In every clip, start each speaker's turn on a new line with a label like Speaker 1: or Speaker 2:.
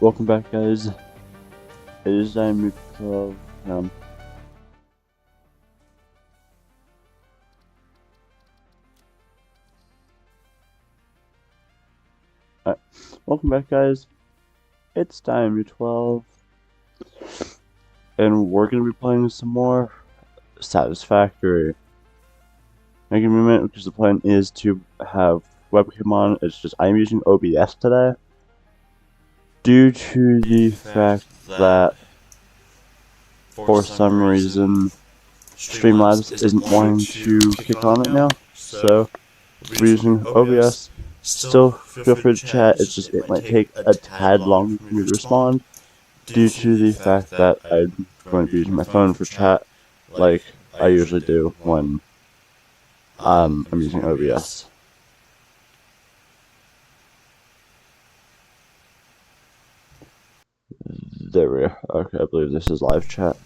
Speaker 1: Welcome back, guys. It is time to welcome back, guys. It's time 12, and we're gonna be playing some more Satisfactory. Now give me a minute because the plan is to have webcam on. It's just I'm using OBS today due to the fact that for some reason Streamlabs isn't wanting to kick on it now, so we're using OBS. Still feel free to chat, it's just it might take a tad longer for me to respond due to the fact that I'm going to be using my phone for chat like I usually do when I'm using OBS. There we are. Okay, I believe this is live chat.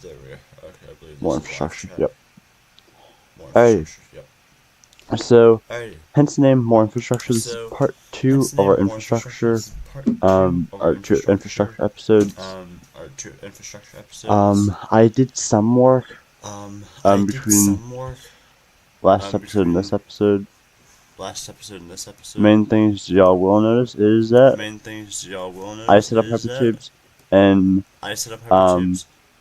Speaker 1: More infrastructure, yep. Alright. So, hence the name, more infrastructure. This is part 2 of our infrastructure, our 2 infrastructure episodes. I did some work, between last episode and this episode. Main things y'all will notice is that I set up hypertubes, and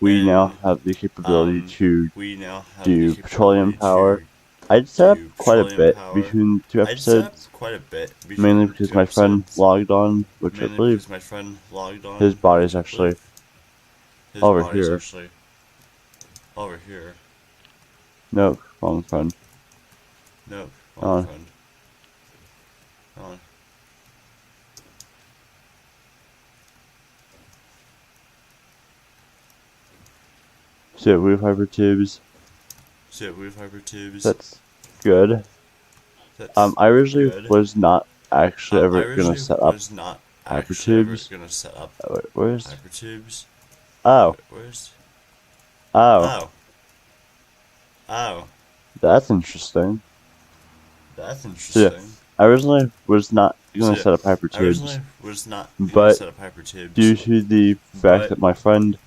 Speaker 1: we now have the capability to do petroleum power. I set up quite a bit between 2 episodes, mainly because my friend logged on, which I believe his body's actually over here. No, wrong friend. On. So we have hypertubes. That's good. I originally was not actually ever gonna set up hypertubes. Wait, where's hypertubes? Oh. That's interesting. So, yeah, I originally was not gonna set up hypertubes, but due to the fact that my friend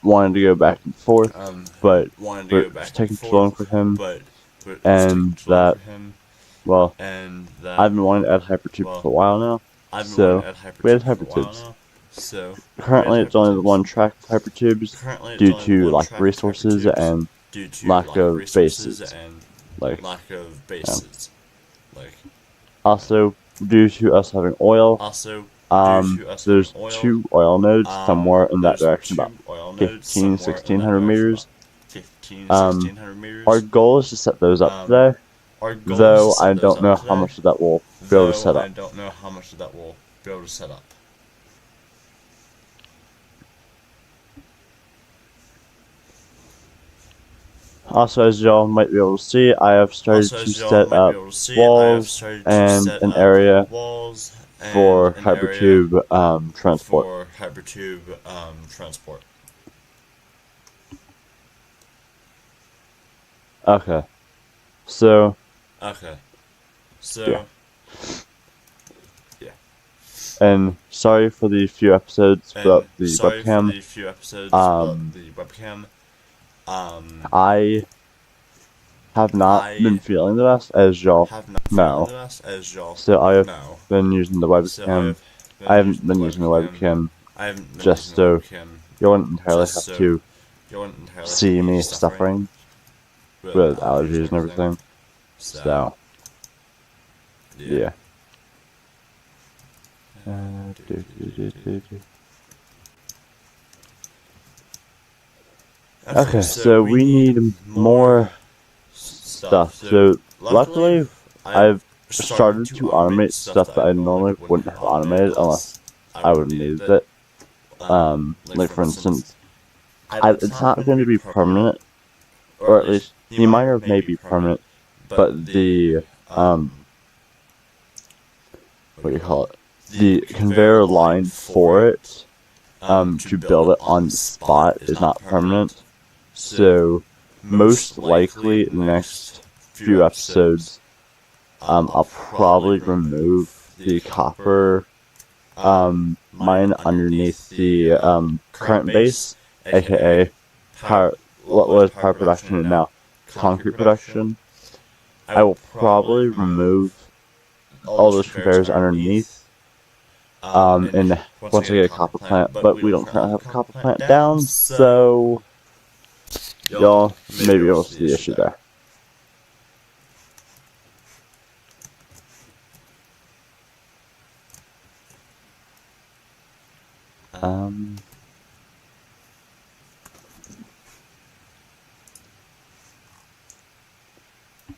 Speaker 1: wanted to go back and forth, but it was taking too long for him, and that, well, I've been wanting to add hypertubes for a while now, so we had hypertubes. Currently it's only the one track of hypertubes due to lack of resources and lack of bases. Also, due to us having oil, there's 2 oil nodes somewhere in that direction, about 1600 meters. Our goal is to set those up today, though I don't know how much of that we'll be able to set up. Also, as y'all might be able to see, I have started to set up walls and an area for hypertube transport. Okay. So yeah. And sorry for the few episodes without the webcam. I have not been feeling the best, as y'all know. So I have been using the webcam. I haven't been using the webcam just so you wouldn't entirely have to see me suffering with allergies and everything. So, yeah. Okay, so we need more stuff. So luckily, I've started to automate stuff that I normally wouldn't have automated unless I would have needed it. Like for instance, it's not going to be permanent, or at least the miner may be permanent, but the what do you call it? The conveyor line for it, to build it on the spot is not permanent. So, most likely in the next few episodes, I'll probably remove the copper mine underneath the current base, aka power. What was power production and now concrete production. I will probably remove all those conveyors underneath. And once I get a copper plant, but we don't currently have a copper plant down, so y'all may be able to see the issue there.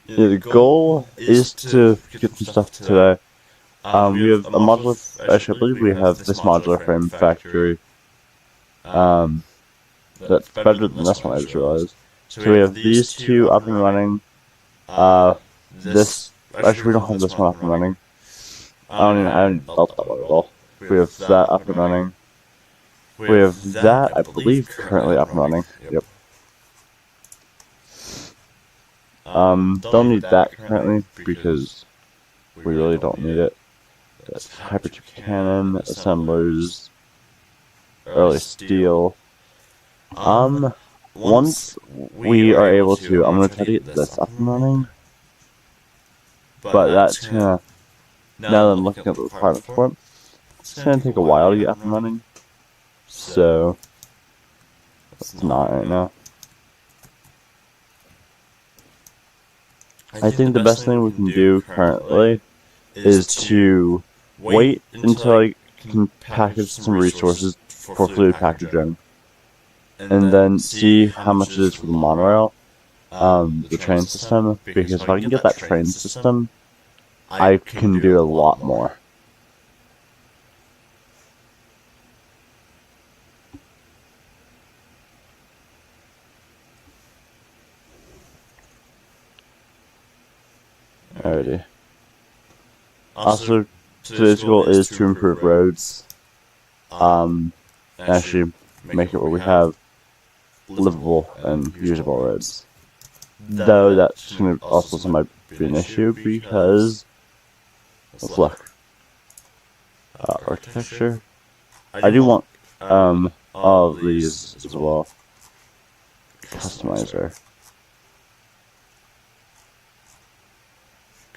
Speaker 1: Yeah, the goal is to get some stuff today. We have a modular. Actually, I believe we have this modular frame factory. That's better than this one, I just realized. So we have these two up and running. This actually we don't have this one up and running. I haven't built that one at all. We have that up and running. We have that, I believe, currently up and running. Yep. Don't need that currently because we really don't need it. That's hypertube cannon, assemblers, early steel. Once we are able to, I'm gonna try to get this up and running. But that's gonna, now that I'm looking at the requirements for it, it's gonna take a while to get up and running. So, it's not right now. I think the best thing we can do currently is to wait until I can package some resources for fluid packaging, and then see how much it is for the monorail, the train system, because if I can get that train system, I can do a lot more. Alrighty. Also, today's goal is to improve roads. Actually make it where we have livable and usable roads. Though that's gonna also might be an issue because, let's look. Architecture. I do want all of these as well. Customizer.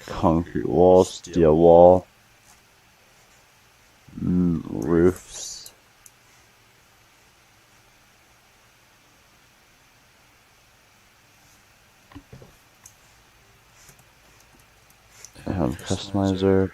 Speaker 1: Concrete wall, steel wall, roofs. Customizer.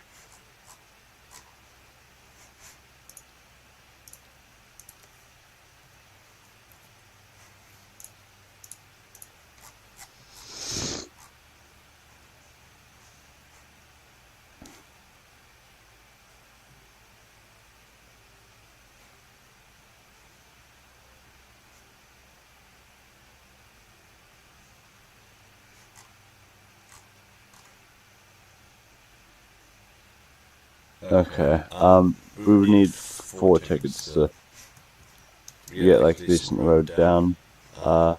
Speaker 1: Okay, we would need 4 tickets to get like a decent road down. How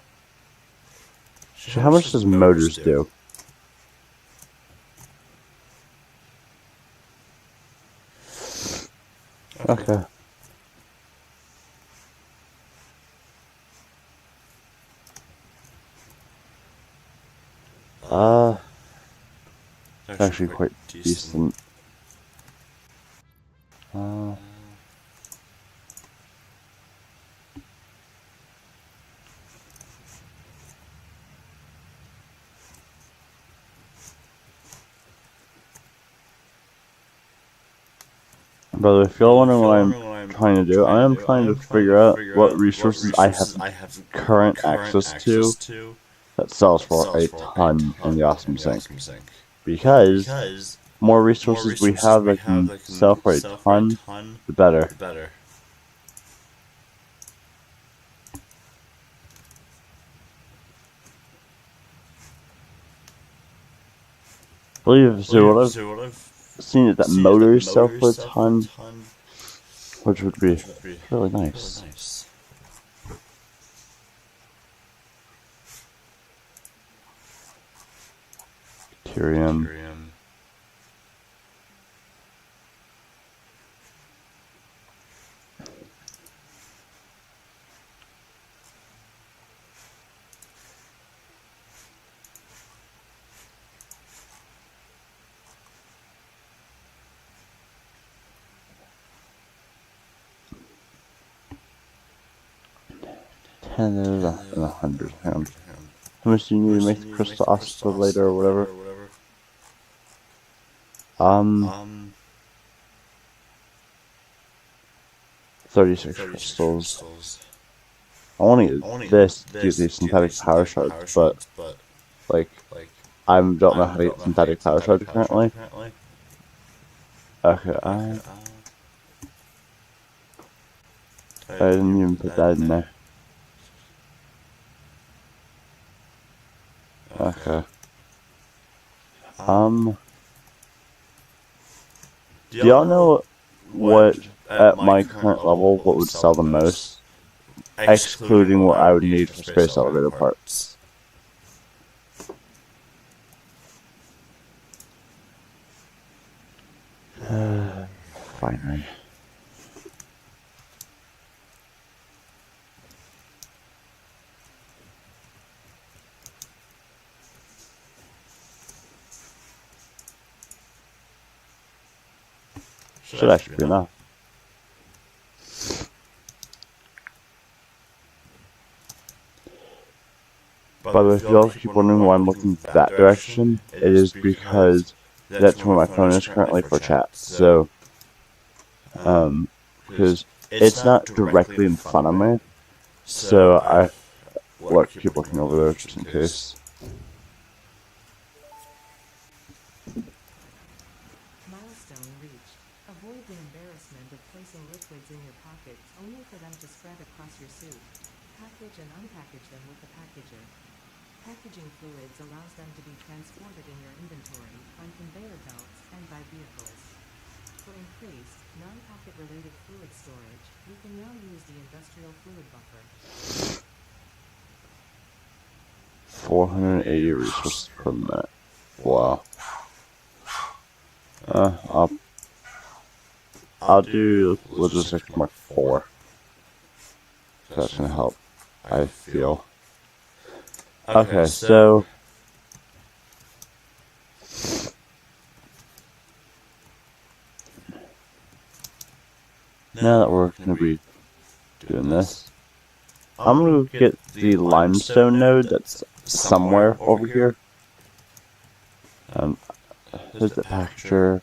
Speaker 1: much does motors do? Okay. It's actually quite decent. By the way, if y'all wondering what I'm trying to do, I am trying to figure out what resources I have current access to that sells for a ton in the Awesome Sync. Because more resources we have that can sell for a ton, the better. I believe, so what I've seen is that motors sell for a ton, which would be really nice. Ethereum. And there's a 100. Hang on. How much do you need to make the crystal oscillator or whatever? 36 crystals. I want to get this to get these synthetic power shards, but like I don't know how to get synthetic power shards currently. Okay, I didn't even put that in there. Okay. Do y'all know what at my current level what would sell the most, excluding what I would need for space elevator parts? Fine. Should actually be enough. By the way, if y'all keep wondering why I'm looking that direction, it is because that's where my phone is currently for chat. So, because it's not directly in front of me, so I keep looking over there just in case.
Speaker 2: Milestone reached. Avoid the embarrassment of placing liquids in your pockets only for them to spread across your suit. Package and unpackage them with the packager. Packaging fluids allows them to be transported in your inventory, on conveyor belts, and by vehicles. For increased, non-packet related fluid storage, you can now use the industrial fluid buffer.
Speaker 1: 480 resources per minute. Wow. I'll do logistics mark 4. That's gonna help, I feel. Okay, so now that we're gonna be doing this, I'm gonna get the limestone node that's somewhere over here. There's the packager.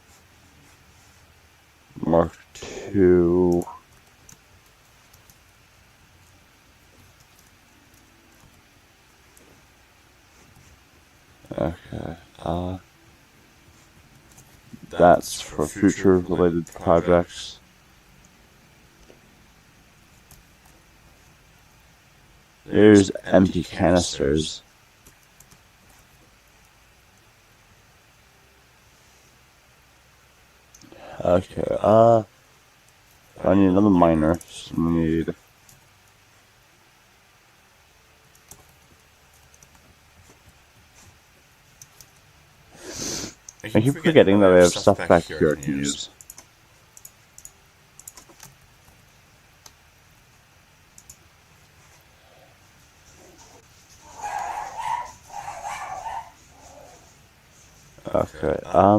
Speaker 1: Mark 2. Okay, that's for future related projects. There's empty canisters. Okay, I need another miner. So we need I keep forgetting that I have stuff back here I can use. Okay, I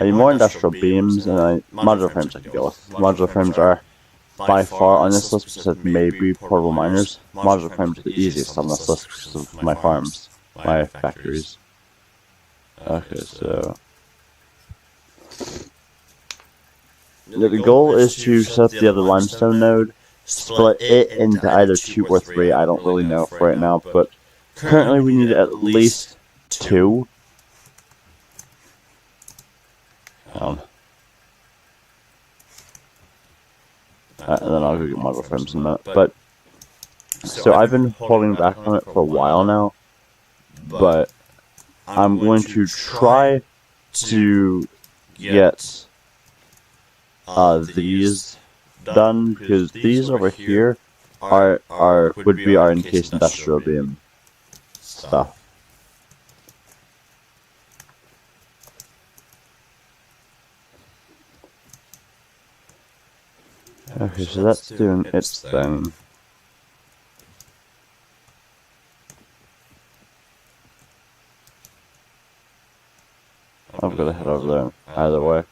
Speaker 1: need more industrial beams, and modular frames I can deal with. Modular frames are by far on this list because maybe portable miners. Modular frames are the easiest on this list because of my farms, my factories. Okay, so the goal is to set up the other limestone node, split it into either 2 or 3. I don't really know for right now, but currently we need at least 2. And then I'll go get modular frames in a minute. But so I've been holding back on it for a while now, but I'm going to try to get these done, because these over here would be our encased industrial beam stuff. Okay, so that's doing its thing. I've got to head over there either way.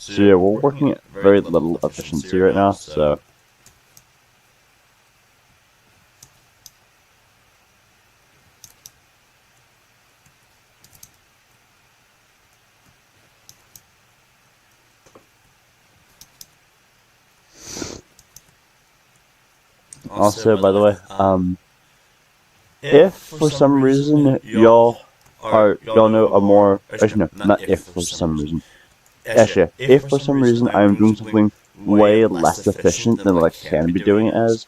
Speaker 1: So yeah, we're working at very little efficiency right now, so also, by the way, if for some reason y'all know a more, actually no, not if for some reason, actually, if for some reason I'm doing something way less efficient than what I can be doing it as,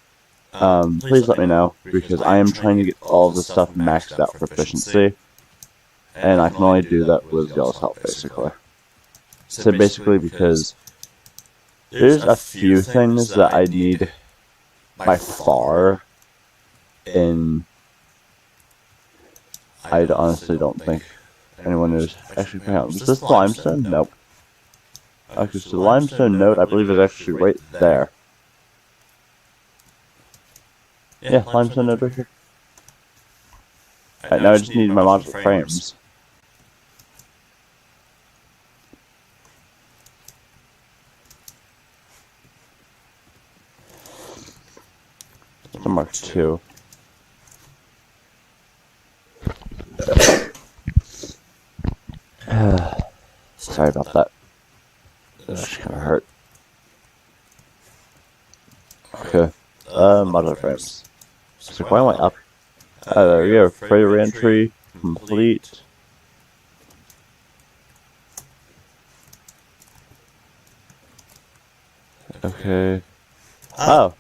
Speaker 1: please let me know, because I am trying to get all of this stuff maxed out for efficiency, and I can only do that with y'all's help, basically. So basically, because there's a few things that I need by far, and I honestly don't think anyone knows. Actually, hang on, was this limestone? Nope. Okay, so the limestone node, I believe, is actually right there. Yeah, limestone node right here. Alright, now I just need my modular frames. It's a Mark II. Sorry about that. That actually kind of hurt. Okay. Modular frames. So why am I up? There we go. Freighter reentry complete. Okay. Oh.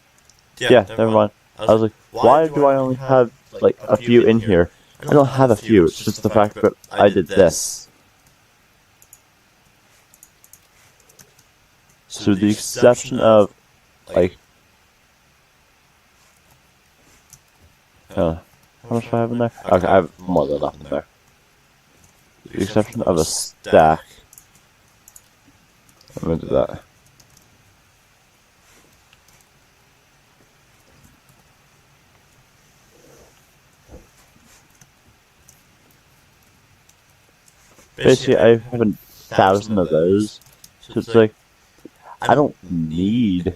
Speaker 1: Yeah, never mind. I was like, why do I only have, like, a few in here? I don't have a few, it's just the fact that I did this. So the exception of, like, how much do I have in there? Okay, I have more than enough in there. The exception of a stack. I'm gonna do that. Basically, I have 1,000 of those, so it's like, I don't need,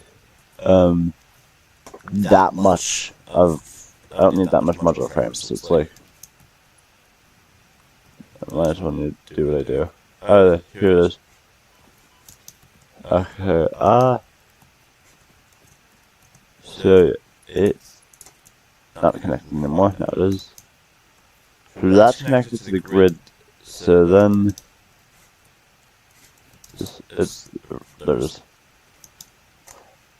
Speaker 1: that much of, I don't need that much modular frames, so it's like, I might as well need to do what I do. Oh, here it is. Okay, so it's not connected anymore, now it is. So that's connected to the grid, so then, there it is.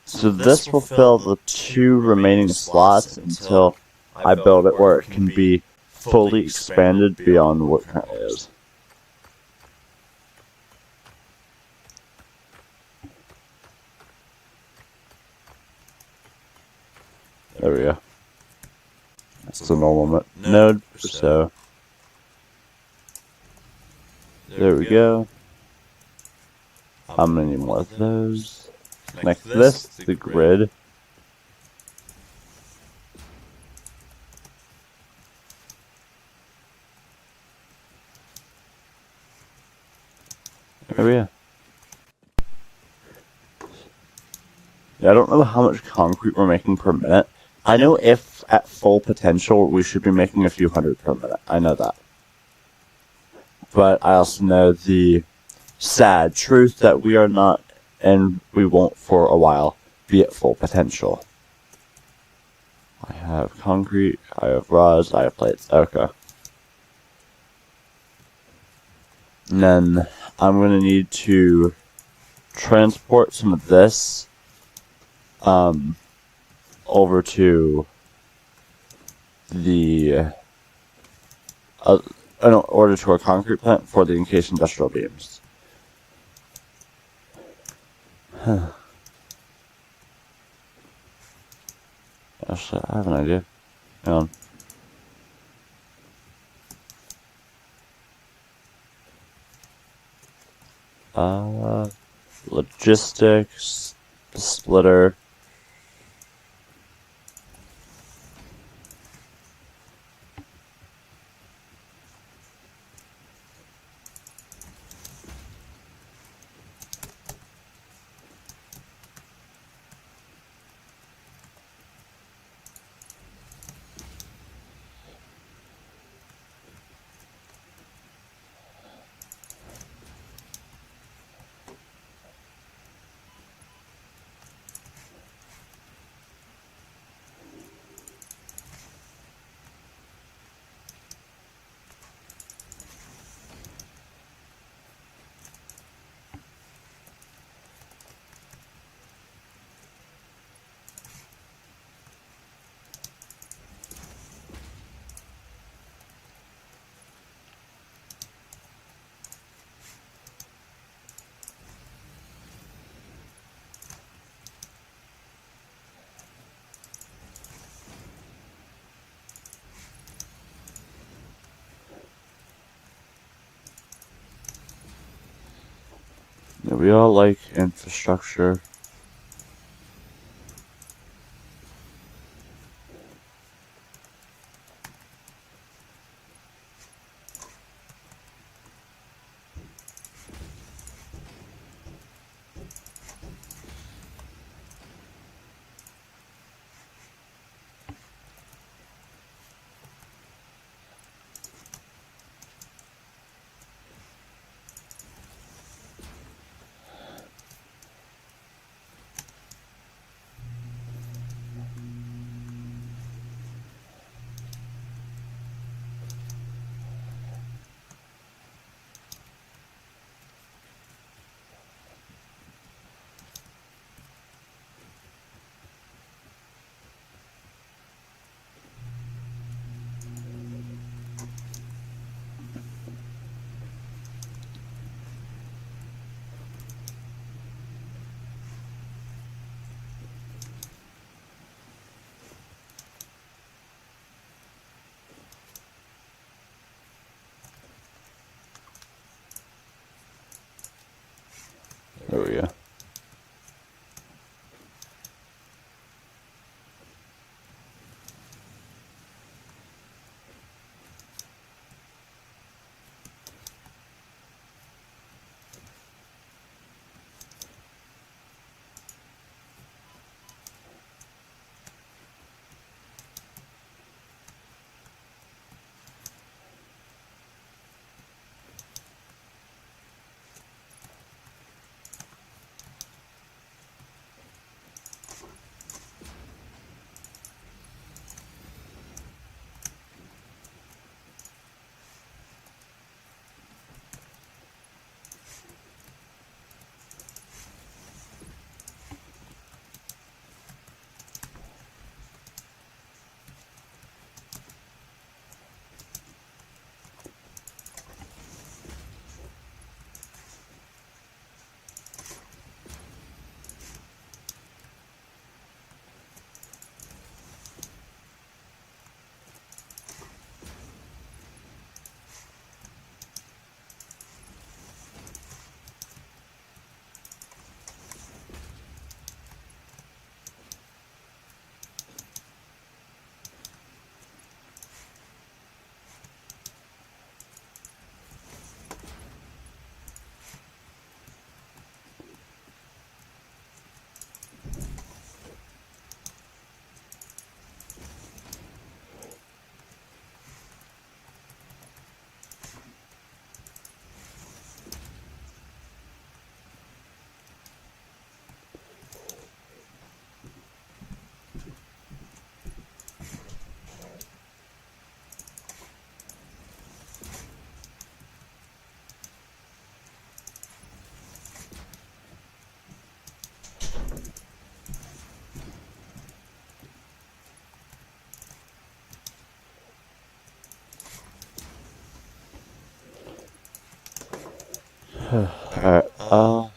Speaker 1: So this will fill the 2 remaining slots until I build it where it can be fully expanded beyond what it currently is. There we go. That's the normal node, so there we go. I'm gonna need more of those. Connect this to the grid. There we go. Yeah, I don't know how much concrete we're making per minute. I know if at full potential we should be making a few hundred per minute. I know that. But I also know the sad truth that we are not, and we won't for a while, be at full potential. I have concrete, I have rods, I have plates. Okay. And then I'm going to need to transport some of this over to the in order to our concrete plant for the encased industrial beams. Actually, I have an idea. Hang on. Logistics, the splitter. Yeah, we all like infrastructure. Oh yeah. Alright,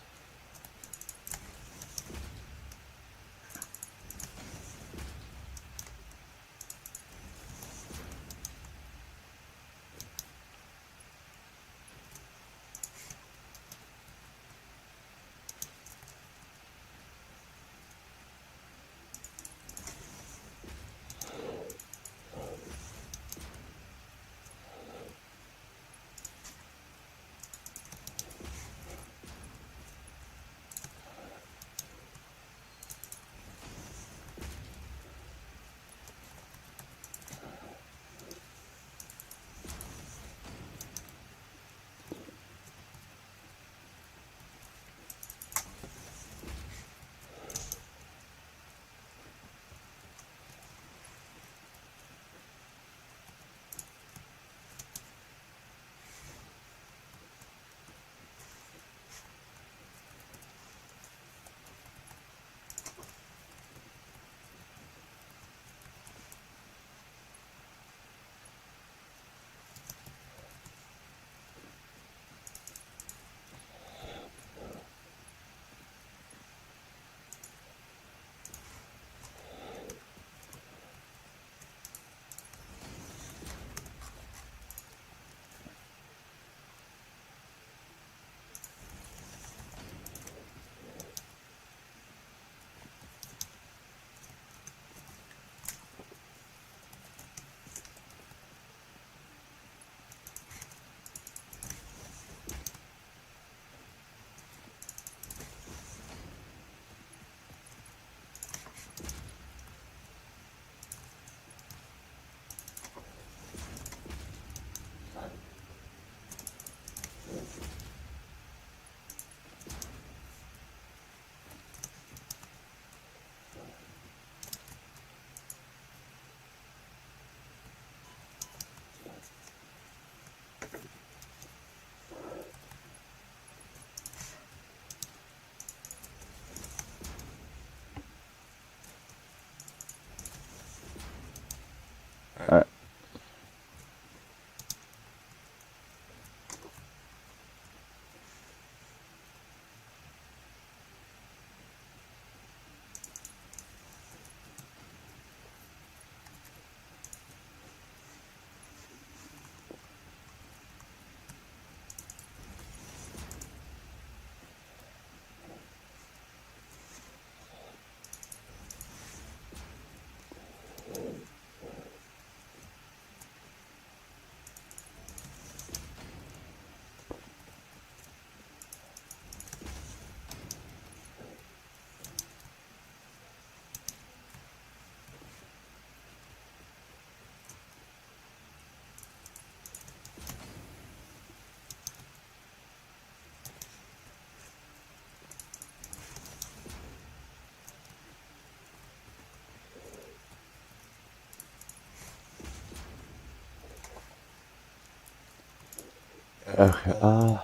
Speaker 1: Okay,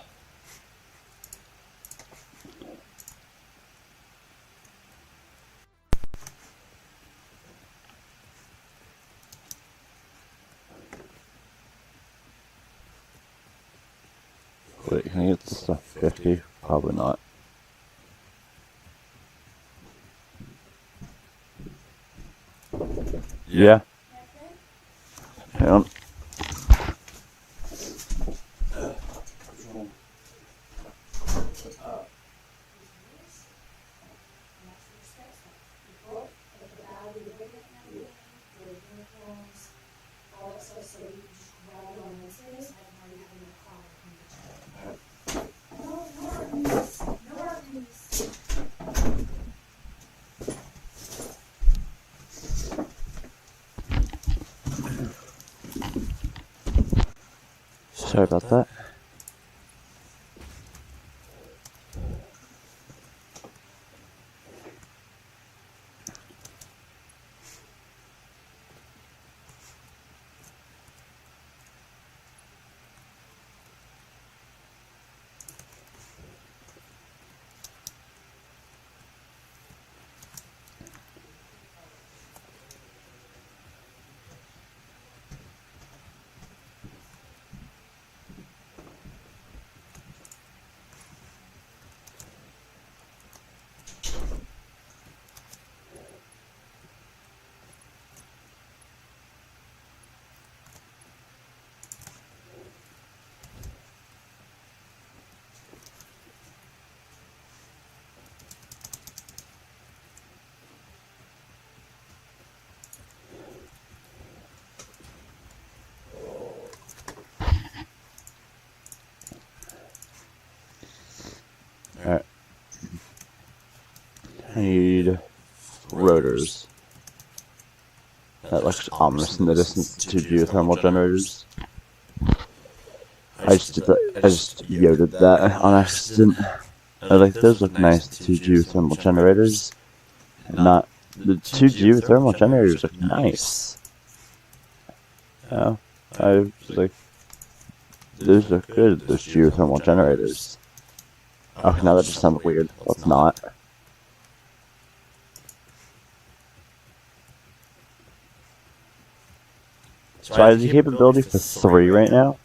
Speaker 1: wait, can I get this to 50? Probably not. Yeah. Hang on. Sorry about that. Alright. I need rotors. That looks ominous in the distance. Two geothermal generators. I just yoded that on accident. I was like, those look nice, two geothermal generators. Not the two geothermal generators look nice. Oh, I was like, those look good, those geothermal generators. Okay, now that just sounds weird. Let's not. So I have the capability for 3 right now,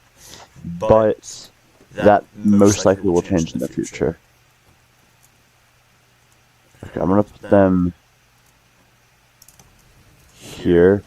Speaker 1: but that most likely will change in the future. Okay, I'm gonna put them here.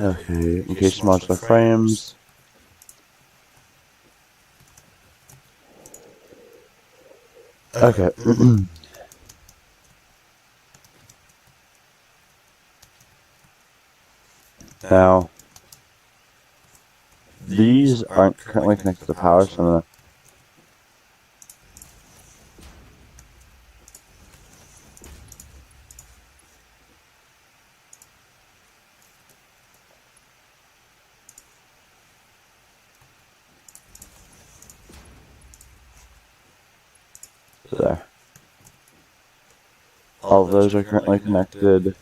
Speaker 1: Okay, encased modular frames. Okay. Now, these aren't currently connected to power, so I'm gonna there. All of those are currently connected.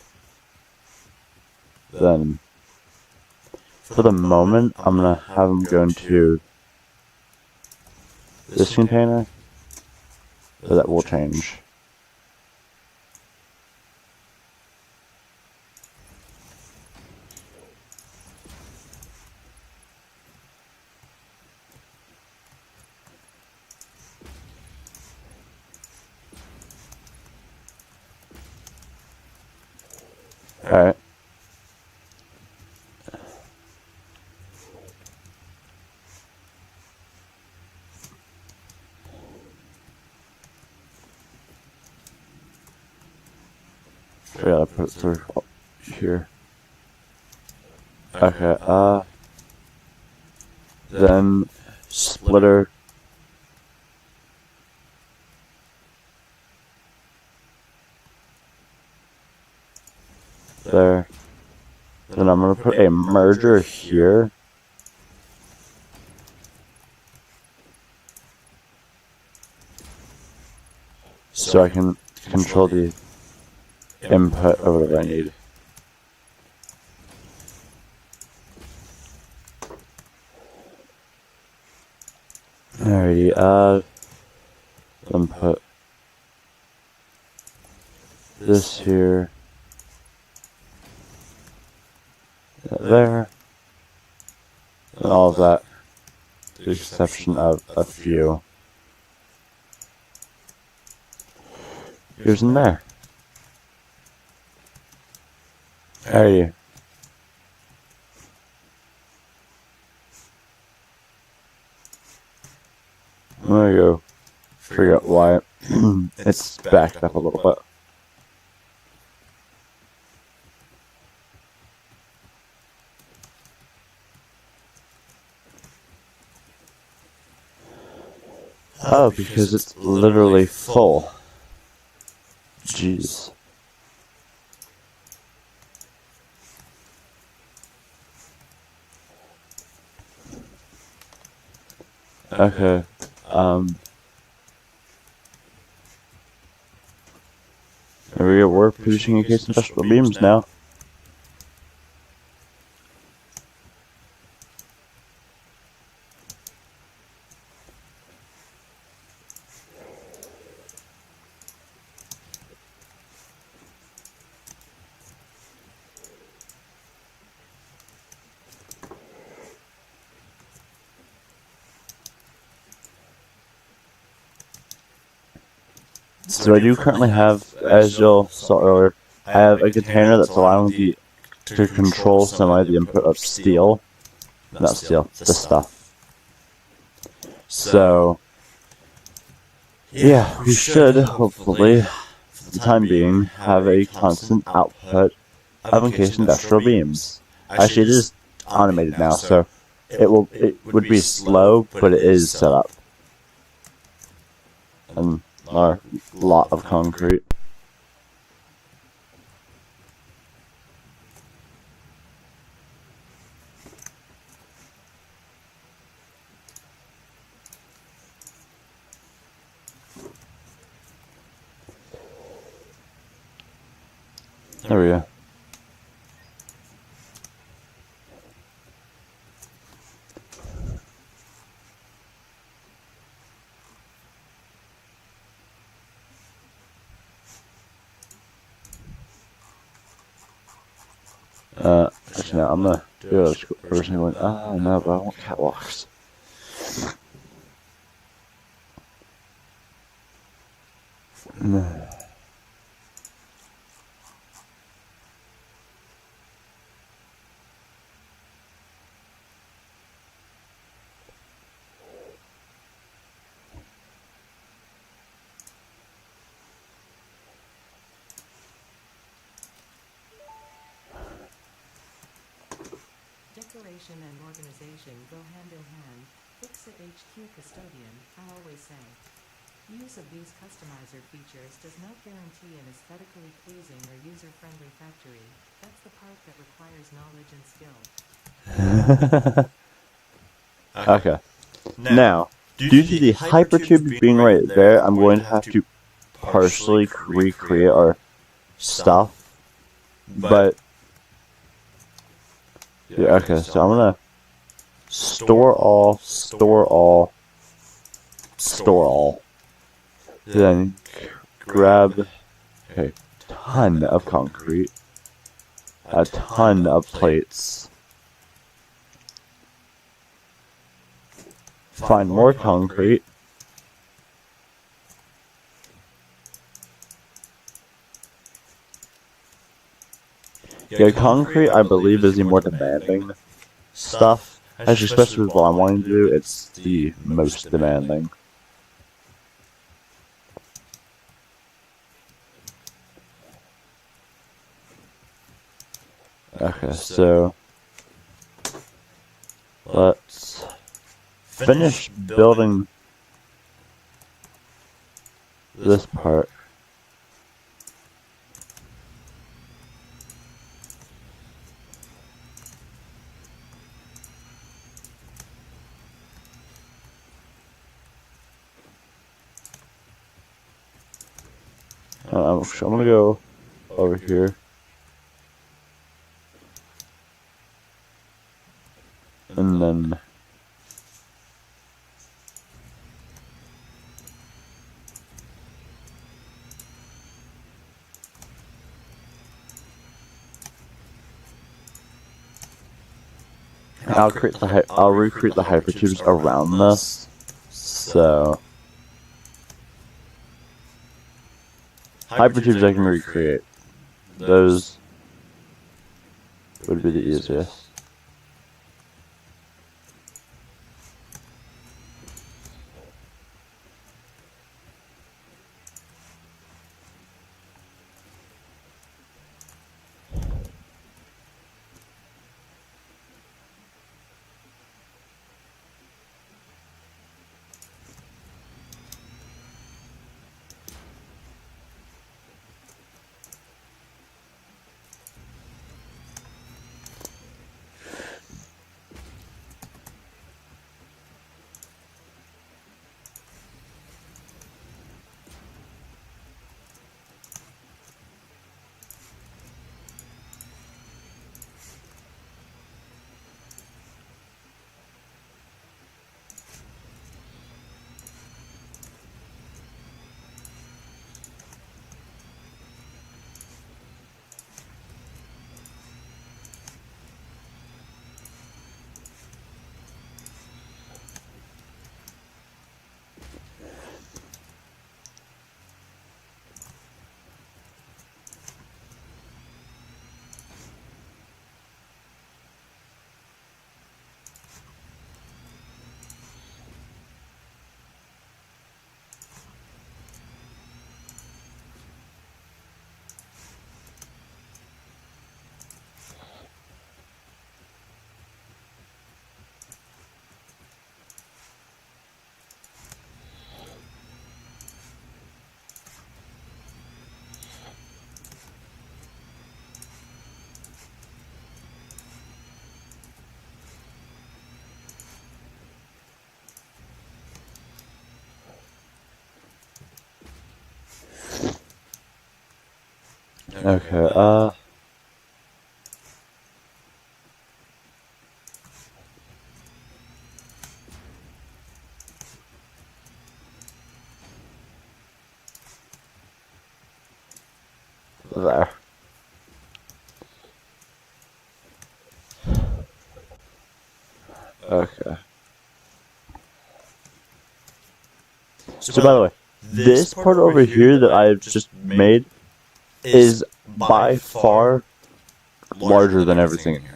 Speaker 1: Then, for the moment, I'm gonna have them go into this container, but that will change. Alright. I gotta put it through here. Okay, then splitter Then I'm going to put a merger here. So I can control the input of whatever I need. Alrighty, then put this here, there, and all of that, with the exception of a few. Here's in there. Alrighty. I'm gonna go figure out why it's backed up a little bit. Oh, because it's literally full. Jeez. Okay. There we go. We're producing encased industrial beams now. So I do currently have, as you'll saw earlier, I have a container that's allowing the to control some of the input of steel. Not steel, the stuff. So yeah, we should hopefully, for the time being, have a constant output of encased industrial beams. Actually, it is automated now, so it would be slow, but it is set up. And our lot of concrete. There we go. Actually, no, I'm gonna do it originally going, no, but I want catwalks.
Speaker 2: Decoration and organization go hand in hand. Fix-It HQ Custodian, I always say. Use of these customizer features does not guarantee an aesthetically pleasing or user-friendly factory. That's the part that requires knowledge and skill.
Speaker 1: Okay. Now, due to the hypertube being right there, I'm going to have to partially recreate our stuff. But yeah, okay, so I'm gonna store all, then grab a ton of concrete, a ton of plates, find more concrete, yeah, concrete I believe is the more demanding stuff, actually, especially with what I'm wanting to do, it's the most demanding. Okay, so let's finish building this part. I'm gonna go over here. And then I'll recreate the hypertubes around this. So hypertubes I can recreate. Those would be the easiest. Okay, there. Okay. So by the way, this part over here that I've just made is by far larger than everything in here.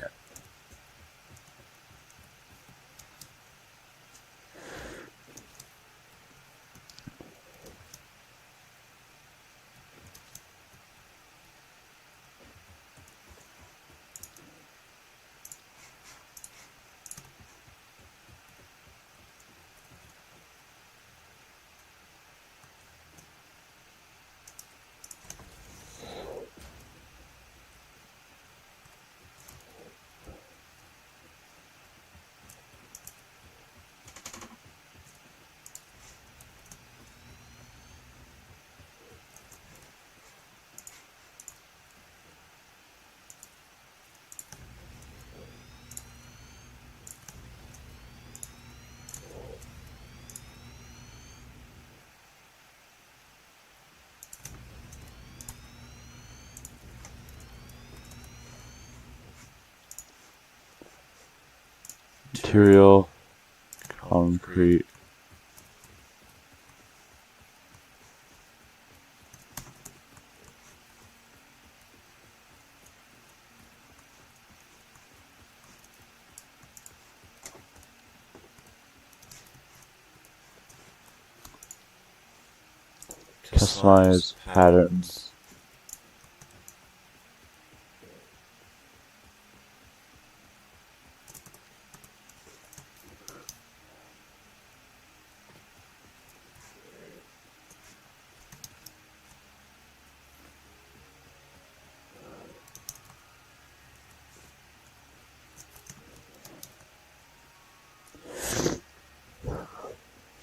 Speaker 1: Material, concrete. Customize patterns.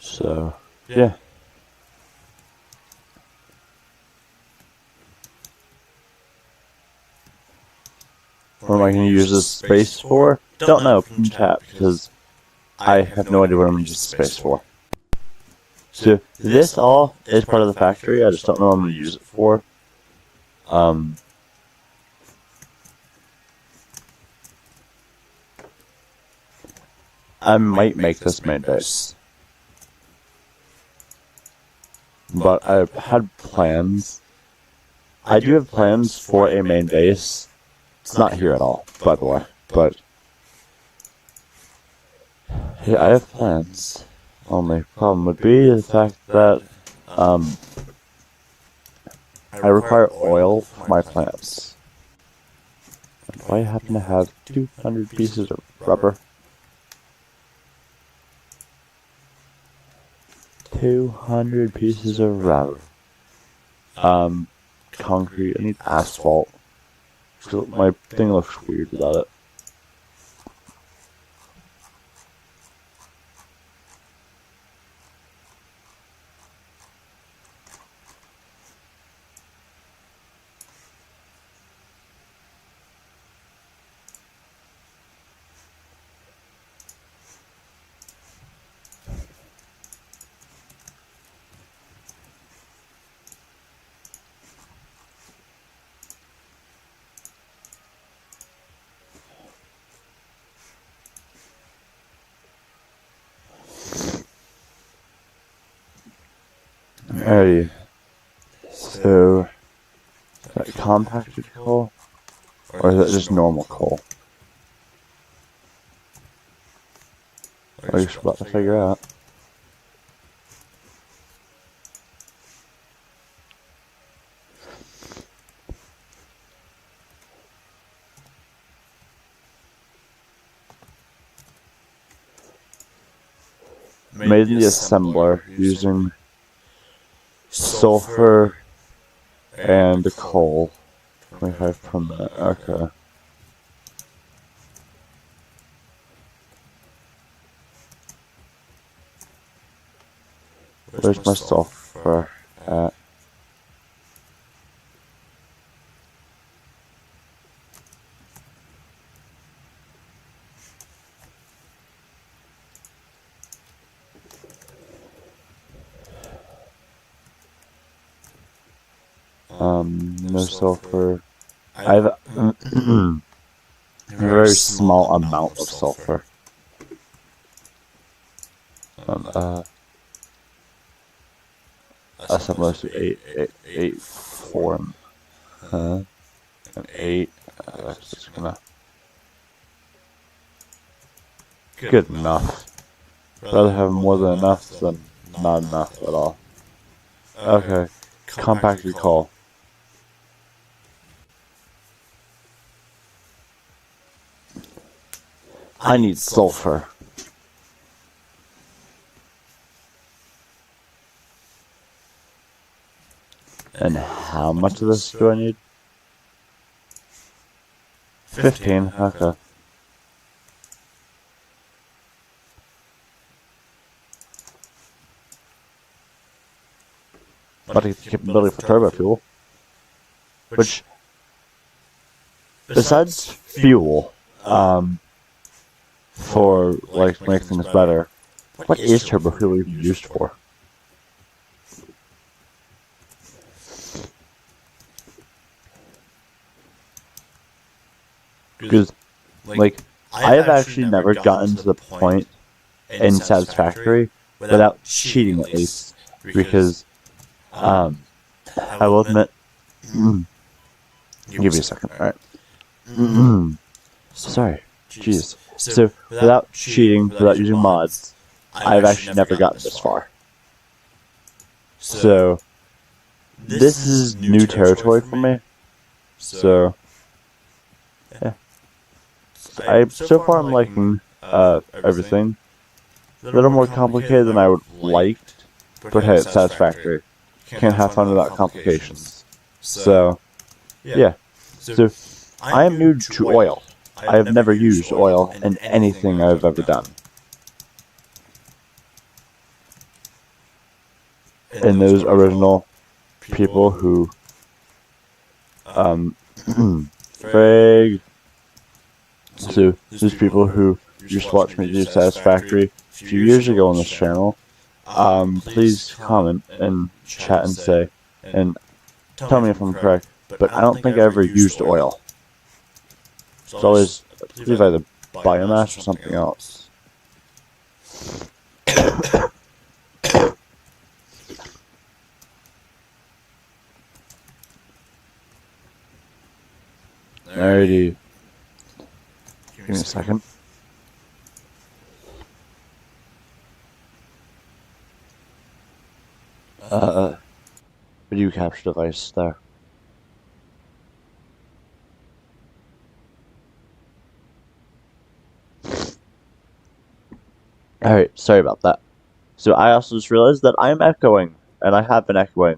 Speaker 1: So, yeah. What am I going to use this space for? Don't know. From chat, because I have no idea what I'm going to use the space for. So this all is part of the factory. I just don't know what I'm going to use it for. I might make this main base, but I've had plans. I do have plans for a main base. It's not here at all, by the way, but yeah, I have plans. Only problem would be the fact that I require oil for my plants. And I happen to have 200 pieces of rubber. 200 pieces of rubber. Concrete. I need asphalt. So my thing looks weird without it. Alrighty. So, is that compacted coal? Or is that just normal coal? We're just about to figure out. Made in the assembler using sulfur and coal. 25 per minute. Okay. Where's my sulfur at? No sulfur. I have a very small amount of sulfur. Assemblers 8, 4, and 8. That's just gonna. Good enough. Rather have more than enough than not enough at all. Okay. Compacted coal. I need sulfur. And how much of this do I need? 15, okay. About to get the capability for turbo fuel. Which, besides fuel, for, like, make things better, what is turbo fuel even used for? Because, like, I have actually never gotten to the point in Satisfactory without cheating at least, because, I will admit, give me a second, alright. Sorry, jeez. So, without cheating, without using mods, I've actually never gotten this far. So, this is new territory for me, so, yeah. So far I'm liking everything. A little more complicated than I would like, but hey, it's satisfactory. Can't have fun without complications. So, yeah. So, I am new to oil. I have never used oil in anything I've ever done. And those original people who, Frig, So there's people who used to watch me do Satisfactory a few years ago on this channel. Please comment and chat and say, and tell me if I'm correct, but I don't think I ever used oil. It's always, I believe, either biomass or something else. Alrighty. Give me a second. Video capture device there. Alright, sorry about that. So I also just realized that I'm echoing, and I have been echoing.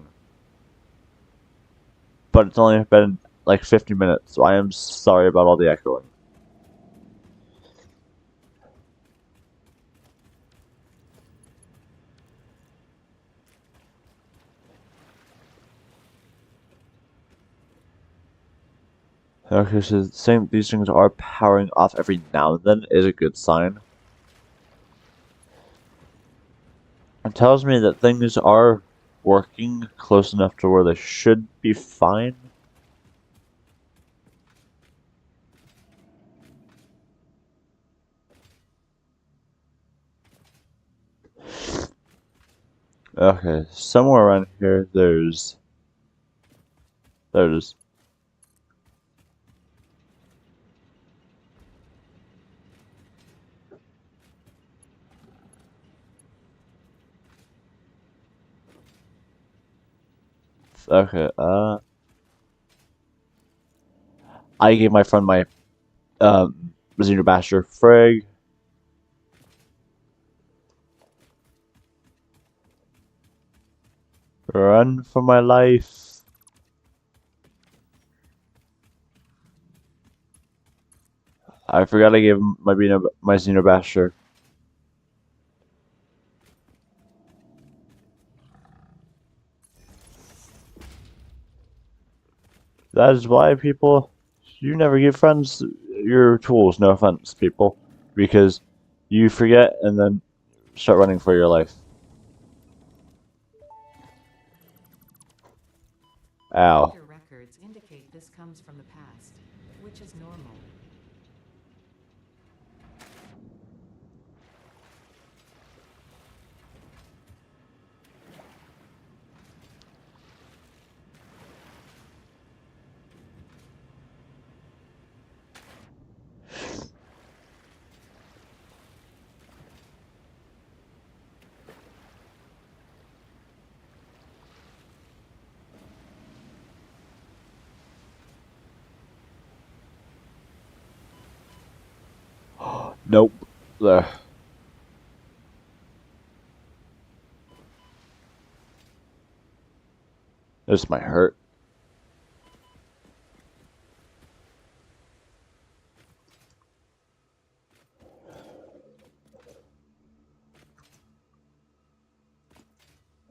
Speaker 1: But it's only been like 50 minutes, so I am sorry about all the echoing. Okay, so saying these things are powering off every now and then is a good sign. It tells me that things are working close enough to where they should be fine. Okay, somewhere around here there's... There it is. Okay, I gave my friend my, Xeno Basher Frag. Run for my life. I forgot I gave him my Xeno Basher. That is why, people, you never give friends your tools, no offense, people, because you forget and then start running for your life. Ow.
Speaker 2: Your records indicate this comes from the past, which is normal.
Speaker 1: Nope. There. This might hurt.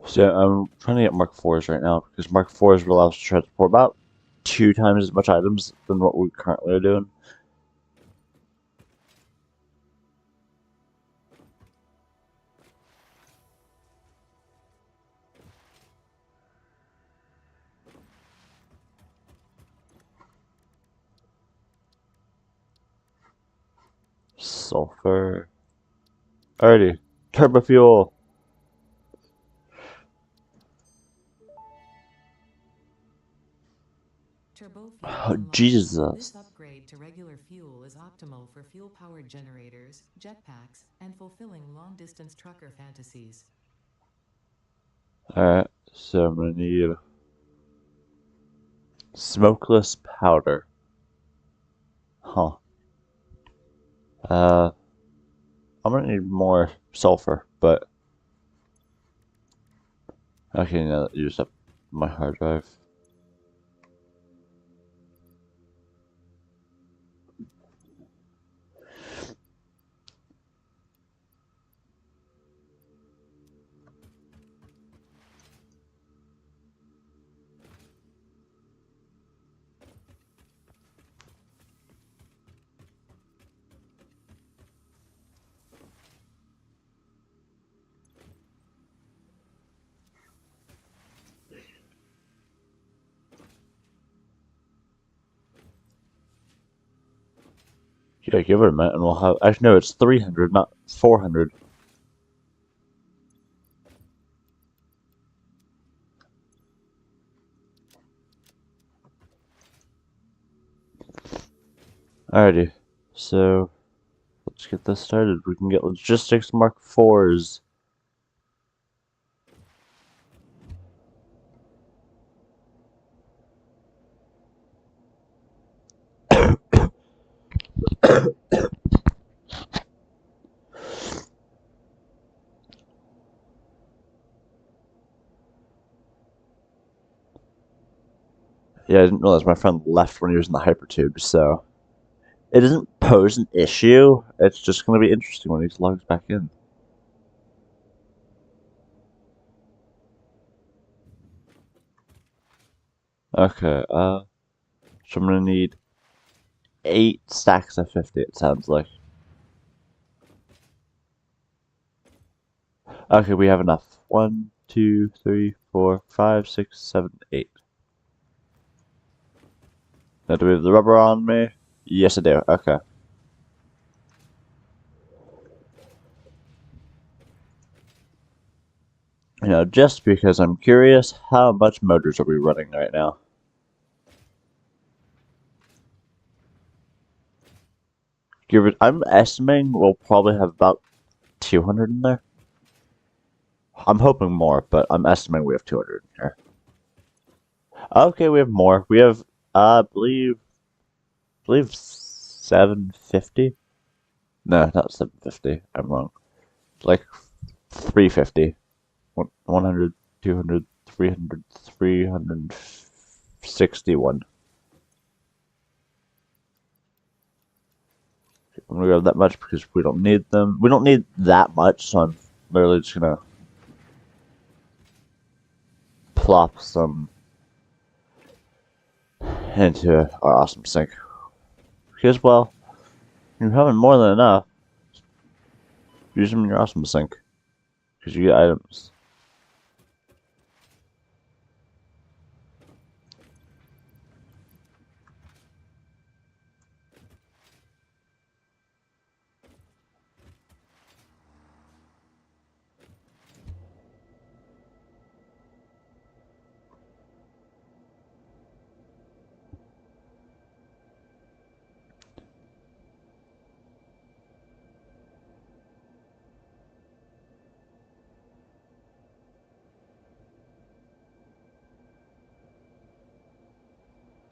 Speaker 1: So I'm trying to get Mark 4s right now, because Mark 4s will allow us to transport about 2 times as much items than what we currently are doing. Sulfur. Alrighty. Turbo fuel.
Speaker 2: Turbo fuel
Speaker 1: Oh,
Speaker 2: unlocked.
Speaker 1: Jesus.
Speaker 2: This upgrade to regular fuel is optimal for fuel-powered generators, jetpacks, and fulfilling long-distance trucker fantasies.
Speaker 1: Alright, so I'm gonna need smokeless powder. Huh. I'm gonna need more sulfur, but okay, now that use up my hard drive. Yeah, give it a minute and we'll have... Actually, no, it's 300, not 400. Alrighty, so let's get this started. We can get logistics Mark 4s. Yeah, I didn't realize my friend left when he was in the hypertube, so it doesn't pose an issue. It's just going to be interesting when he logs back in. Okay, so I'm going to need 8 stacks of 50, it sounds like. Okay, we have enough. 1, 2, 3, 4, 5, 6, 7, 8. Now, do we have the rubber on me? Yes, I do. Okay. You know, just because I'm curious, how much motors are we running right now? Give it. I'm estimating we'll probably have about 200 in there. I'm hoping more, but I'm estimating we have 200 in here. Okay, we have more. We have, I believe 750. No, not 750. I'm wrong. Like 350. 100, 200, 300, 361. I'm gonna grab that much because we don't need them. We don't need that much, so I'm literally just gonna plop some into our awesome sink. Because, well, you're having more than enough. Use them in your awesome sink. Because you get items.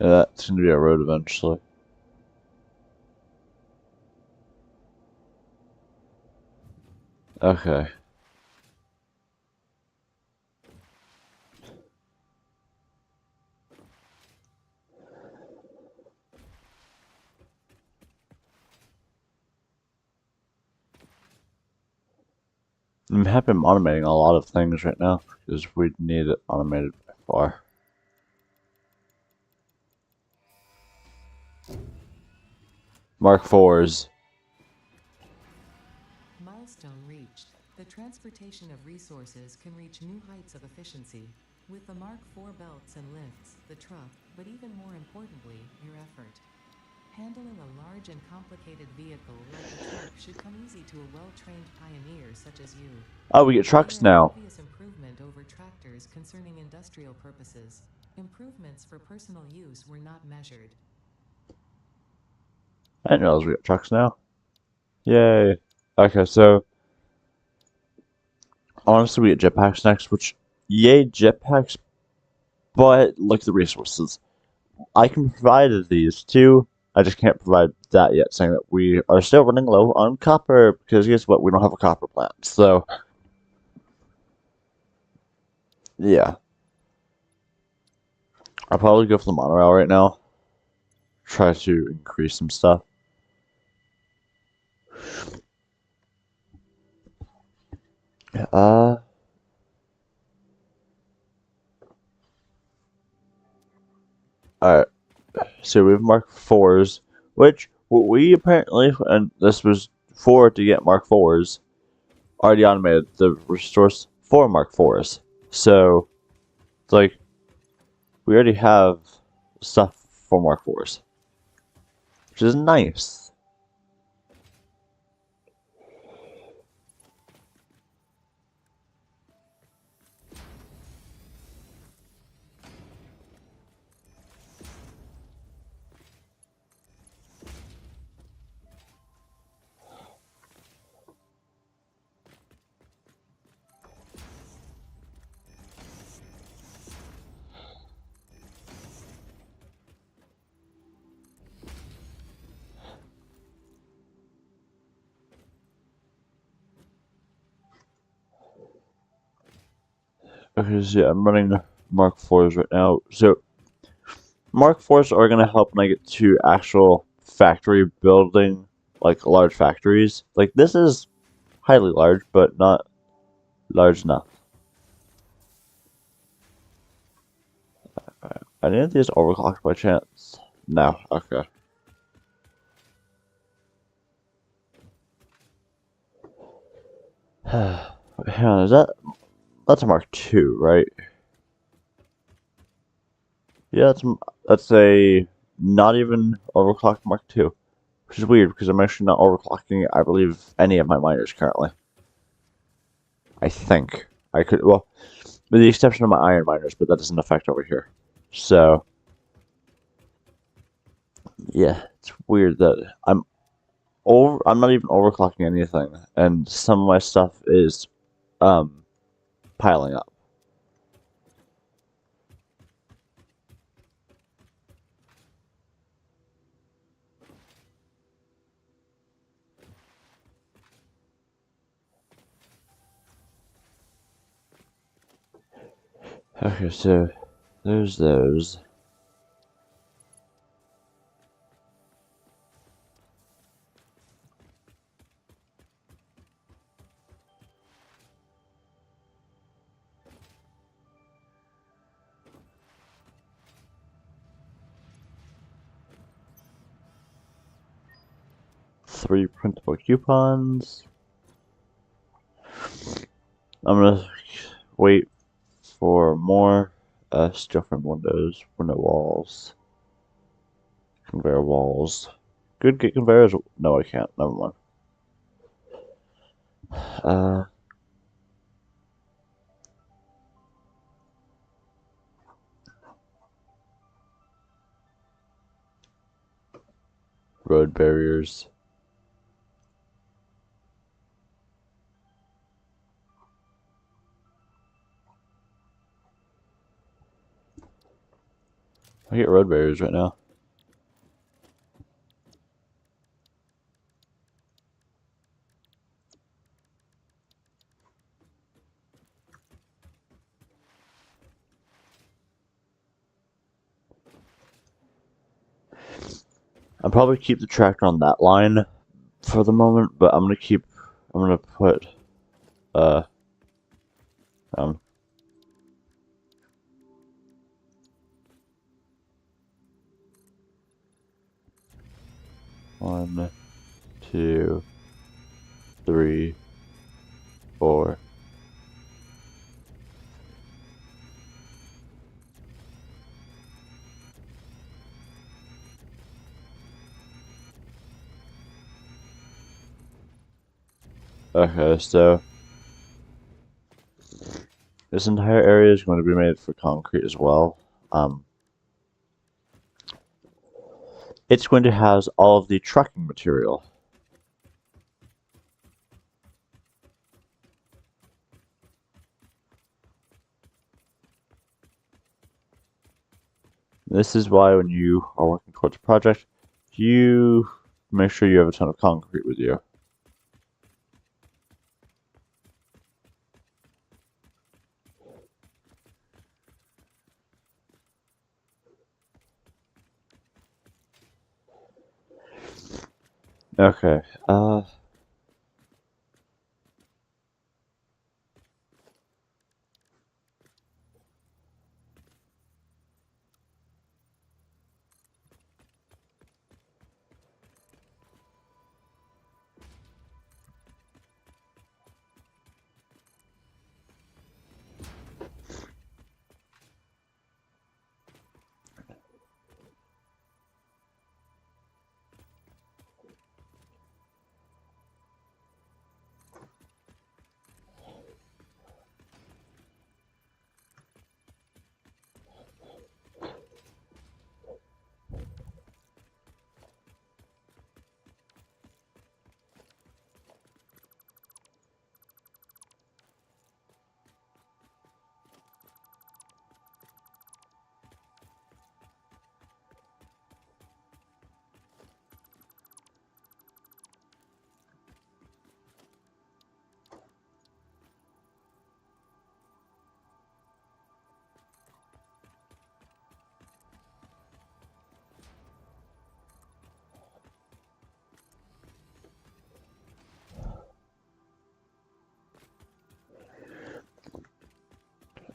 Speaker 1: Yeah, that's gonna be a road eventually. Okay. I'm happy I'm automating a lot of things right now. Because we need it automated by far. Mark 4s.
Speaker 2: Milestone reached. The transportation of resources can reach new heights of efficiency. With the Mark IV belts and lifts, the truck, but even more importantly, your effort. Handling a large and complicated vehicle like the truck should come easy to a well-trained pioneer such as you.
Speaker 1: Oh, we get trucks
Speaker 2: You're an
Speaker 1: now.
Speaker 2: obvious improvement over tractors concerning industrial purposes. Improvements for personal use were not measured.
Speaker 1: I didn't realize we got trucks now. Yay. Okay, so honestly, we get jetpacks next, which, yay, jetpacks, but look at the resources. I can provide these too. I just can't provide that yet, saying that we are still running low on copper, because guess what? We don't have a copper plant. So, yeah. I'll probably go for the monorail right now. Try to increase some stuff. Alright. So we have Mark 4s, which we apparently, and this was for to get Mark 4s, already automated the resource for Mark 4s. So, it's like, we already have stuff for Mark 4s, which is nice. Okay, so yeah, I'm running Mark 4s right now. So Mark 4s are gonna help when I get to actual factory building, like large factories. Like this is highly large, but not large enough. I didn't these overclocked by chance. No, okay. Hang on, that's a Mark 2, right? Yeah, that's a not even overclocked Mark 2, which is weird because I'm actually not overclocking, I believe, any of my miners currently. I think I could, well, with the exception of my iron miners, but that doesn't affect over here. So yeah, it's weird that I'm not even overclocking anything, and some of my stuff is um piling up. Okay, so there's those. Three printable coupons. I'm gonna wait for more stuff from windows, window walls, conveyor walls. Good get conveyors. No, I can't. Never mind. Uh, road barriers. I get road barriers right now. I'll probably keep the tractor on that line for the moment, but I'm gonna put uh um 1, 2, 3, 4. Okay, so this entire area is going to be made for concrete as well. Um, it's going to house all of the trucking material. This is why when you are working towards a project, you make sure you have a ton of concrete with you. Okay,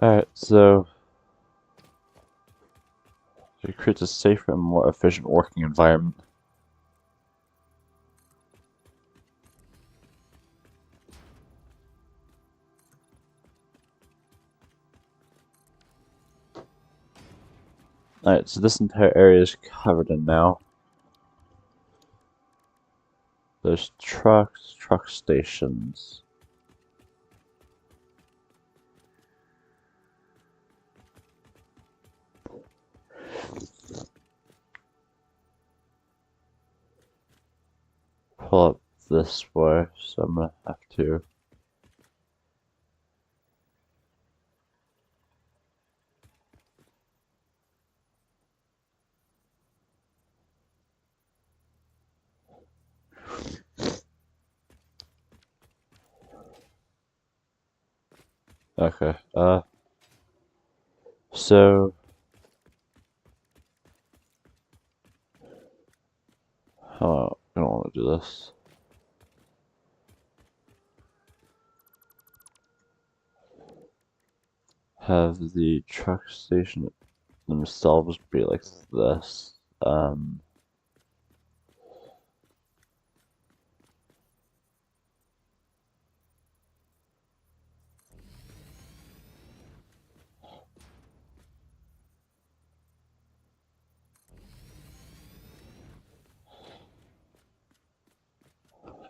Speaker 1: Alright, so it creates a safer and more efficient working environment. Alright, so this entire area is covered in now. There's trucks, truck stations. Pull up this way, so I'm gonna have to. Okay, so I don't want to do this. Have the truck station themselves be like this.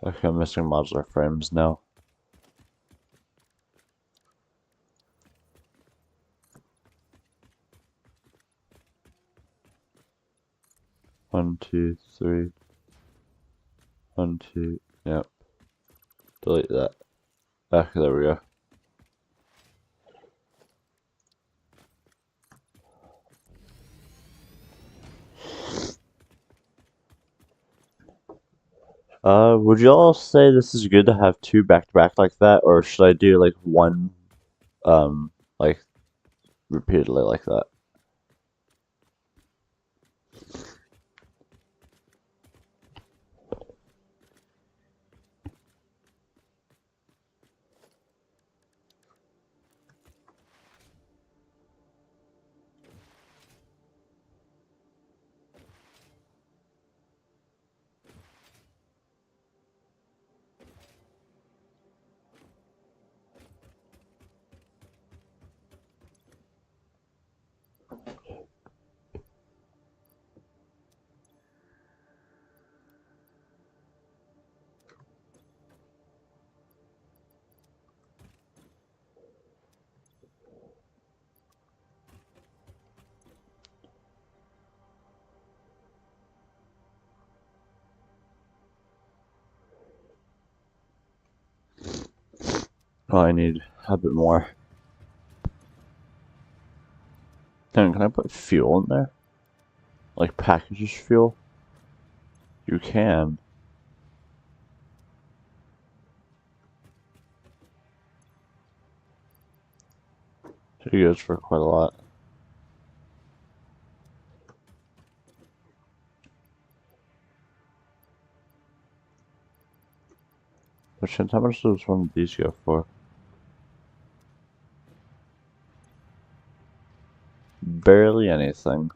Speaker 1: Okay, I'm missing modular frames now. One, two, three. 1, 2. Yep. Delete that. Okay, there we go. Would you all say this is good to have two back to back like that, or should I do like one, like repeatedly like that? Oh, I need a bit more. Can I put fuel in there? Like packages fuel? You can. It goes for quite a lot. How much does one of these go for? Barely anything.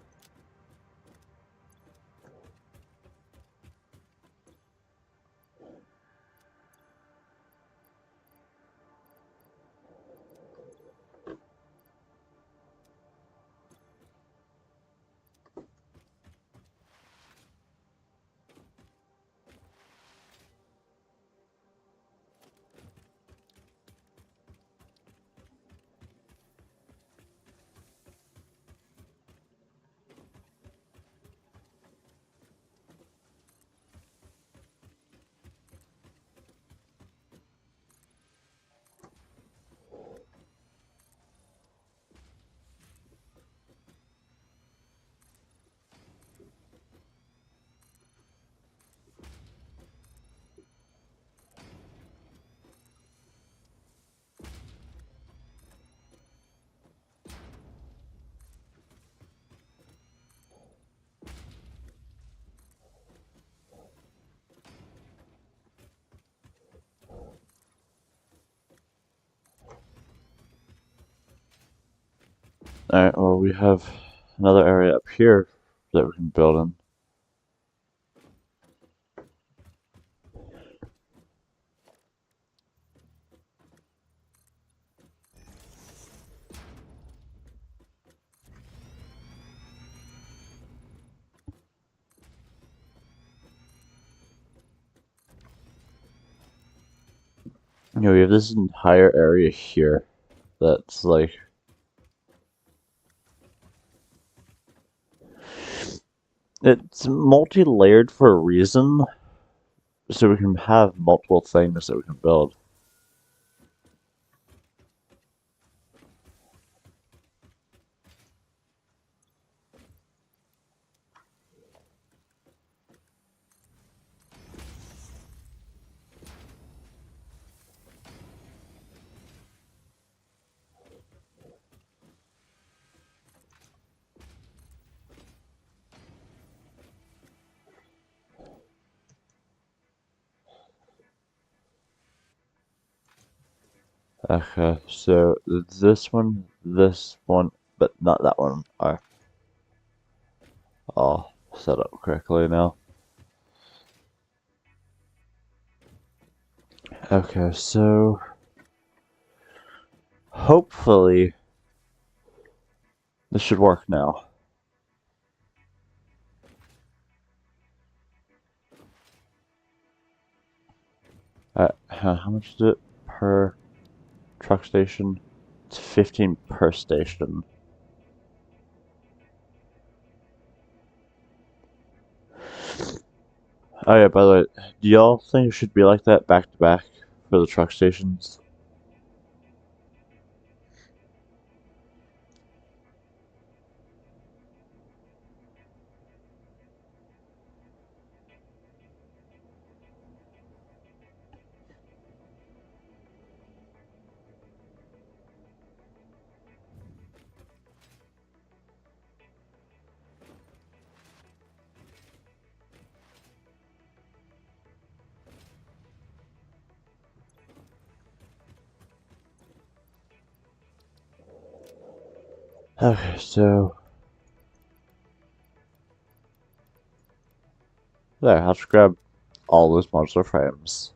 Speaker 1: Alright, well, we have another area up here that we can build in. You know, we have this entire area here that's like it's multi-layered for a reason, so we can have multiple things that we can build. Okay, so this one, but not that one are all set up correctly now. Okay, so hopefully this should work now. How much is it per truck station? It's 15 per station. Oh yeah, by the way, do y'all think it should be like that back to back for the truck stations? Okay, so there, I'll just grab all those modular frames.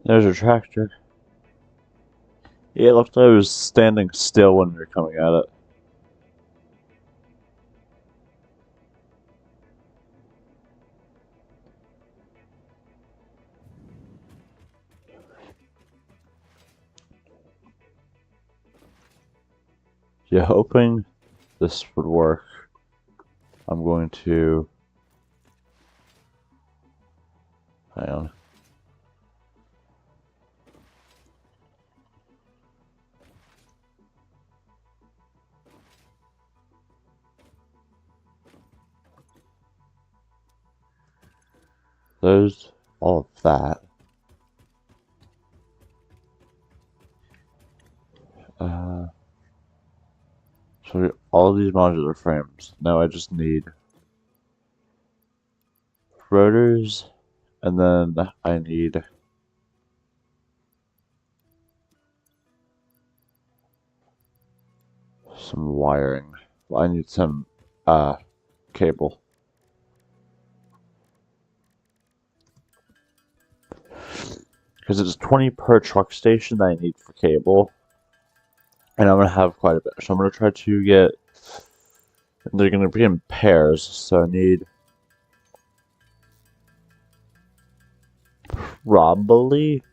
Speaker 1: There's a tractor. Yeah, it looked like it was standing still when we were coming at it. Yeah, hoping this would work. I'm going to... Hang on. There's all of that. So all of these modular frames. Now I just need rotors, and then I need some wiring. Well, I need some cable. Because it's 20 per truck station that I need for cable. And I'm going to have quite a bit. So I'm going to try to get... They're going to be in pairs, so I need... Probably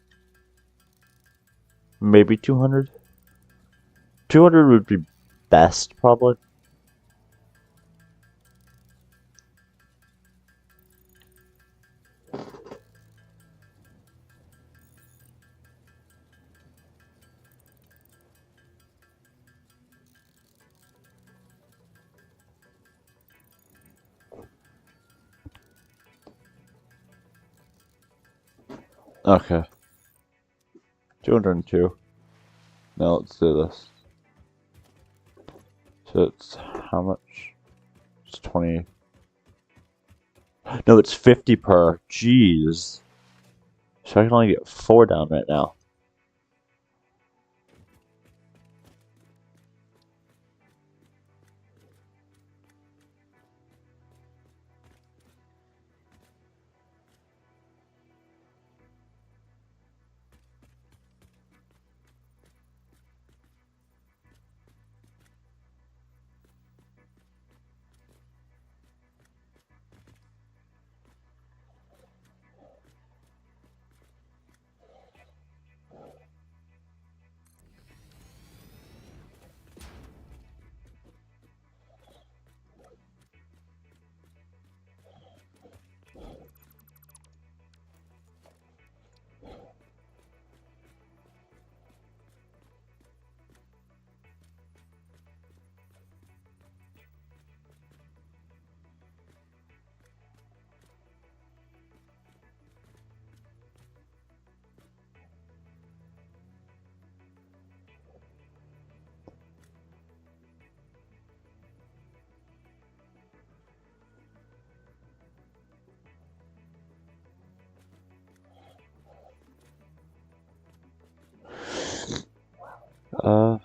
Speaker 1: Maybe 200. 200 would be best, probably. Okay. 202. Now let's do this. So it's how much? It's 20. No, it's 50 per. Jeez. So I can only get 4 down right now. Uh,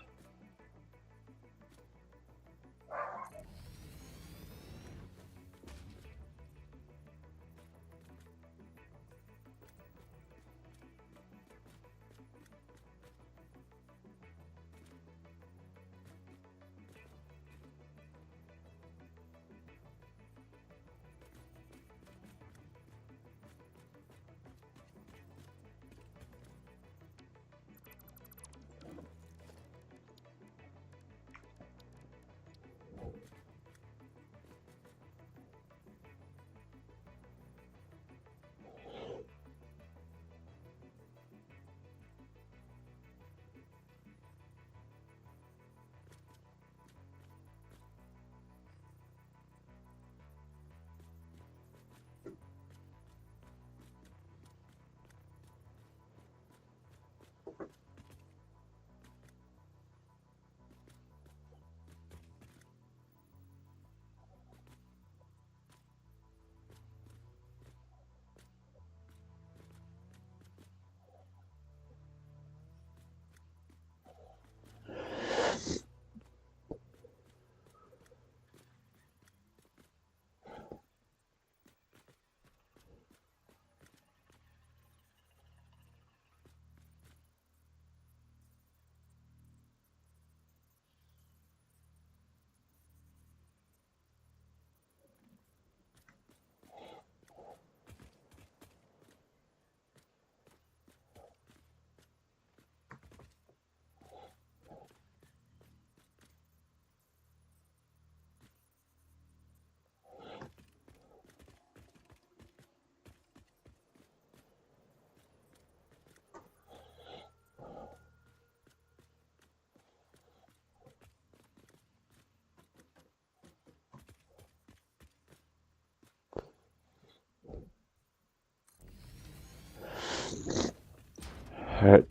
Speaker 1: alright.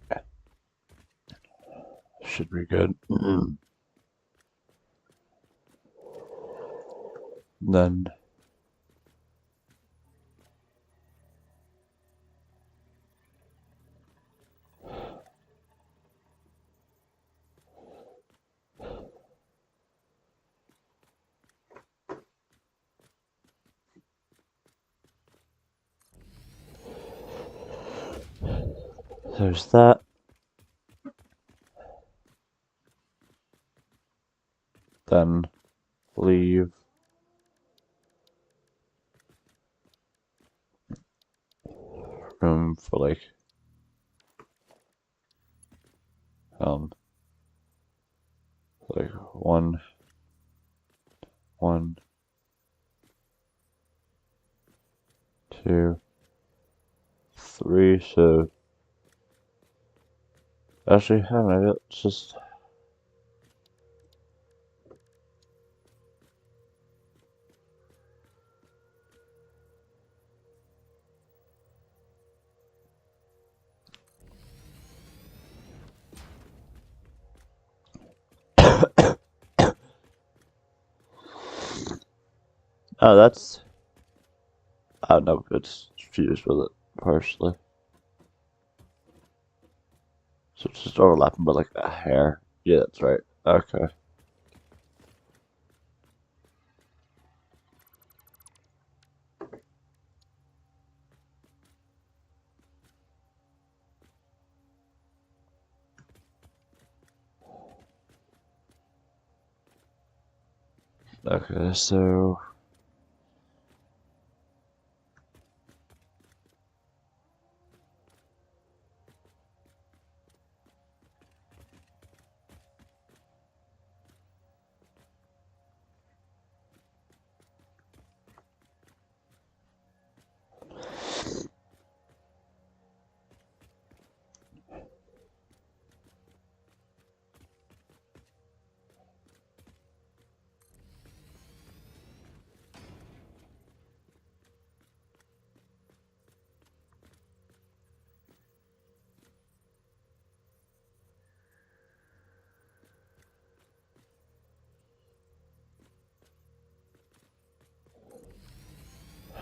Speaker 1: Should be good. Then there's that. Then leave room for like like one, 2, 3. So actually, hang on, let's just. Oh, that's. I don't know, it's fused with it partially. So it's just overlapping by like a hair. Yeah, that's right. Okay. Okay, so.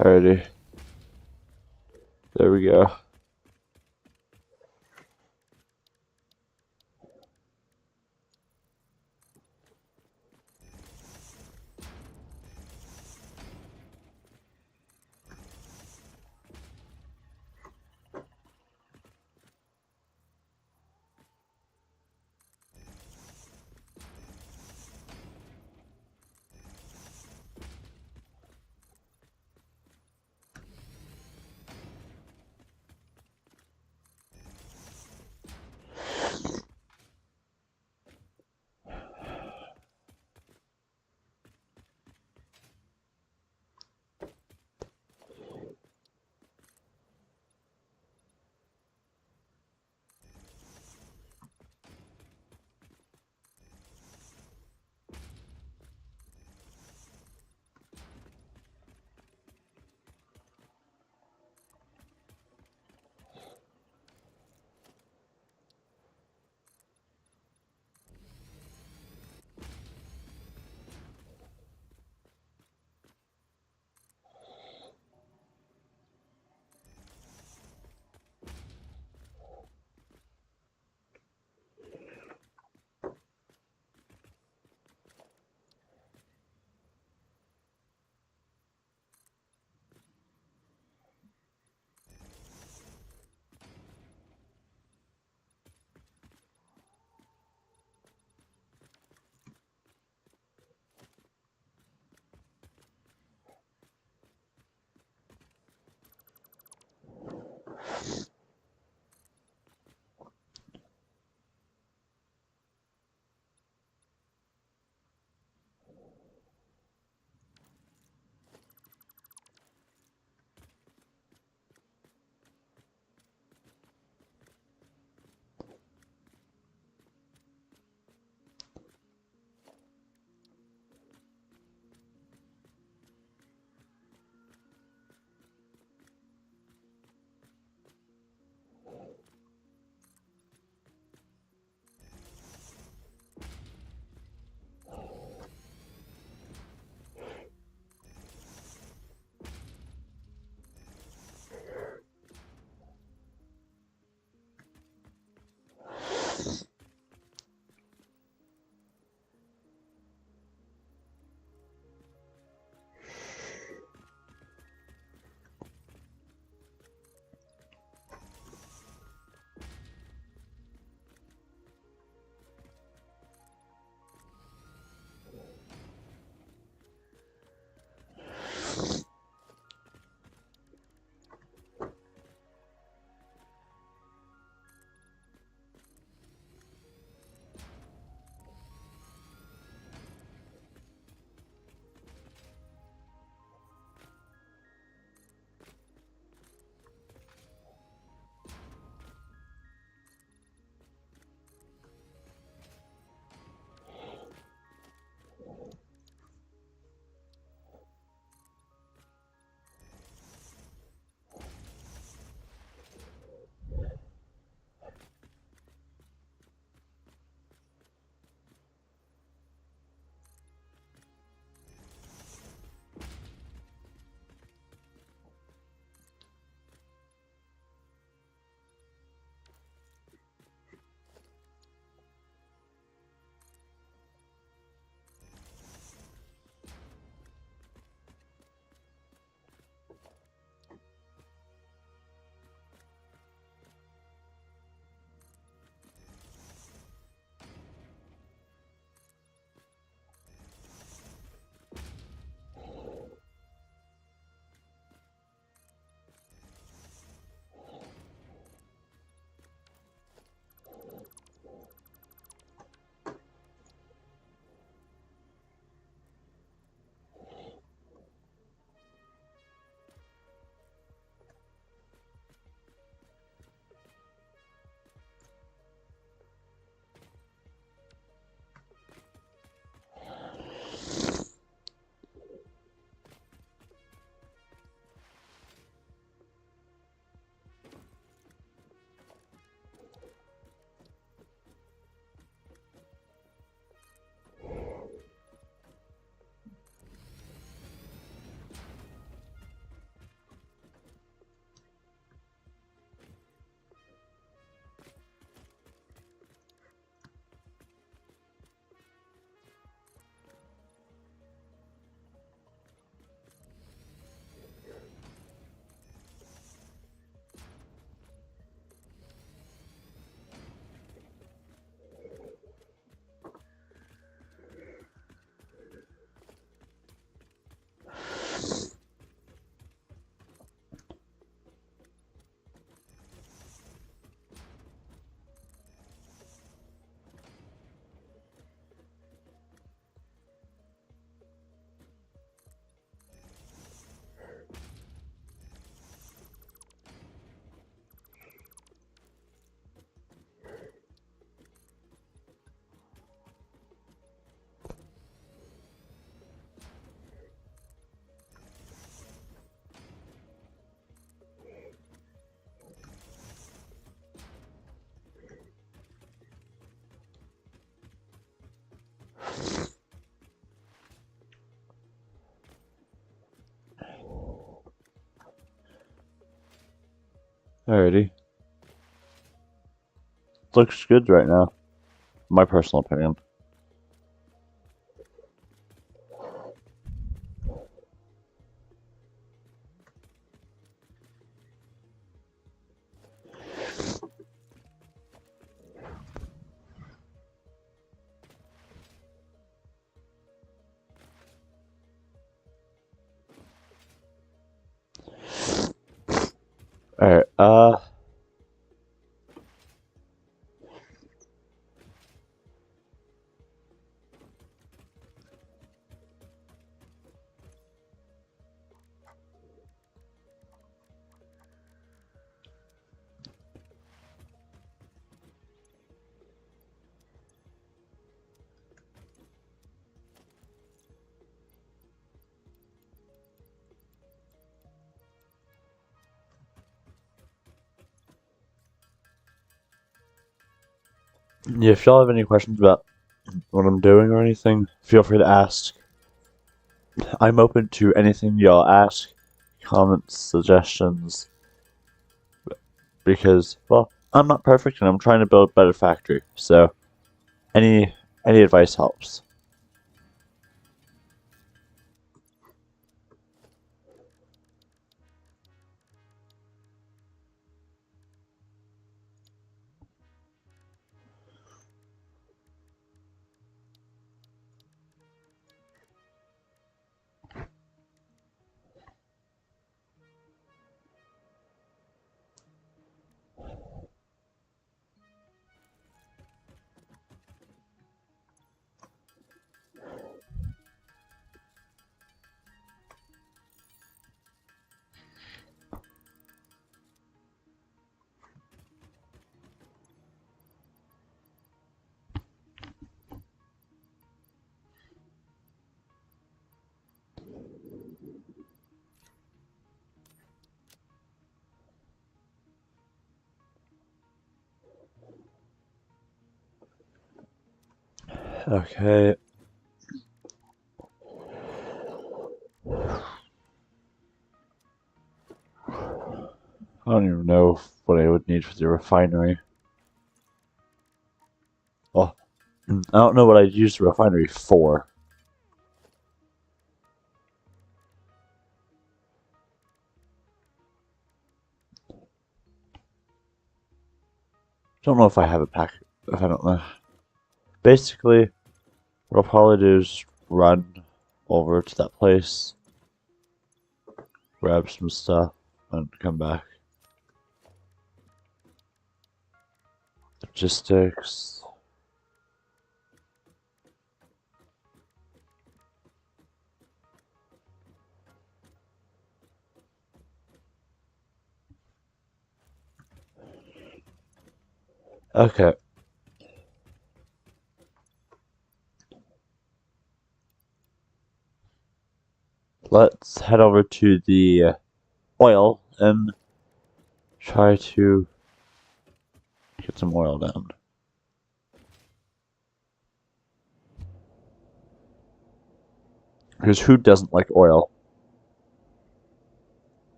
Speaker 1: Alrighty. There we go. Alrighty. Looks good right now. My personal opinion. Alright, yeah, if y'all have any questions about what I'm doing or anything, feel free to ask. I'm open to anything y'all ask, comments, suggestions, because, well, I'm not perfect and I'm trying to build a better factory, so any advice helps. Okay. I don't even know what I would need for the refinery. Well, I don't know what I'd use the refinery for. Don't know if I have a pack. If I don't know. Basically, what I'll probably do is run over to that place, grab some stuff, and come back. Logistics. Okay. Let's head over to the oil and try to get some oil down. Because who doesn't like oil?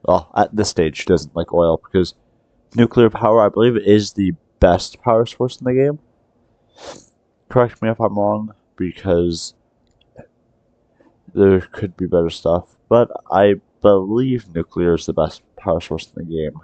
Speaker 1: Well, at this stage, doesn't like oil because nuclear power, I believe, is the best power source in the game. Correct me if I'm wrong, because there could be better stuff, but I believe nuclear is the best power source in the game.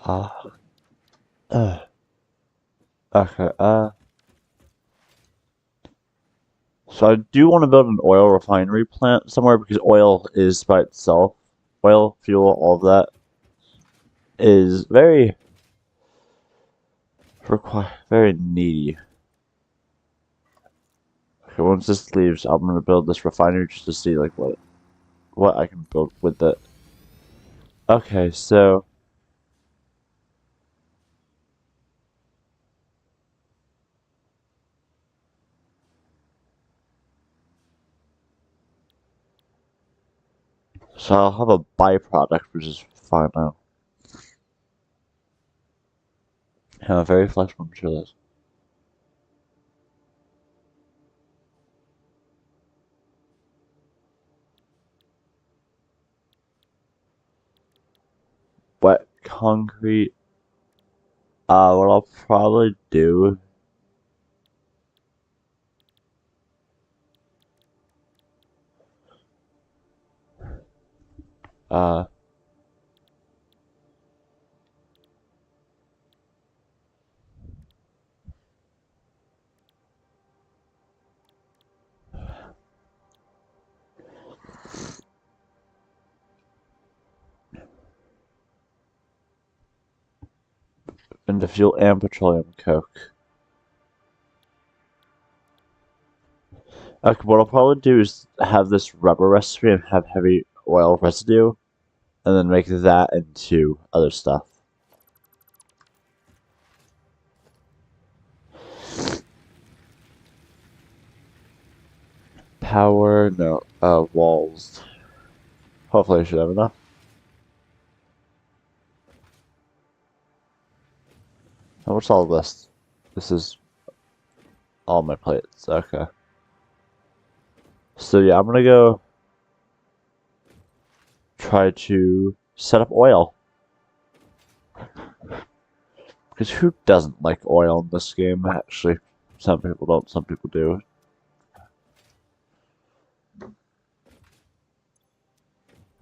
Speaker 1: Uh, uh, okay, so I do want to build an oil refinery plant somewhere because oil is by itself, oil, fuel, all of that is very needy. Okay, once this leaves, I'm gonna build this refinery just to see like what I can build with it. Okay, so So I'll have a byproduct, which is fine now. Have a very flexible materials. Wet concrete. What I'll probably do. Uh, into fuel and petroleum coke. Okay, what I'll probably do is have this rubber recipe and have heavy oil residue, and then make that into other stuff. Power, no, walls. Hopefully I should have enough. Now what's all this? This is all my plates, okay. So yeah, I'm gonna go try to set up oil. Because who doesn't like oil in this game? Actually, some people don't, some people do.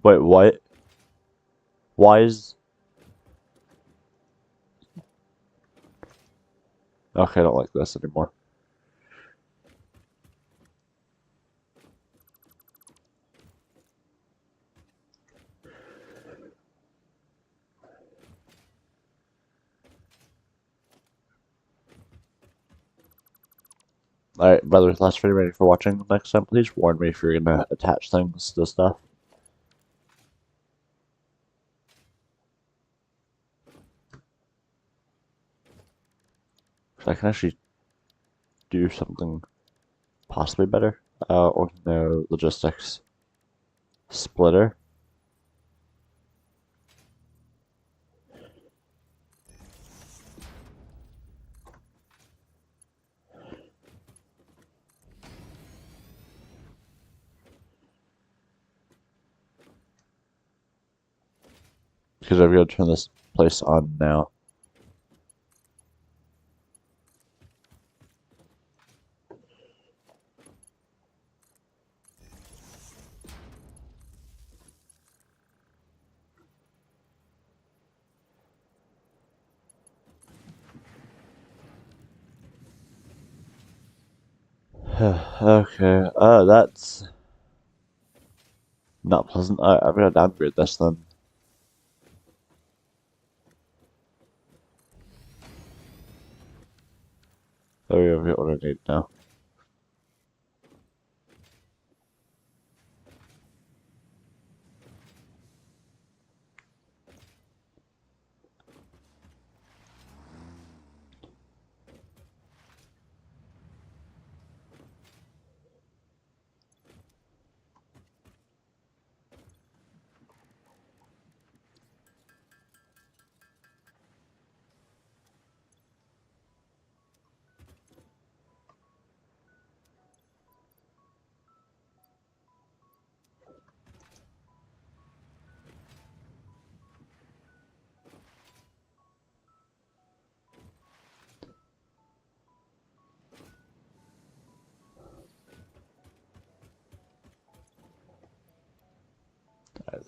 Speaker 1: Wait, what? Why is... Okay, I don't like this anymore. Alright, brothers, last video ready for watching. Next time, please warn me if you're gonna attach things to stuff. I can actually do something possibly better. Or no, logistics. Splitter. Because I'm gonna turn this place on now. Okay, that's not pleasant. I'm gonna downgrade this then. Oh, yeah, we get what I need now.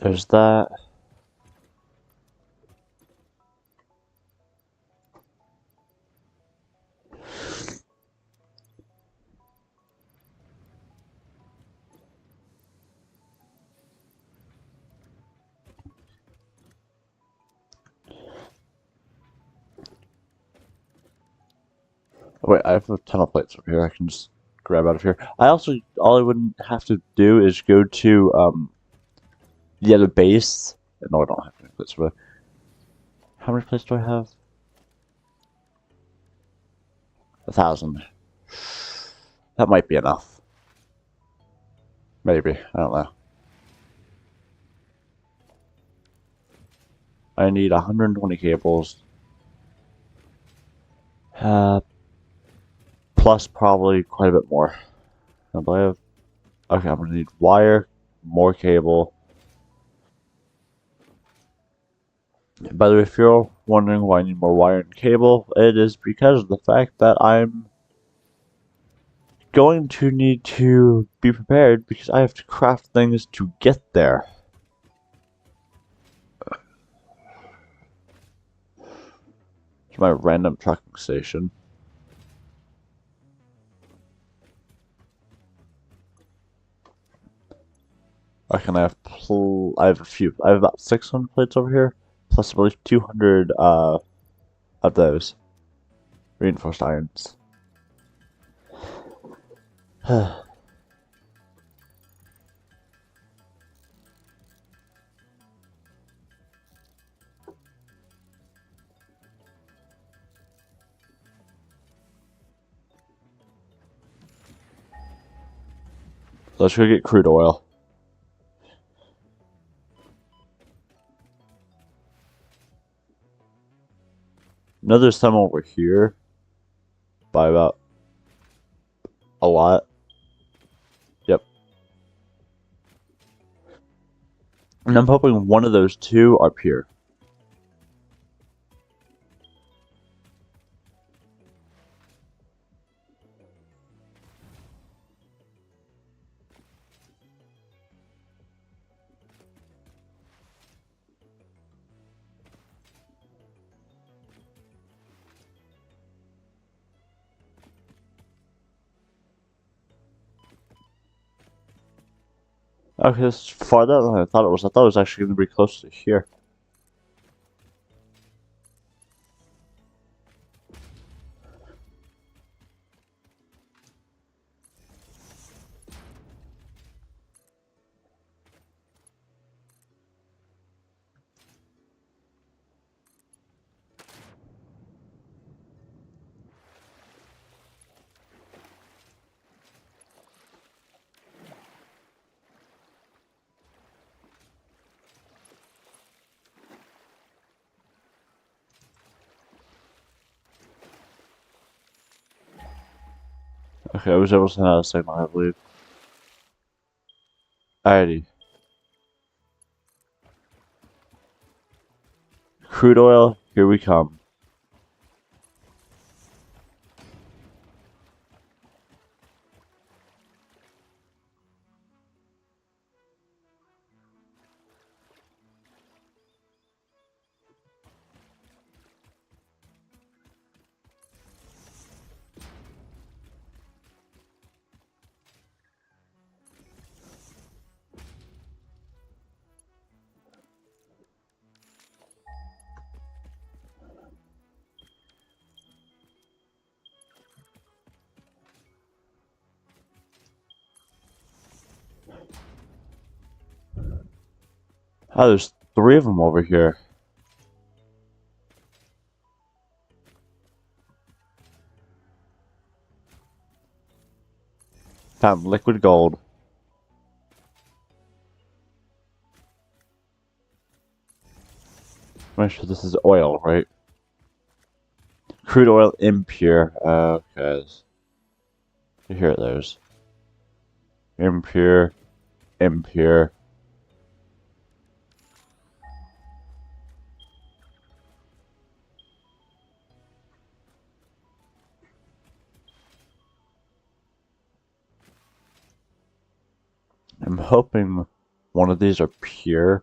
Speaker 1: There's that. Oh, wait, I have a ton of plates over here. I can just grab out of here. I also, all I wouldn't have to do is go to, yeah, the base. No, I don't have any plates, but how many plates do I have? 1,000. That might be enough. Maybe. I don't know. I need 120 cables. Plus probably quite a bit more. I believe. Okay, I'm gonna need wire, more cable. By the way, if you're wondering why I need more wire and cable, it is because of the fact that I'm going to need to be prepared because I have to craft things to get there. It's my random trucking station. Okay, and I have a few. I have about 600 plates over here, plus I believe 200 of those reinforced irons. Let's go get crude oil. Know there's some over here by about a lot. Yep. And I'm hoping one of those two up here. Okay, this is farther than I thought it was. I thought it was actually going to be close to here. Okay, I was able to send out a signal, I believe. Alrighty. Crude oil, here we come. Oh, there's 3 of them over here. Found liquid gold. Make sure this is oil, right? Crude oil impure. Okay. Here it is. Impure. Impure. I'm hoping one of these are pure.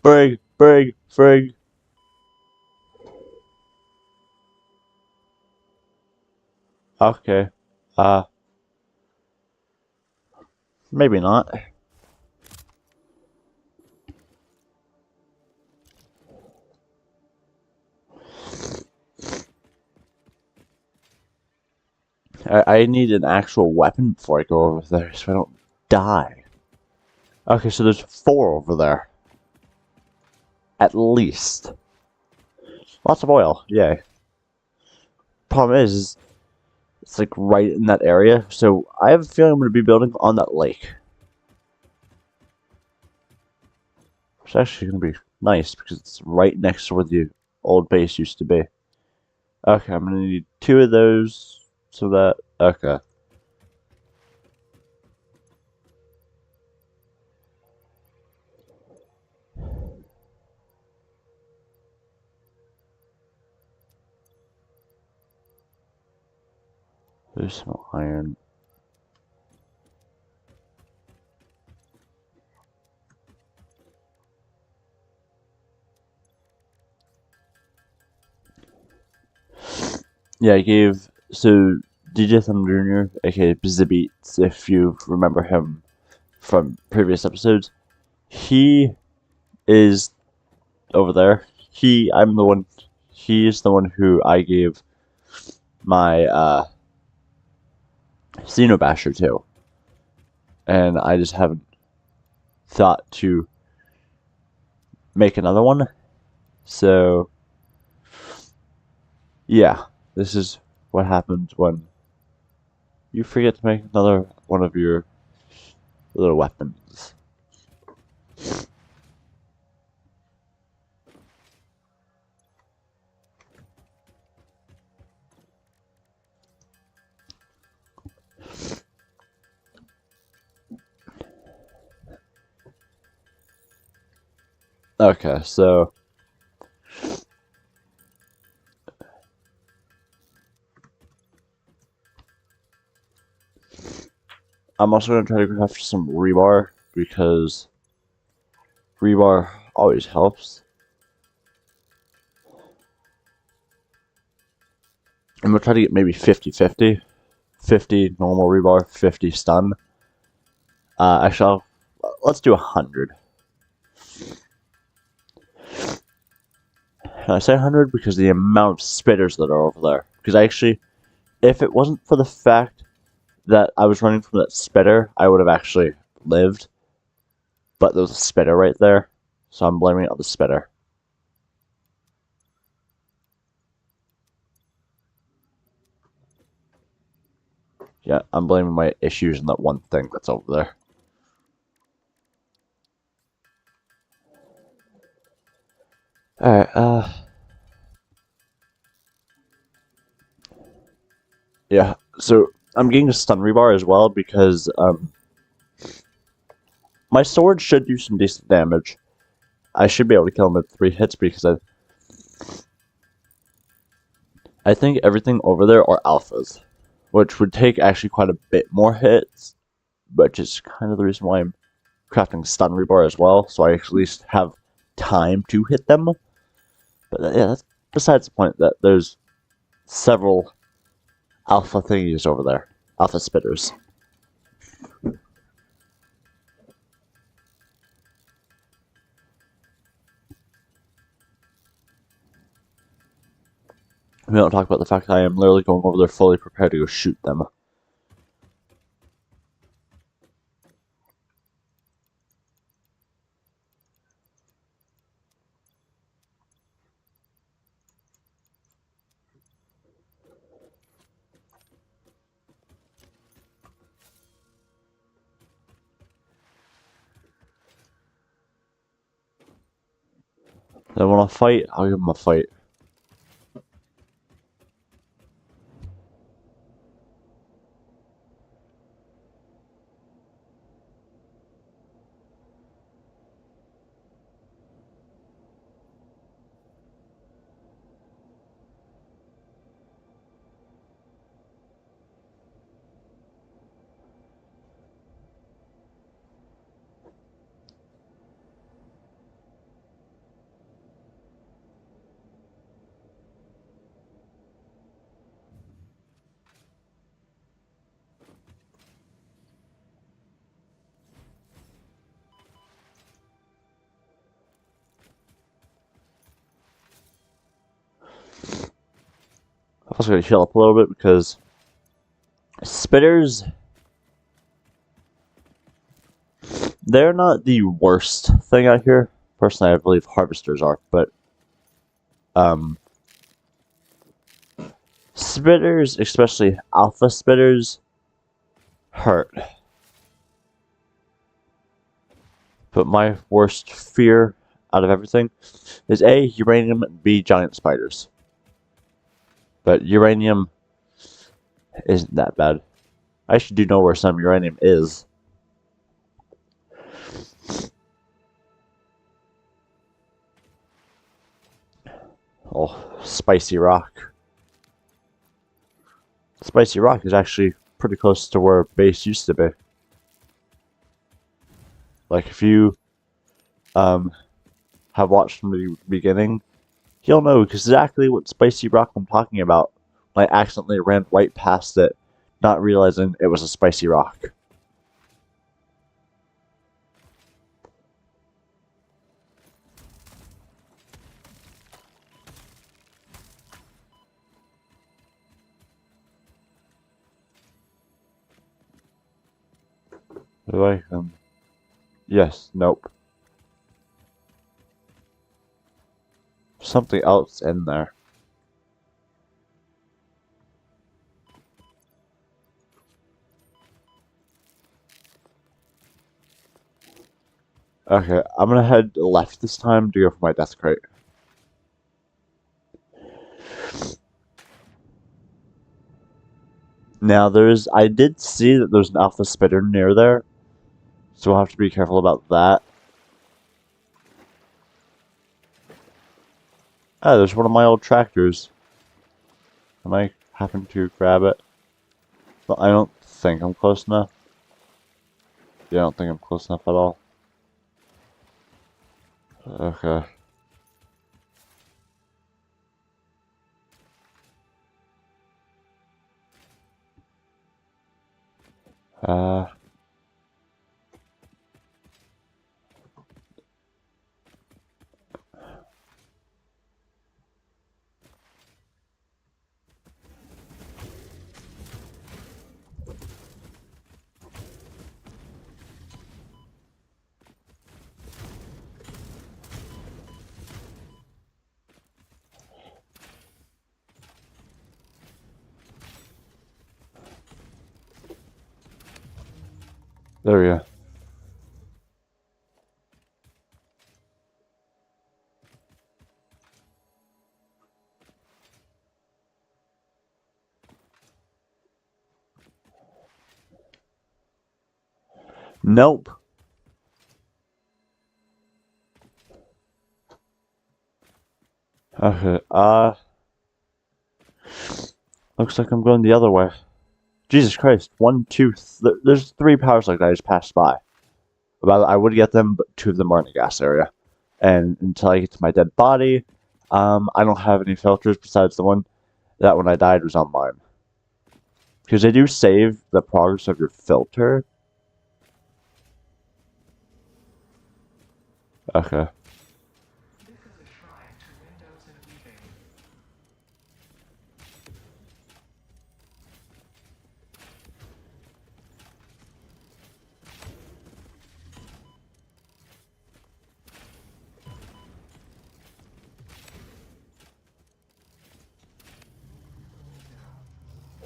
Speaker 1: Brig, brig, frig. Okay. Maybe not. I need an actual weapon before I go over there so I don't die. Okay, so there's 4 over there. At least. Lots of oil, yay. problem is it's like right in that area, so I have a feeling I'm going to be building on that lake. It's actually going to be nice because it's right next to where the old base used to be. Okay, I'm going to need 2 of those so that... Okay. There's some iron. Yeah, I gave... So, DJ Thunder Jr., aka Bizzabeats, if you remember him from previous episodes, he is over there. He is the one who I gave my, Xenobasher to. And I just haven't thought to make another one. So, yeah, this is what happens when you forget to make another one of your little weapons. Okay, so I'm also going to try to craft some rebar because rebar always helps. I'm going to try to get maybe 50-50. 50 normal rebar, 50 stun. Actually, let's do 100. And I say 100 because the amount of spitters that are over there. Because actually, if it wasn't for the fact that I was running from that spitter, I would have actually lived. But there was a spitter right there, so I'm blaming it on the spitter. Yeah, I'm blaming my issues on that one thing that's over there. Alright, yeah, so I'm getting a stun rebar as well because, my sword should do some decent damage. I should be able to kill him with 3 hits because I think everything over there are alphas, which would take actually quite a bit more hits, which is kind of the reason why I'm crafting stun rebar as well, so I at least have time to hit them. But yeah, that's besides the point. That there's several alpha thingies over there, alpha spitters. We don't talk about the fact that I am literally going over there fully prepared to go shoot them. They want to fight, I'll give them a fight. I'm also going to heal up a little bit because spitters, they're not the worst thing out here. Personally, I believe harvesters are, but Spitters, especially alpha spitters, hurt. But my worst fear out of everything is A, uranium, and B, giant spiders. But uranium isn't that bad. I actually do know where some uranium is. Oh, spicy rock. Spicy rock is actually pretty close to where base used to be. Like if you have watched from the beginning, you'll know exactly what spicy rock I'm talking about when I accidentally ran right past it, not realizing it was a spicy rock. Do I? Yes, nope. Something else in there. Okay, I'm gonna head left this time to go for my death crate. Now I did see that there's an alpha spitter near there, so we'll have to be careful about that. Ah, there's one of my old tractors. I might happen to grab it. But I don't think I'm close enough. Yeah, I don't think I'm close enough at all. Okay. Uh, there we go. Nope. Okay, looks like I'm going the other way. Jesus Christ, one, two, there's 3 power slugs I just passed by. I would get them, but 2 of them are in the gas area. And until I get to my dead body, I don't have any filters besides the one that when I died was on mine. Because they do save the progress of your filter. Okay.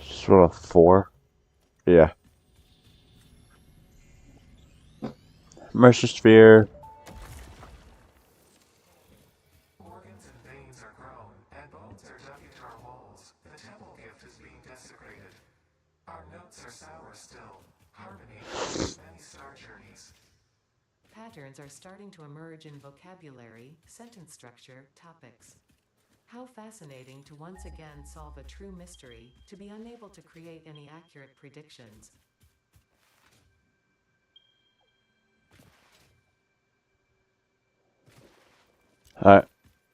Speaker 1: Sort of 4. Yeah. Mercer Sphere.
Speaker 3: Organs and veins are grown, and bones are dug into our walls. The temple gift is being desecrated. Our notes are sour still. Harmony after many star journeys.
Speaker 2: Patterns are starting to emerge in vocabulary, sentence structure, topics. How fascinating to once again solve a true mystery, to be unable to create any accurate predictions.
Speaker 1: Alright.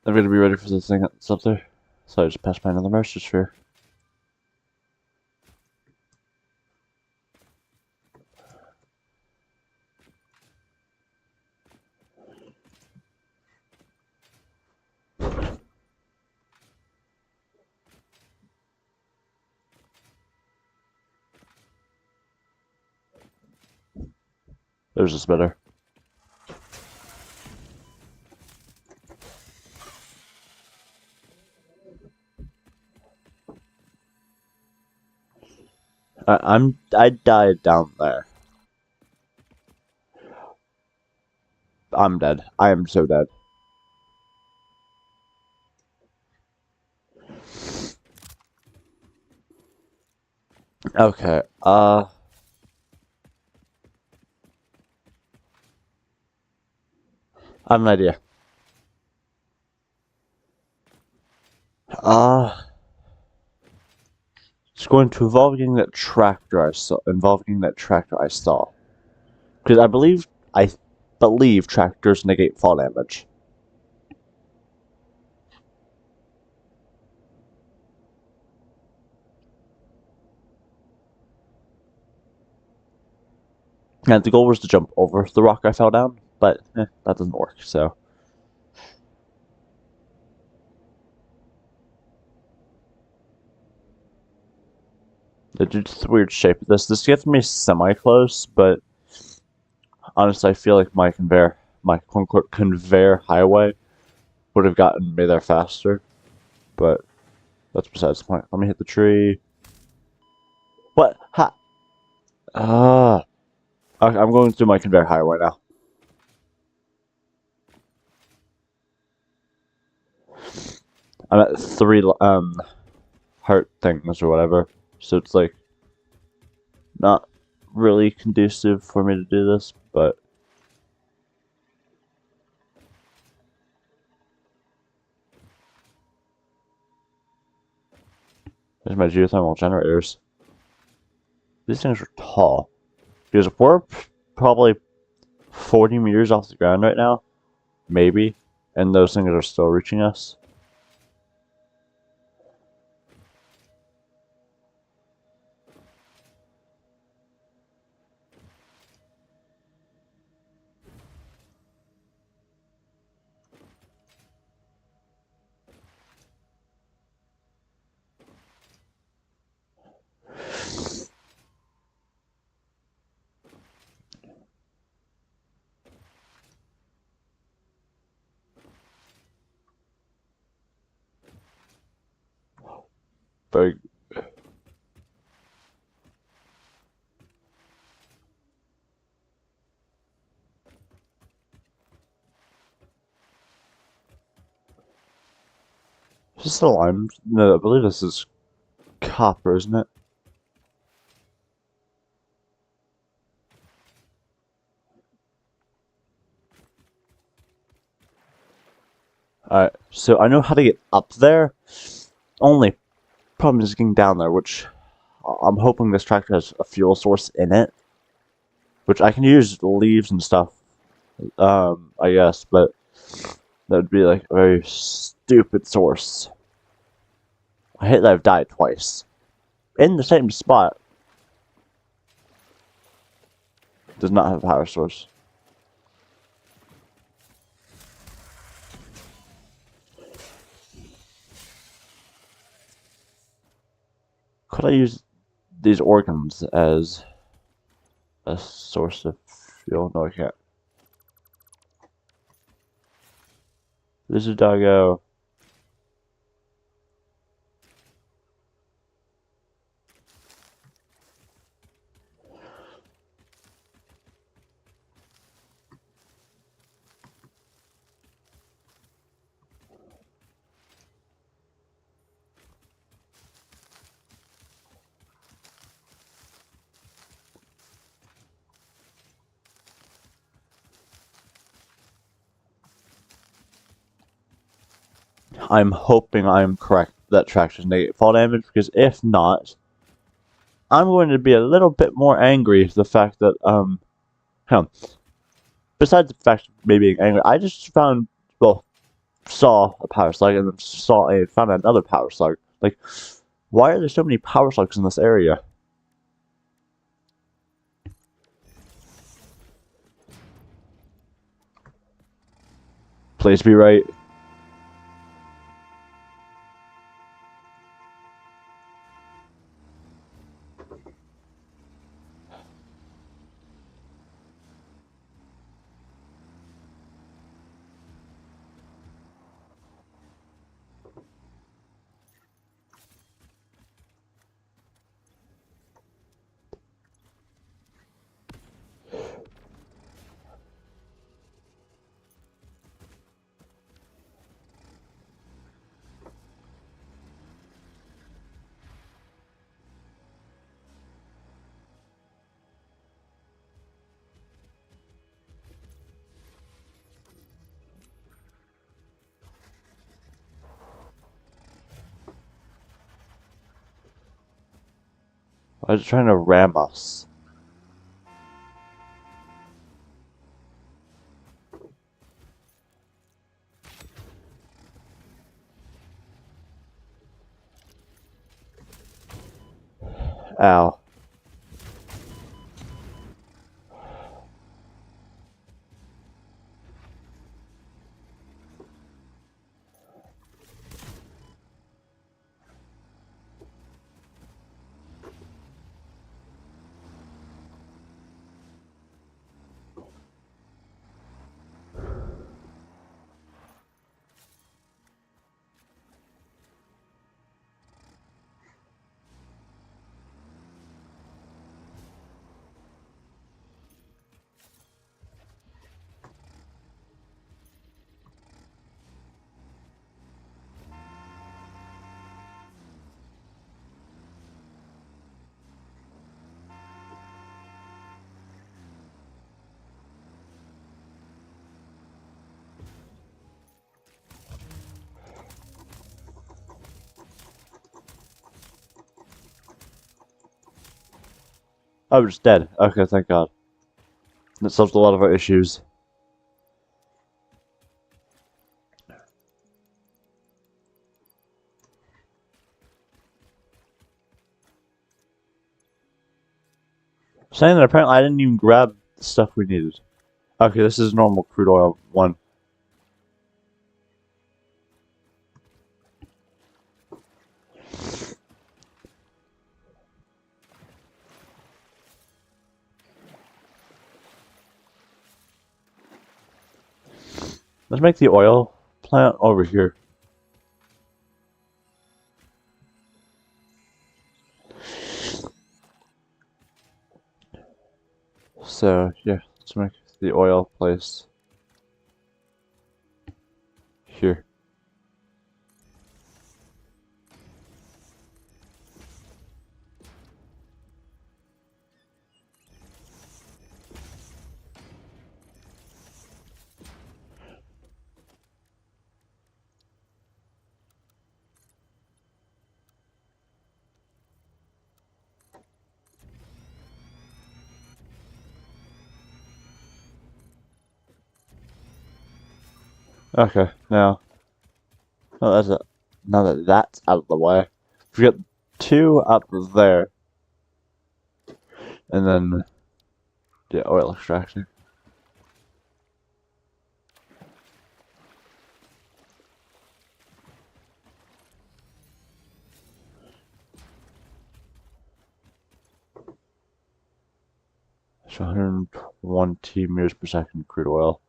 Speaker 1: I'm gonna be ready for this thing that's up there. So I just passed by another Mercer Sphere. There's a spitter. I died down there. I'm dead. I am so dead. Okay, I have an idea. It's going to involving that tractor I saw. Involving that tractor I saw. Because I believe tractors negate fall damage. And the goal was to jump over the rock I fell down, but that doesn't work, so. It's just a weird shape of this. This gets me semi-close, but honestly I feel like my quote-unquote conveyor highway would have gotten me there faster. But that's besides the point. Let me hit the tree. What? Ha! Okay, I'm going through my conveyor highway now. I'm at 3 heart things or whatever, so it's like not really conducive for me to do this, but there's my geothermal generators. These things are tall. Because we're probably 40 meters off the ground right now, maybe, and those things are still reaching us. Very. Is this a lime? No, I believe this is copper, isn't it? Alright, so I know how to get up there. Only problem is getting down there, which I'm hoping this tractor has a fuel source in it. Which I can use leaves and stuff, I guess, but that would be like a very stupid source. I hate that I've died twice. In the same spot. Does not have a power source. Could I use these organs as a source of fuel? No, I can't. This is doggo. I'm hoping I'm correct that tractors negate fall damage, because if not, I'm going to be a little bit more angry the fact that, besides the fact of me being angry, I just saw a power slug and then found another power slug. Like, why are there so many power slugs in this area? Please be right. They're trying to ram us. Ow. Oh, we're just dead. Okay, thank God. That solves a lot of our issues. Saying that apparently I didn't even grab the stuff we needed. Okay, this is normal crude oil 1. Let's make the oil plant over here. So, yeah, let's make the oil place here. Okay, now now that that's out of the way, we got 2 up there, and then the oil extraction. So 120 meters per second crude oil.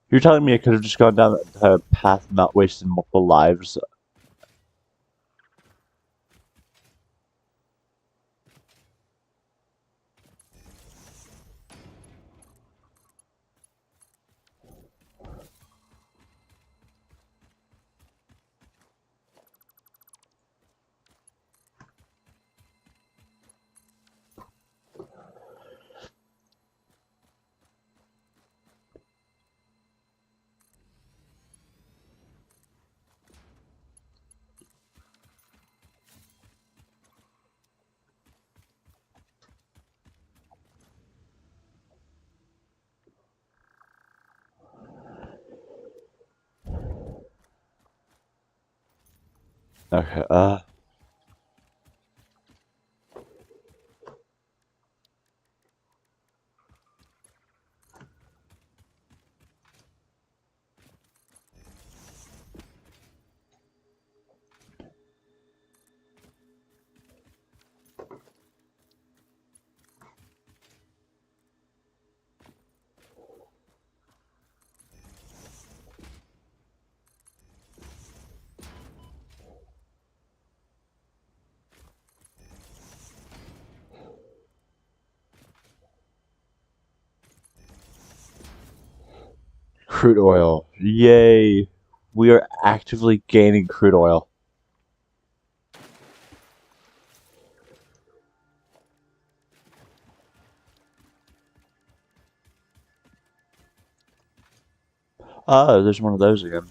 Speaker 1: You're telling me I could have just gone down that entire path, not wasted multiple lives? Okay, crude oil. Yay! We are actively gaining crude oil. Ah, there's one of those again.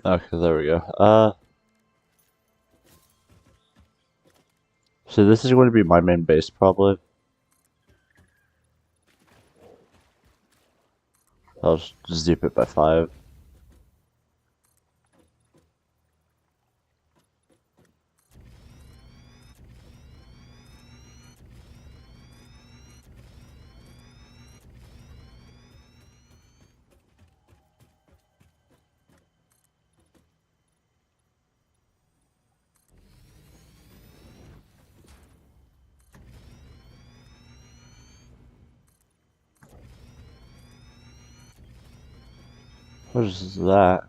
Speaker 1: Okay, there we go. So this is going to be my main base, probably. I'll just zip it by 5. What is that?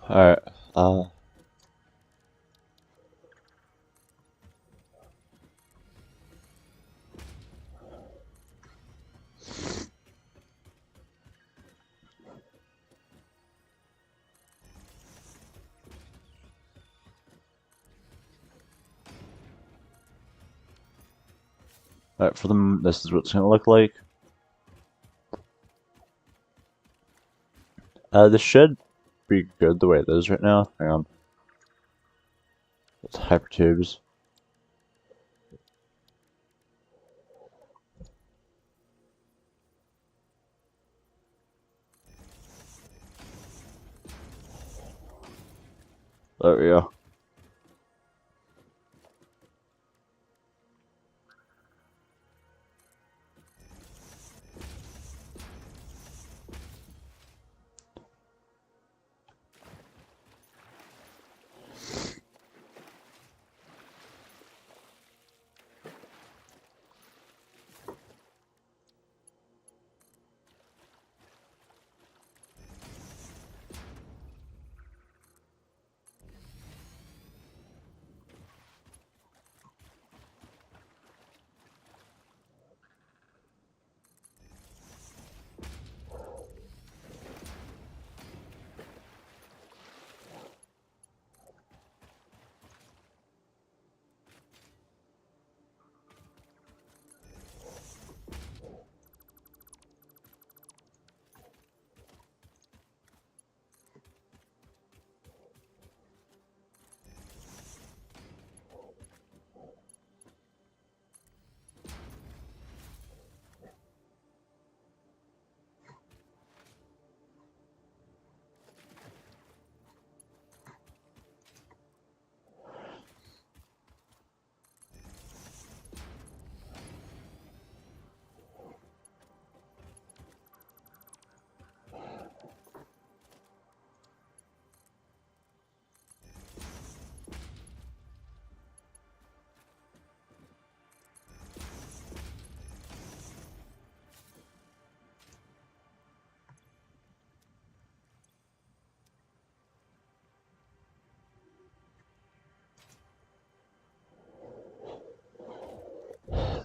Speaker 1: Alright, alright, for them, this is what it's gonna look like. This should be good the way it is right now. Hang on. It's hypertubes. There we go.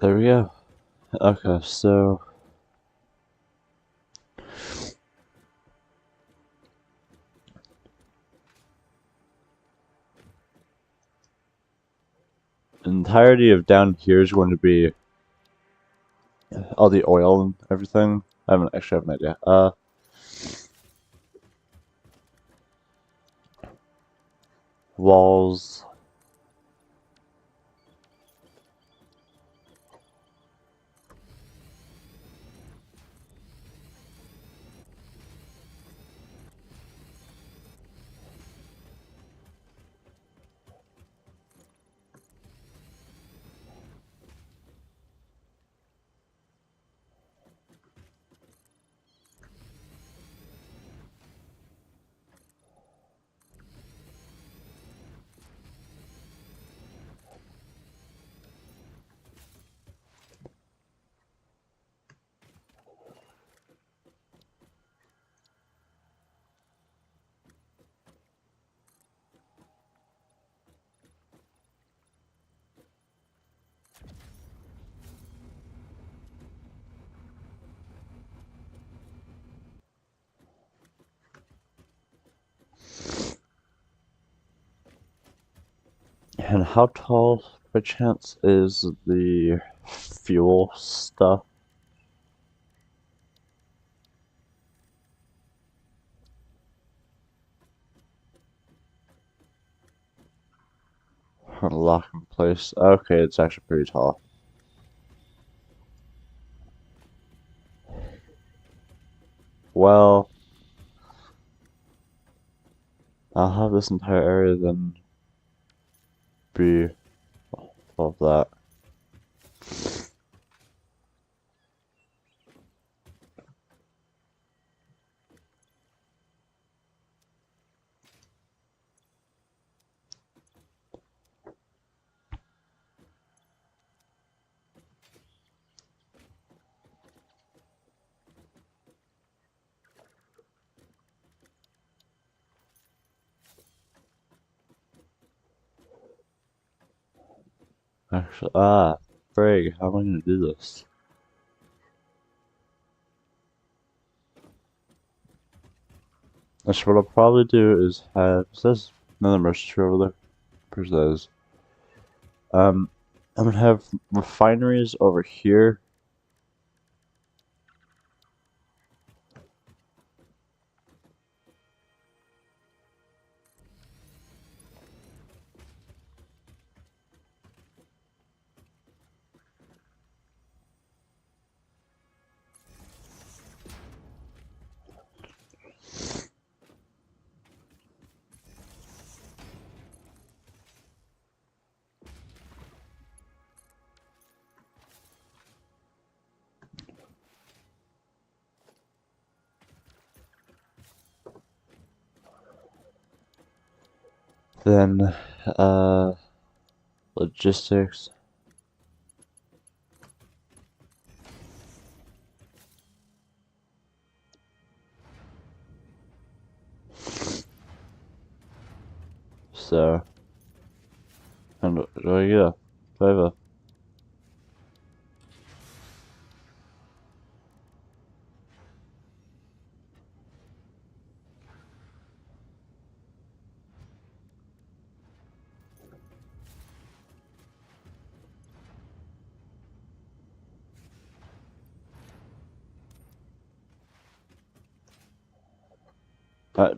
Speaker 1: There we go. Okay, so the entirety of down here is going to be all the oil and everything. I actually have an idea. walls. And how tall, by chance, is the fuel stuff? Lock in place. Okay, it's actually pretty tall. Well, I'll have this entire area then be all of that. Actually, frig, how am I gonna do this? Actually, what I'll probably do is have, there's another merchant over there. Where's those? I'm gonna have refineries over here. Then, logistics. So, and do I get a favor?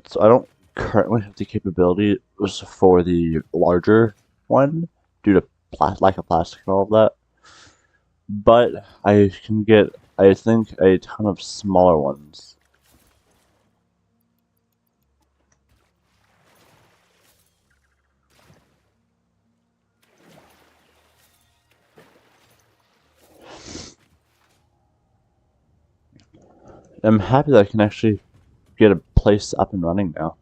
Speaker 1: So I don't currently have the capability for the larger one due to lack of plastic and all of that. But I can get, I think, a ton of smaller ones. I'm happy that I can actually get a place up and running now.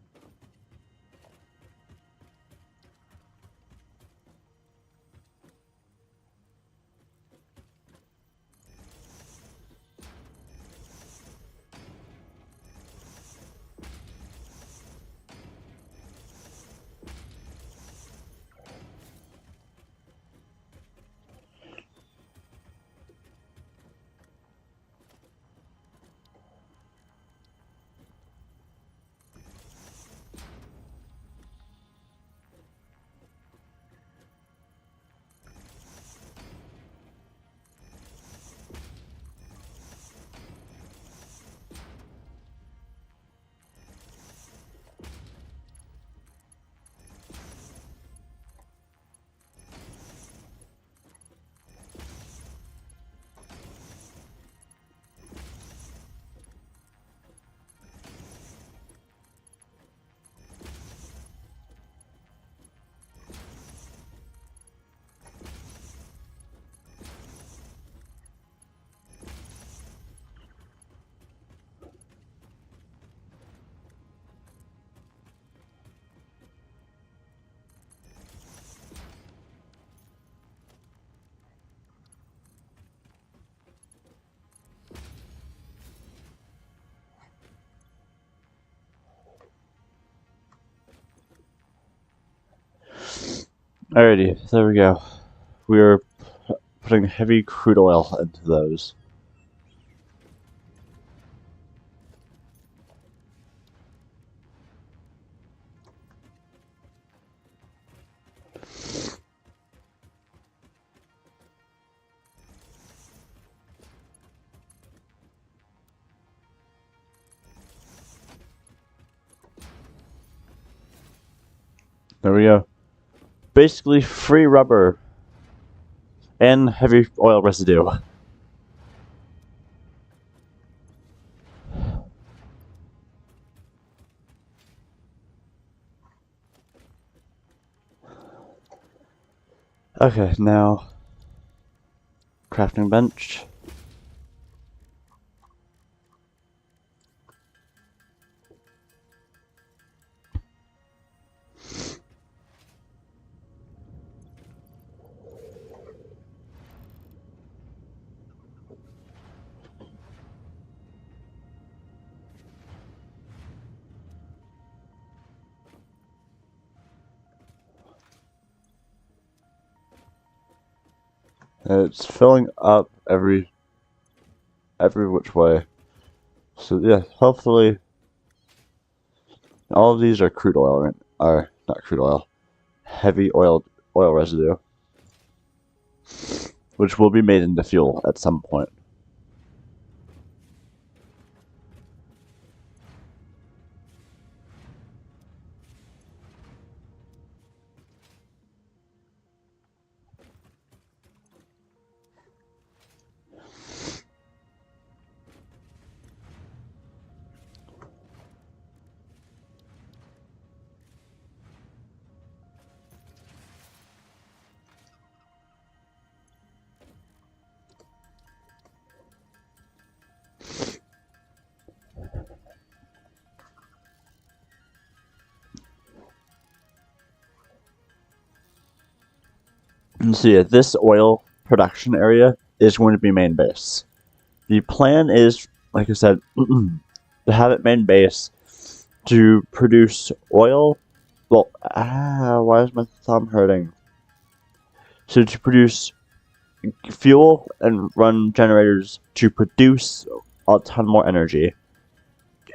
Speaker 1: Alrighty, there we go. We are putting heavy crude oil into those. There we go. Basically free rubber and heavy oil residue. Okay, now crafting bench. It's filling up every which way. So yeah, hopefully all of these are crude oil, right? Are not crude oil, heavy oil residue, which will be made into fuel at some point. And so yeah, this oil production area is going to be main base. The plan is, like I said, to have it main base to produce oil. Well, why is my thumb hurting? So to produce fuel and run generators to produce a ton more energy,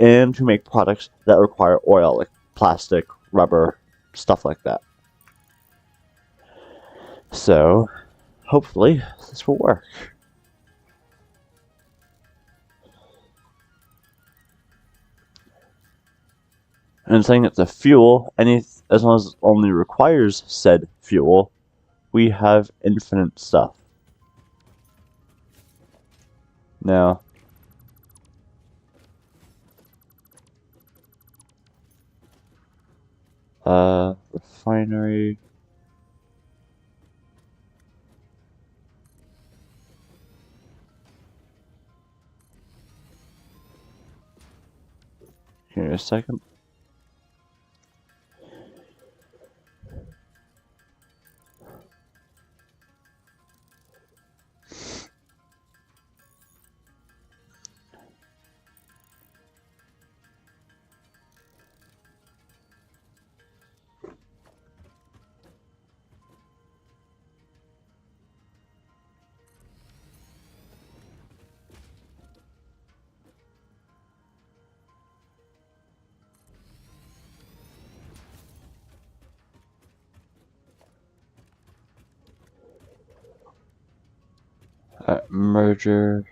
Speaker 1: and to make products that require oil, like plastic, rubber, stuff like that. So, hopefully, this will work. And saying it's a fuel, as long as it only requires said fuel, we have infinite stuff. Now, refinery. Here a second. Merger.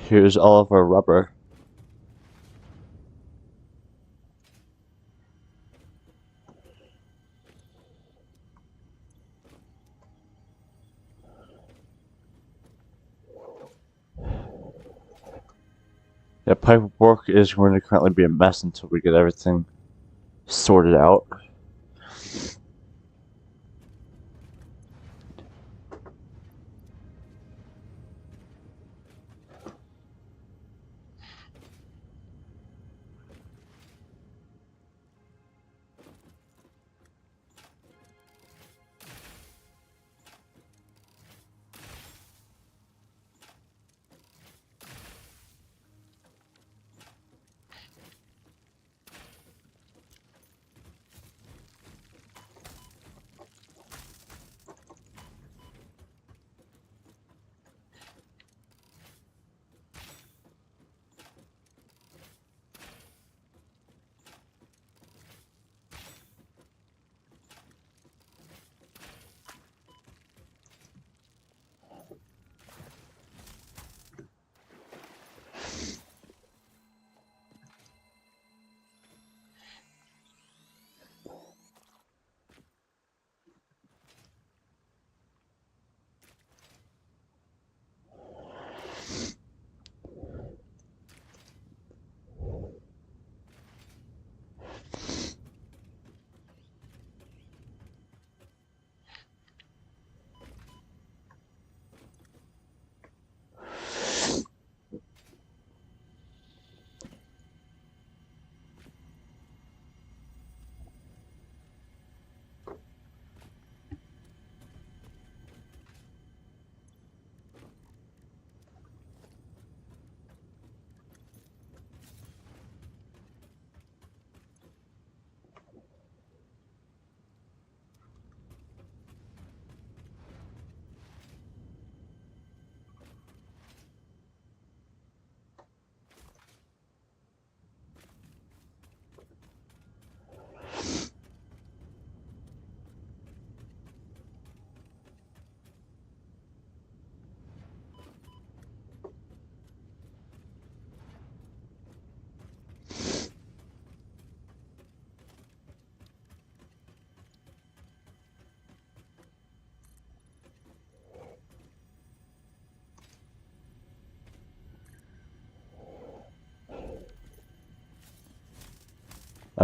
Speaker 1: Here's all of our rubber. Yeah, pipe work is going to currently be a mess until we get everything sorted out.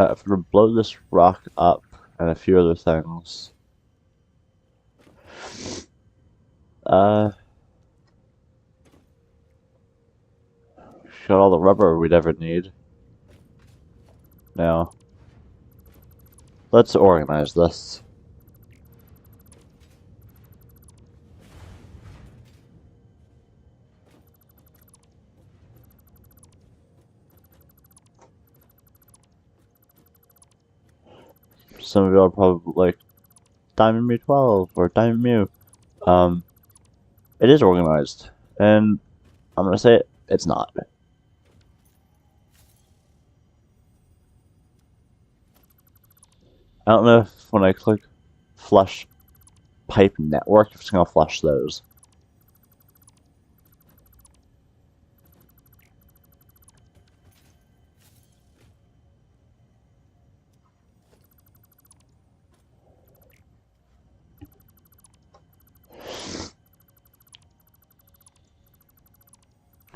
Speaker 1: If we blow this rock up and a few other things, got all the rubber we'd ever need. Now, let's organize this. Some of you are probably like, Diamond Mew 12 or Diamond Mew. It is organized, and I'm gonna say it, it's not. I don't know if when I click flush pipe network, if it's gonna flush those.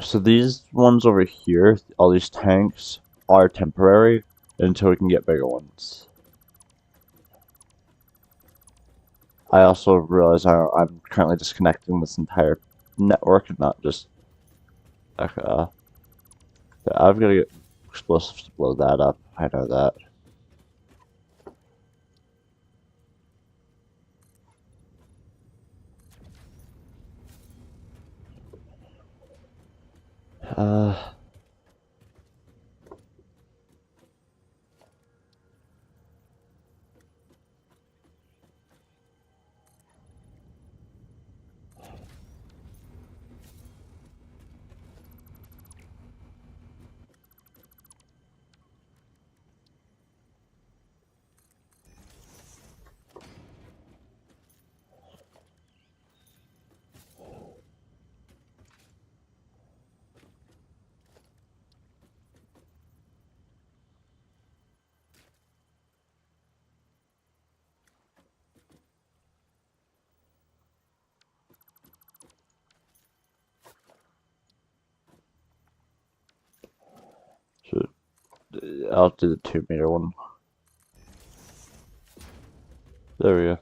Speaker 1: So these ones over here, all these tanks, are temporary until we can get bigger ones. I also realize I'm currently disconnecting this entire network and not just... I've got to get explosives to blow that up. I know that. I'll do the 2 meter one. There we go.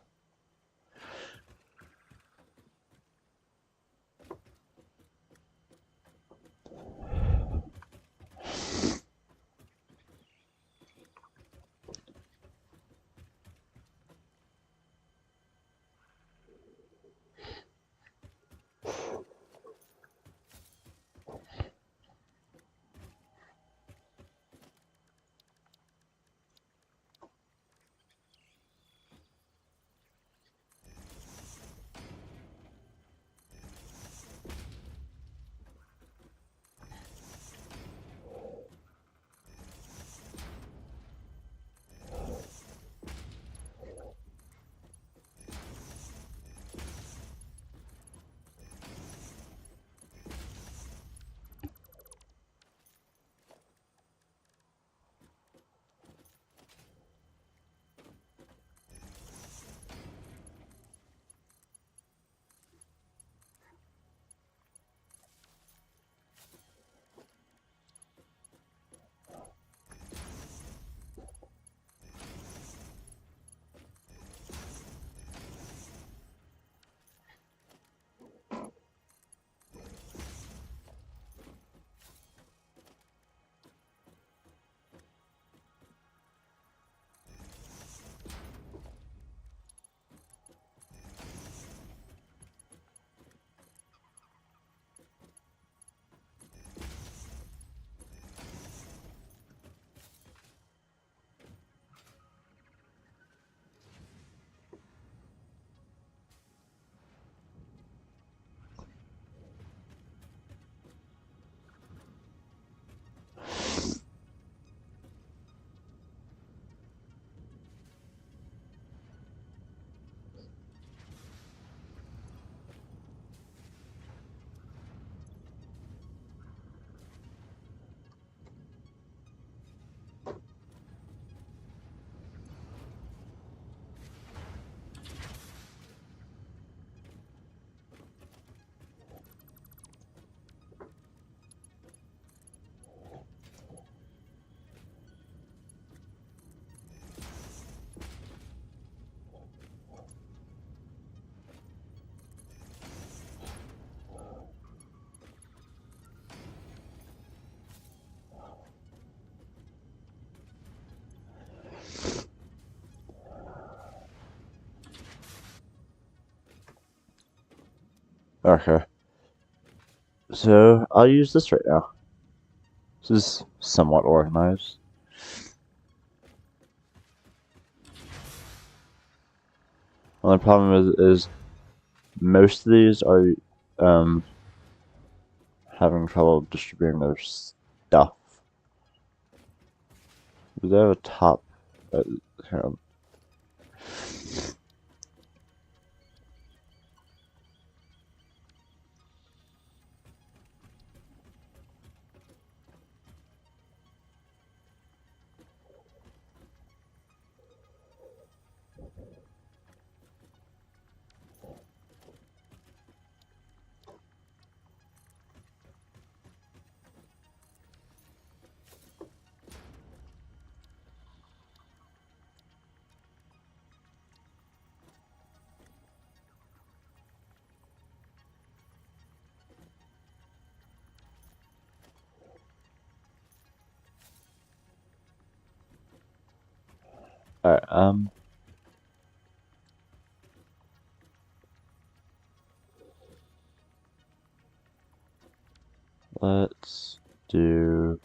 Speaker 1: Okay. So I'll use this right now. This is somewhat organized. Only problem is most of these are having trouble distributing their stuff. Do they have a top? Hang on. Alright, let's do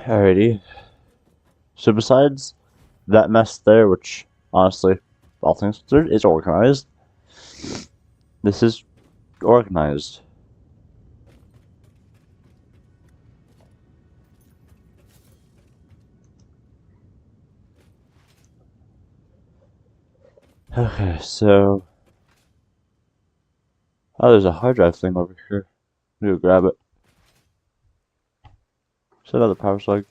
Speaker 1: Alrighty. So besides that mess there, which honestly, all things considered, is organized, this is organized. Okay, so oh, there's a hard drive thing over here. I'm gonna go grab it. Set out the power slug.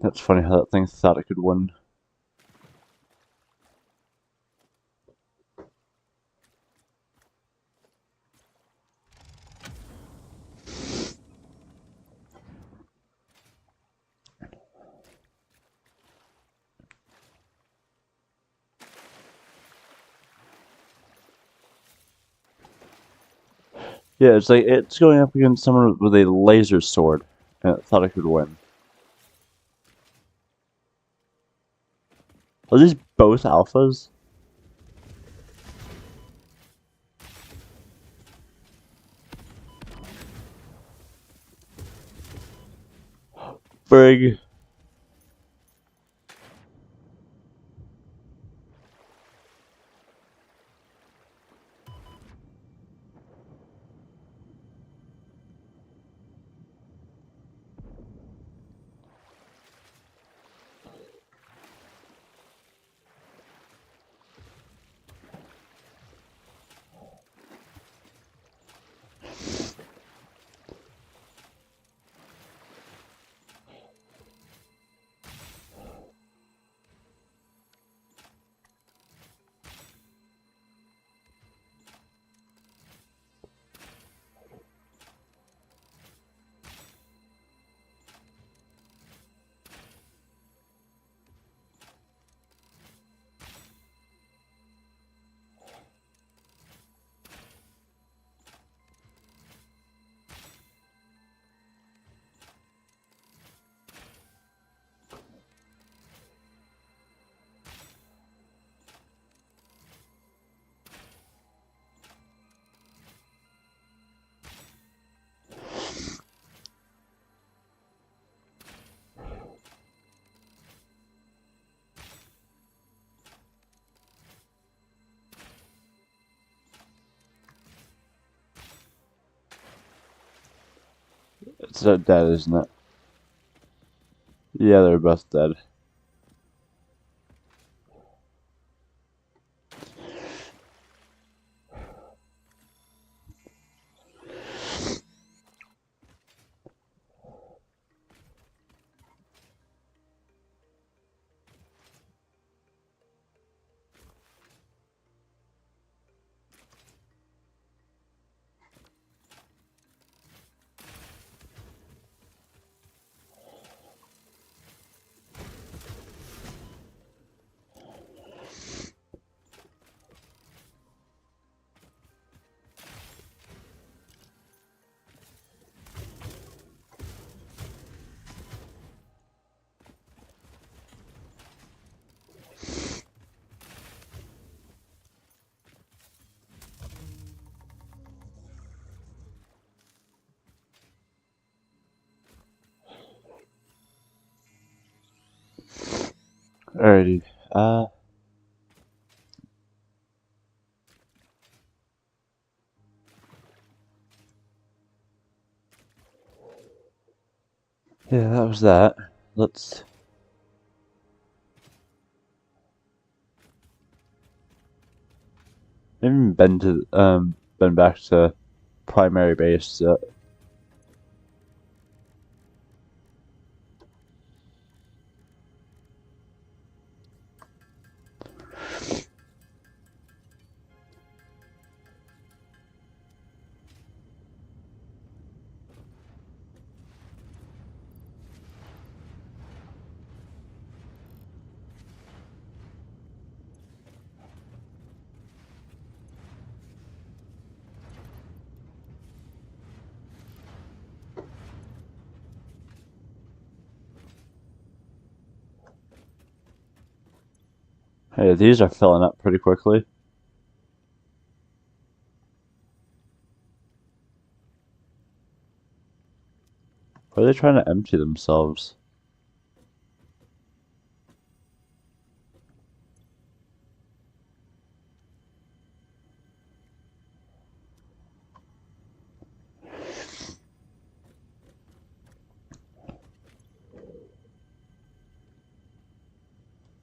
Speaker 1: That's funny how that thing thought it could win. Yeah, it's like it's going up against someone with a laser sword, and it thought it could win. Are these both alphas? Brig. It's dead, isn't it? Yeah, they're both dead. Alrighty. Yeah, that was that. Let's. I haven't been back to primary base yet. Hey, these are filling up pretty quickly. Are they trying to empty themselves?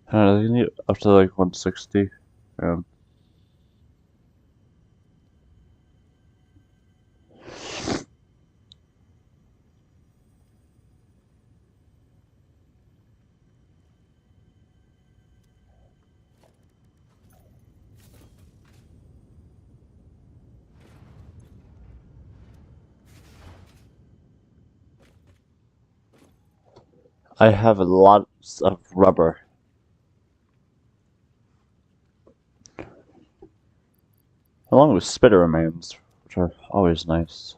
Speaker 1: I don't know, they can get up to like 160. I have lots of rubber. Along with spitter remains, which are always nice.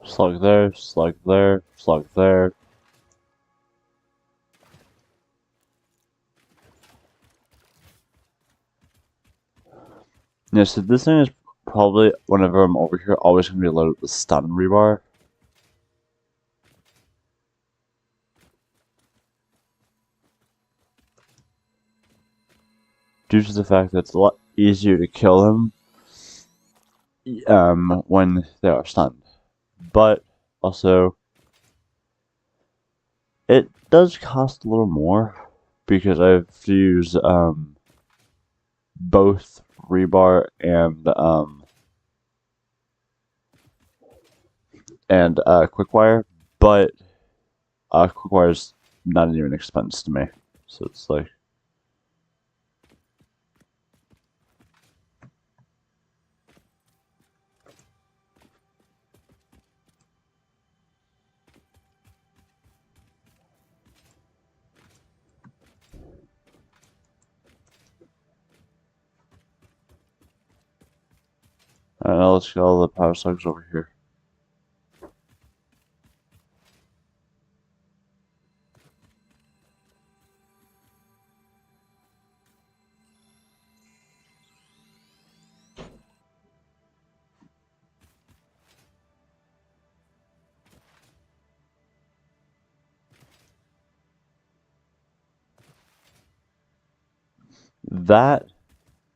Speaker 1: Slug there, slug there, slug there. Yeah, so this thing is probably, whenever I'm over here, always going to be loaded with stun rebar. Due to the fact that it's a lot easier to kill him when they are stunned. But also, it does cost a little more because I have to use both rebar and quick-wire, but quick-wire is not even an expense to me, so it's like. Alright, now let's get all the power slugs over here. That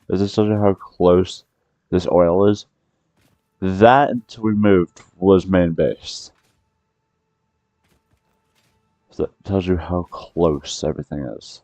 Speaker 1: is just shows you how close this oil is. That until we moved was main base. So that tells you how close everything is.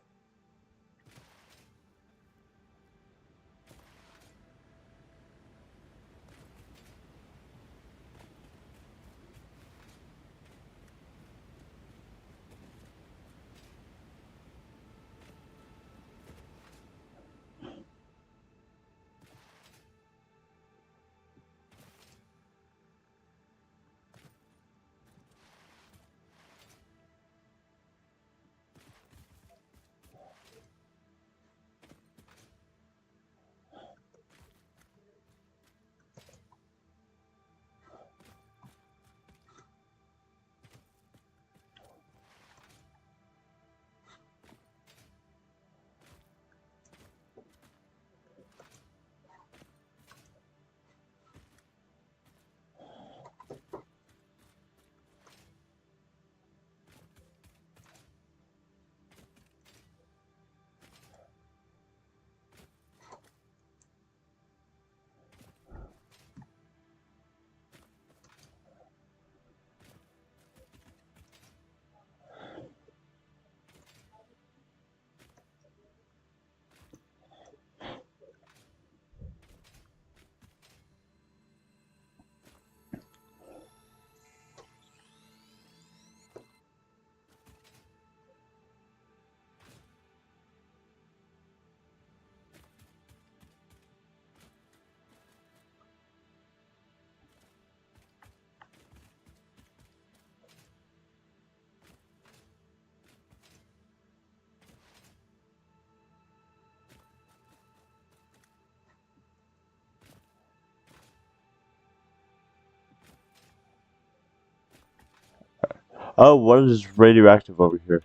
Speaker 1: Oh, what is radioactive over here?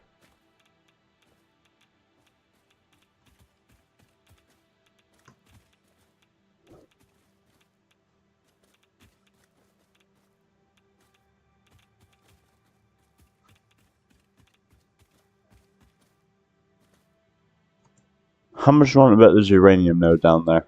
Speaker 1: How much do you want to bet there's uranium node down there?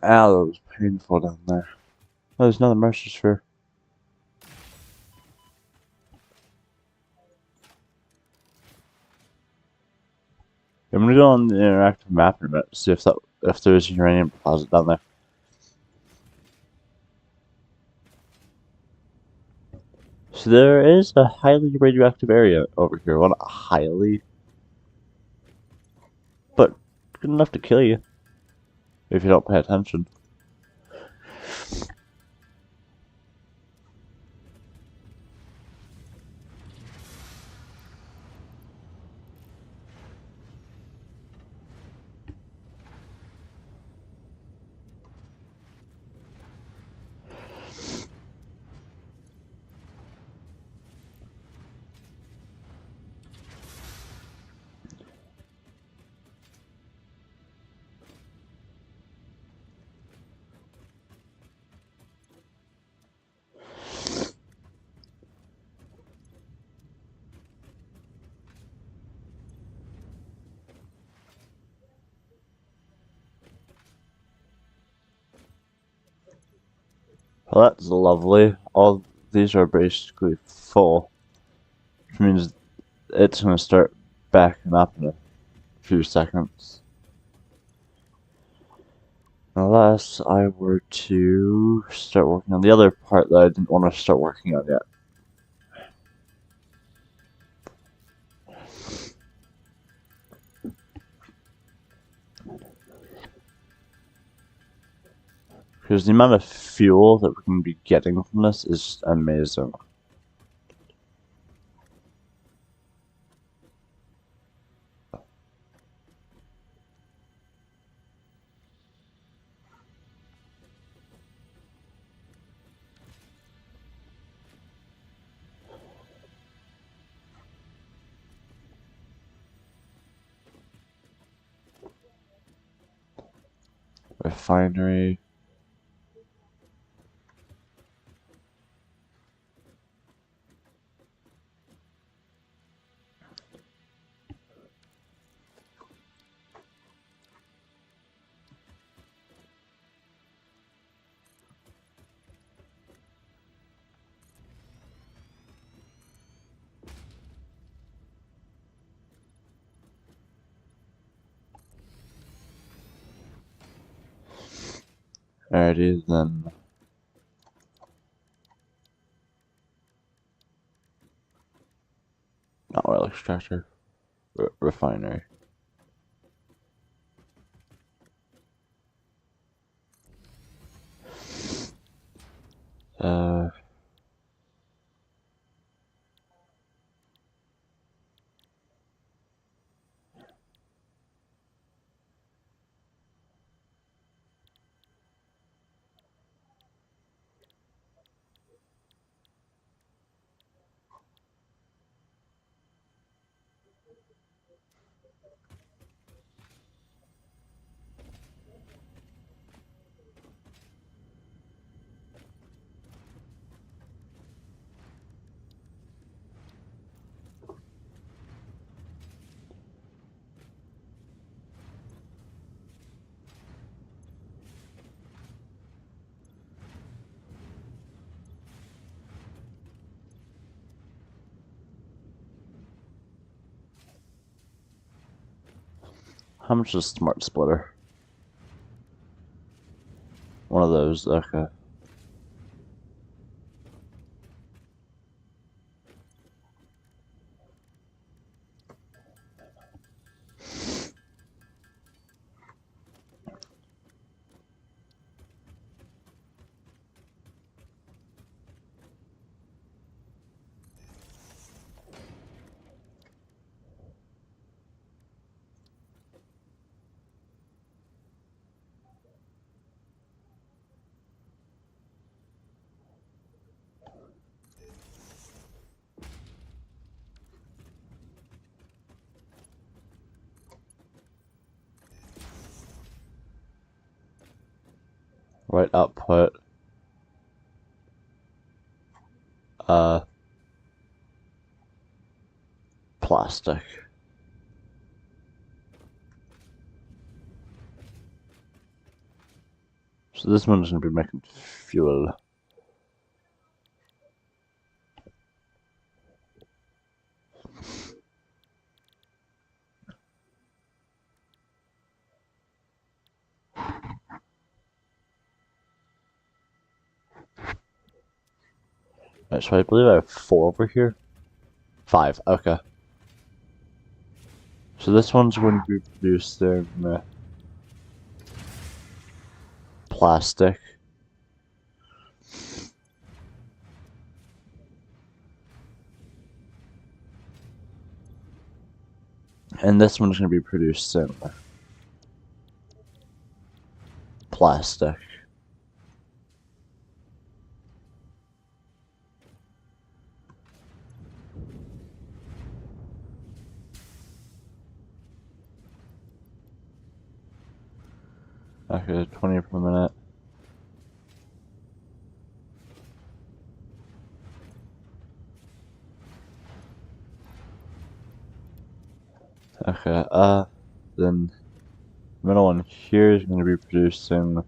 Speaker 1: Ah, that was painful down there. Oh, there's another Mercer sphere. I'm gonna go on the interactive map in a minute to see if there is a uranium deposit down there. So there is a highly radioactive area over here. Well, not highly, but good enough to kill you if you don't pay attention. Well, that's lovely. All these are basically full, which means it's gonna start backing up in a few seconds. Unless I were to start working on the other part that I didn't want to start working on yet. Because the amount of fuel that we can be getting from this is amazing. Refinery. Alrighty, then. Not oil extractor. Refinery. Uh. How much is Smart Splitter? One of those, okay. right output, plastic. So this one's going to be making fuel. Right, so I believe I have 4 over here. 5, okay. So this one's going to be producing plastic. And this one's going to be producing plastic. Okay, 20 per minute. Okay, then the middle one here is going to be producing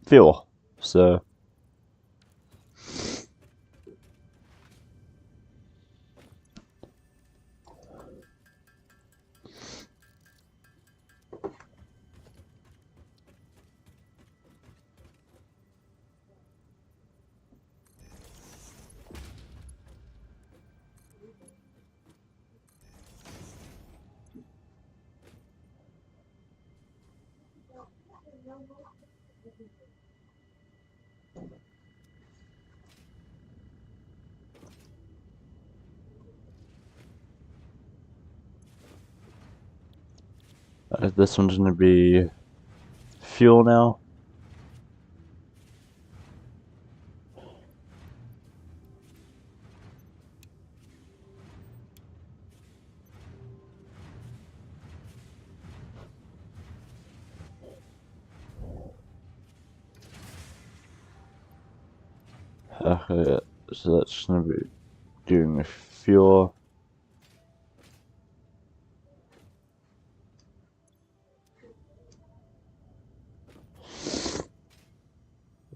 Speaker 1: fuel. So this one's going to be fuel now. Okay, so that's going to be doing fuel.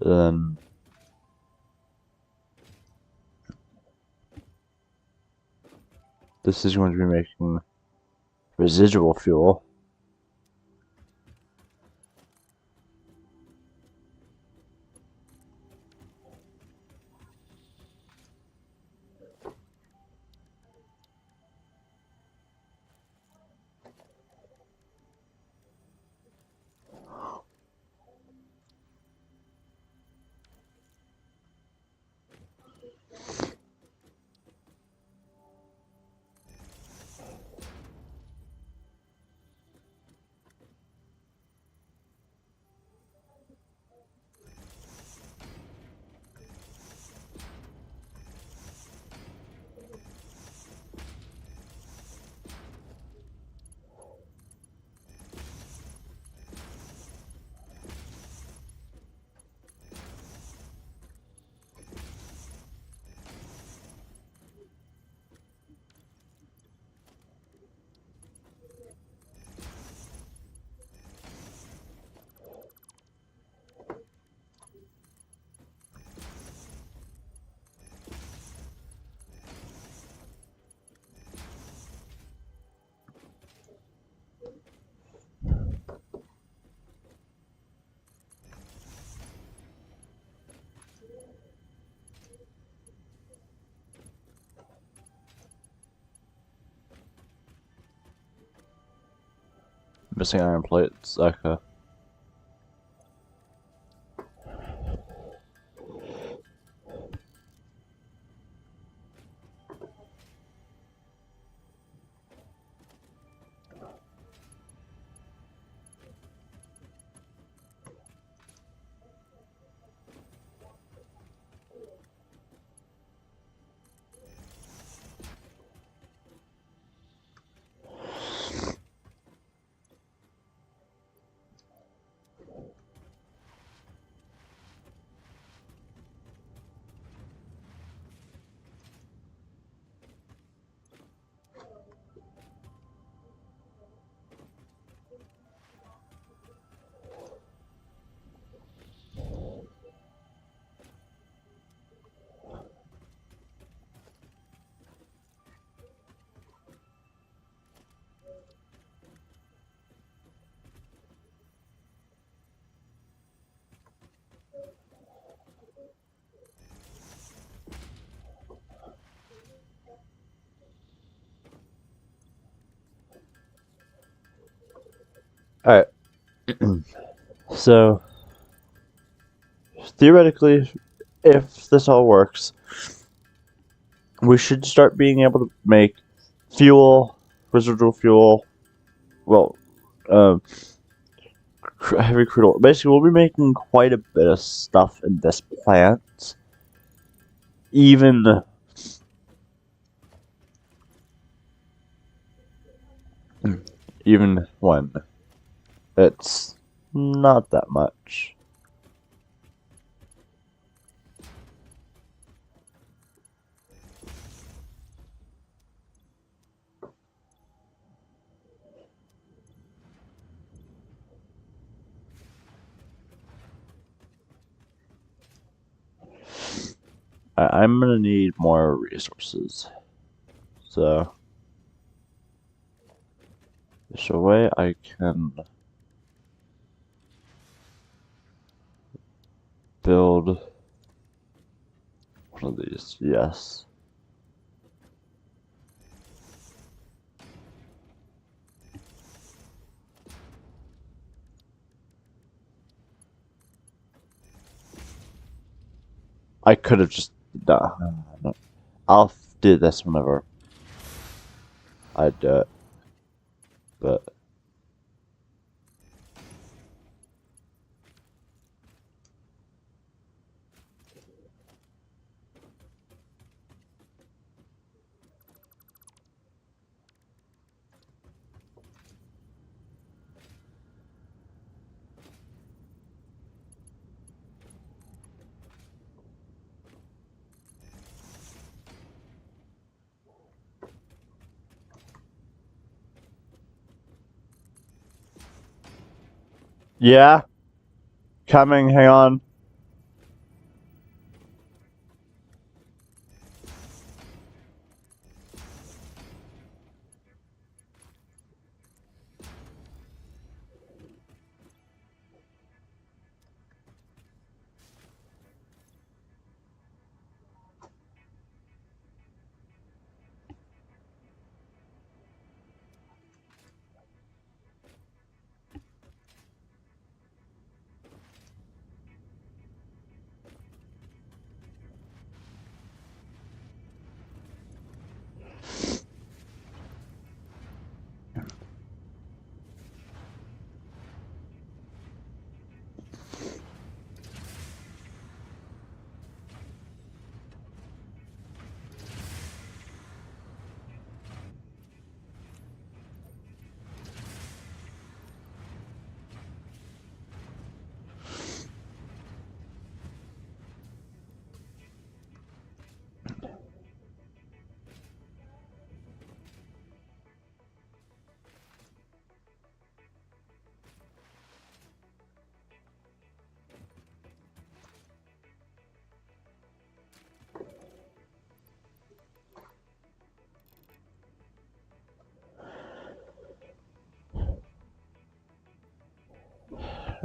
Speaker 1: Then this is going to be making residual fuel. Missing iron plates. Okay. So, theoretically, if this all works, we should start being able to make fuel, residual fuel, well, um, heavy crude oil. Basically, we'll be making quite a bit of stuff in this plant, even even when it's not that much. I'm gonna need more resources. So, there's a way I can build one of these. Yes. I could have just. No. I'll do this whenever I do it. But. Yeah? Coming, hang on.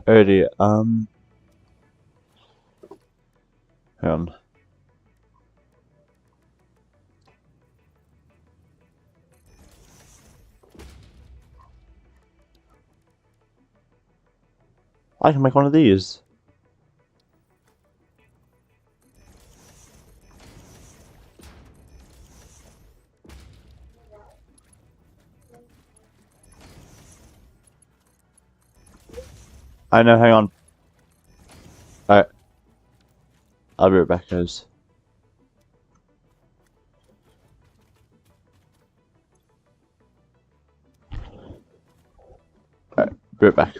Speaker 1: Alrighty, hang on. I can make one of these. I know, hang on. Alright. I'll be right back, guys. Alright, be right back.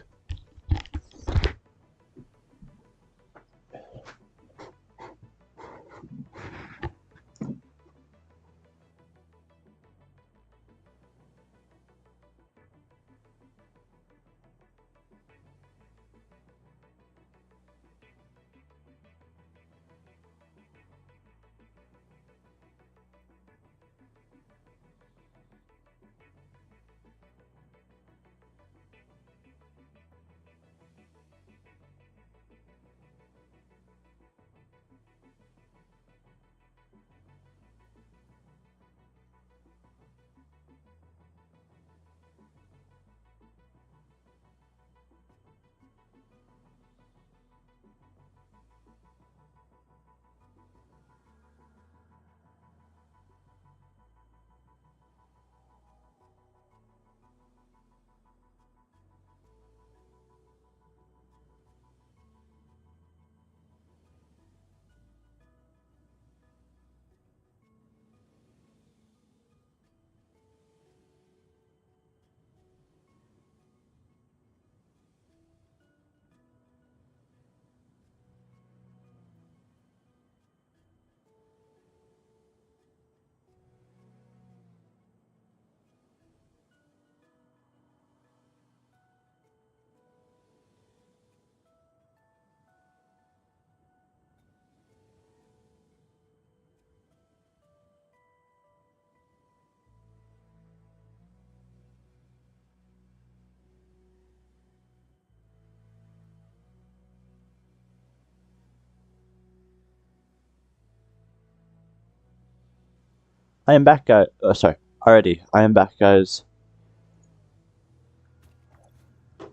Speaker 1: I am back, guys. Sorry. Alrighty, I am back, guys.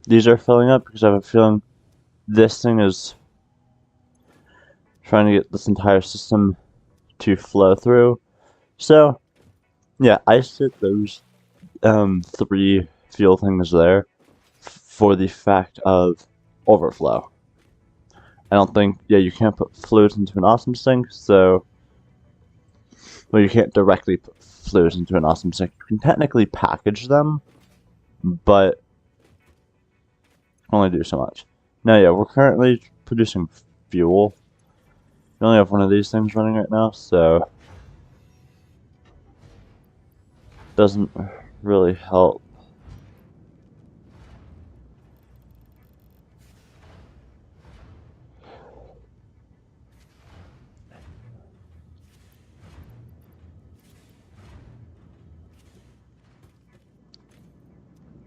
Speaker 1: These are filling up because I have a feeling this thing is trying to get this entire system to flow through. So, yeah, I set those 3 fuel things there for the fact of overflow. I don't think, yeah, you can't put fluids into an awesome sink, so, well, you can't directly put fluids into an awesome sink. You can technically package them, but only do so much. Now, yeah, we're currently producing fuel. We only have one of these things running right now, so doesn't really help.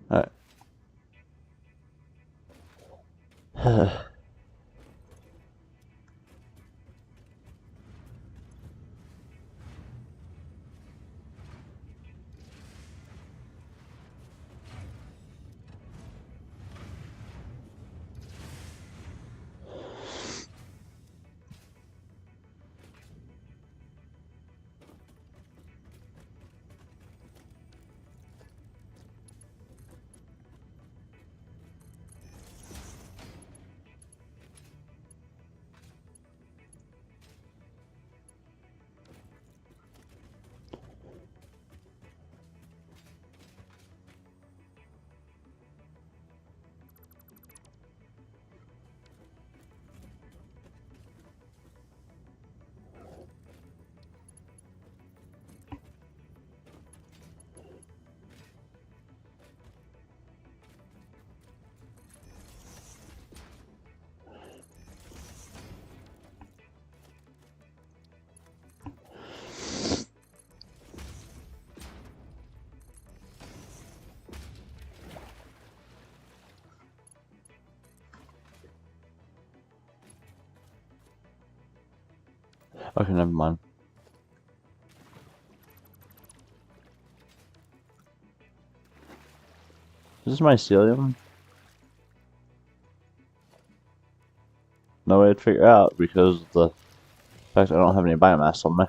Speaker 1: Alright. Okay, never mind. Is this mycelium? No way to figure out because of the fact I don't have any biomass on me.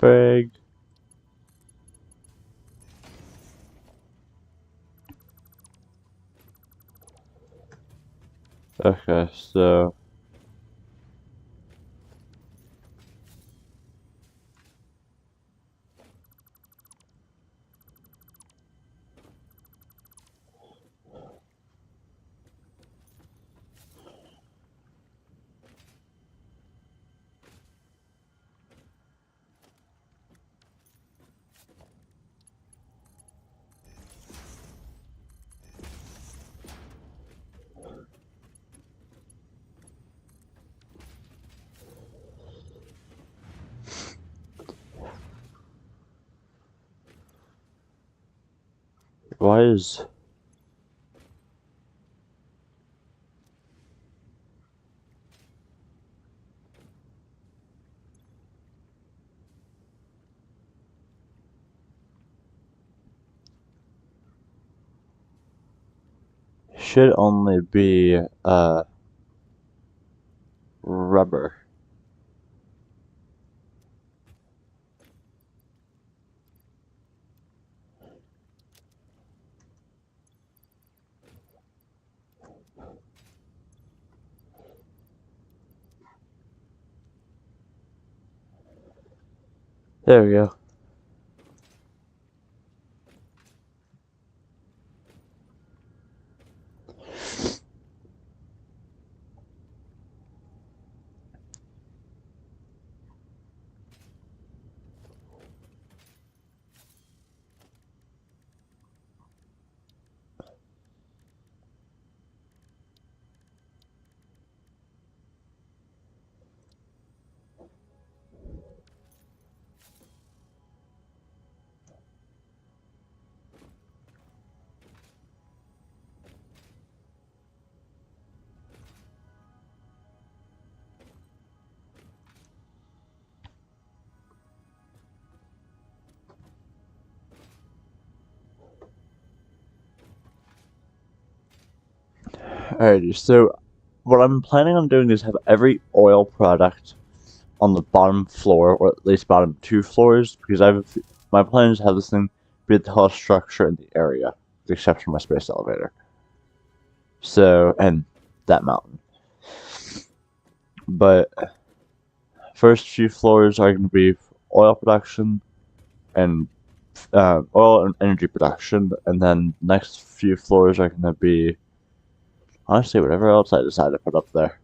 Speaker 1: Big. Okay, so why is should only be rubber. There we go. Alrighty, so what I'm planning on doing is have every oil product on the bottom floor, or at least bottom 2 floors, because my plan is to have this thing be the tallest structure in the area, with the exception of my space elevator. So, and that mountain. But first few floors are going to be oil production and oil and energy production, and then next few floors are going to be honestly whatever else I decide to put up there.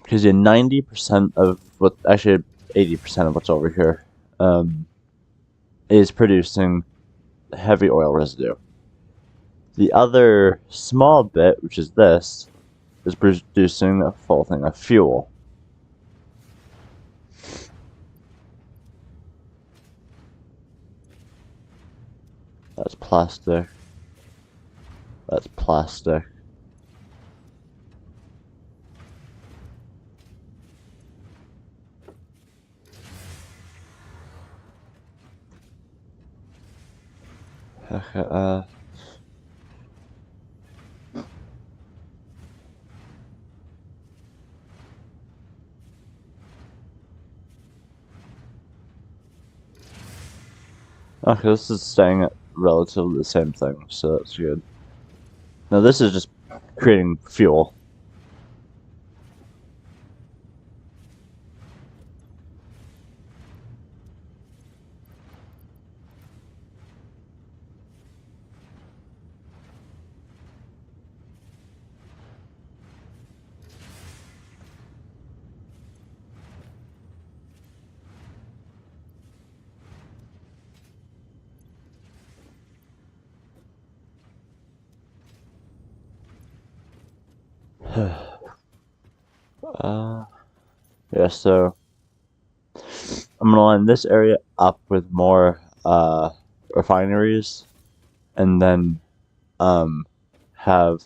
Speaker 1: Because 90% of what, actually 80% of what's over here, is producing heavy oil residue. The other small bit, which is this, is producing a full thing of fuel. That's plastic. That's plastic. Okay, okay, this is staying at relatively the same thing, so that's good. Now this is just creating fuel. Yeah, so I'm gonna line this area up with more refineries, and then have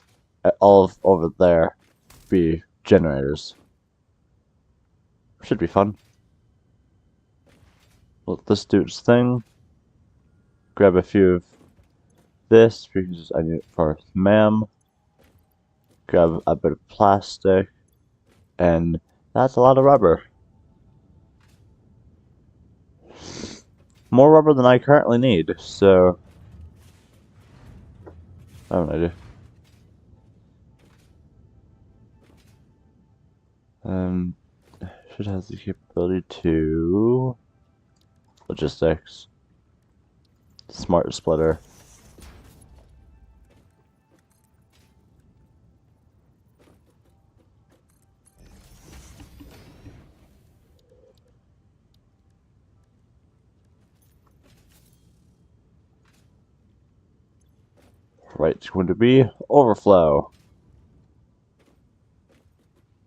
Speaker 1: all of over there be generators. Should be fun. Let this do its thing. Grab a few of this because I need it for ma'am. Grab a bit of plastic, and that's a lot of rubber. More rubber than I currently need, so I have an idea. Should have the capability to logistics, smart splitter. Right, it's going to be overflow.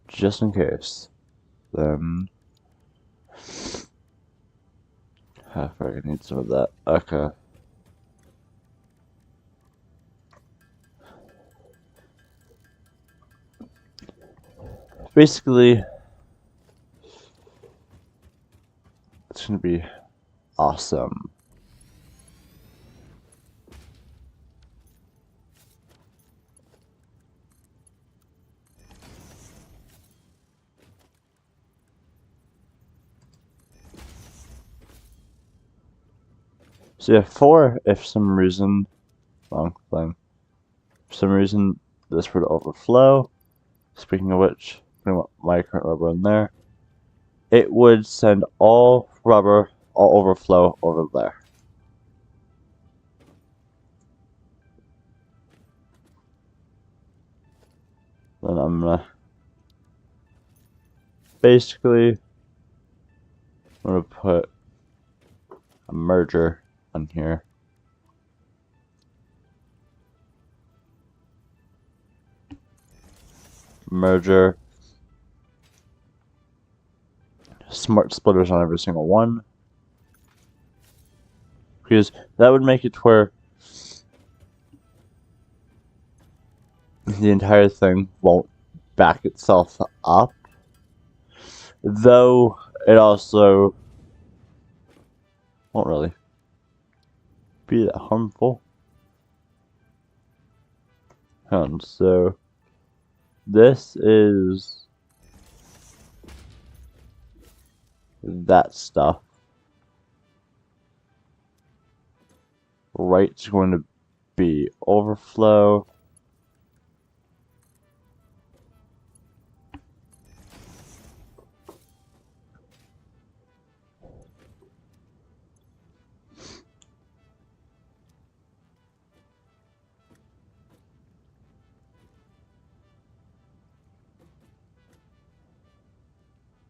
Speaker 1: Just in case. Then I probably need some of that. Okay. Basically, it's gonna be awesome. So yeah, 4, if some reason, wrong thing. For some reason, this would overflow. Speaking of which, putting my current rubber in there, it would send all rubber, all overflow over there. Then I'm gonna basically, I'm gonna put a merger on here. Merger. Smart splitters on every single one. Because that would make it to where the entire thing won't back itself up. Though it also won't really be that harmful. So this is that stuff. Right's going to be overflow.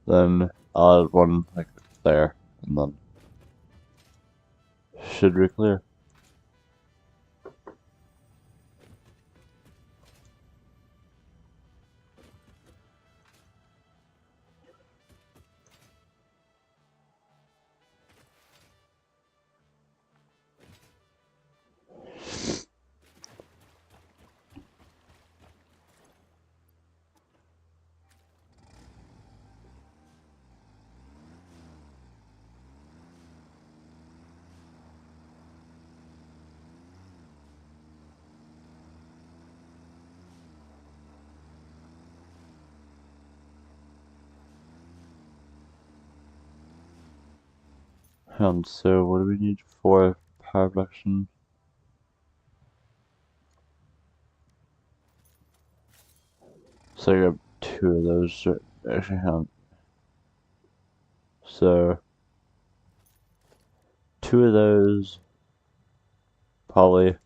Speaker 1: Then I'll add one like there, and then should be clear. And so what do we need for power production? So you have two of those. Actually, so 2 of those, probably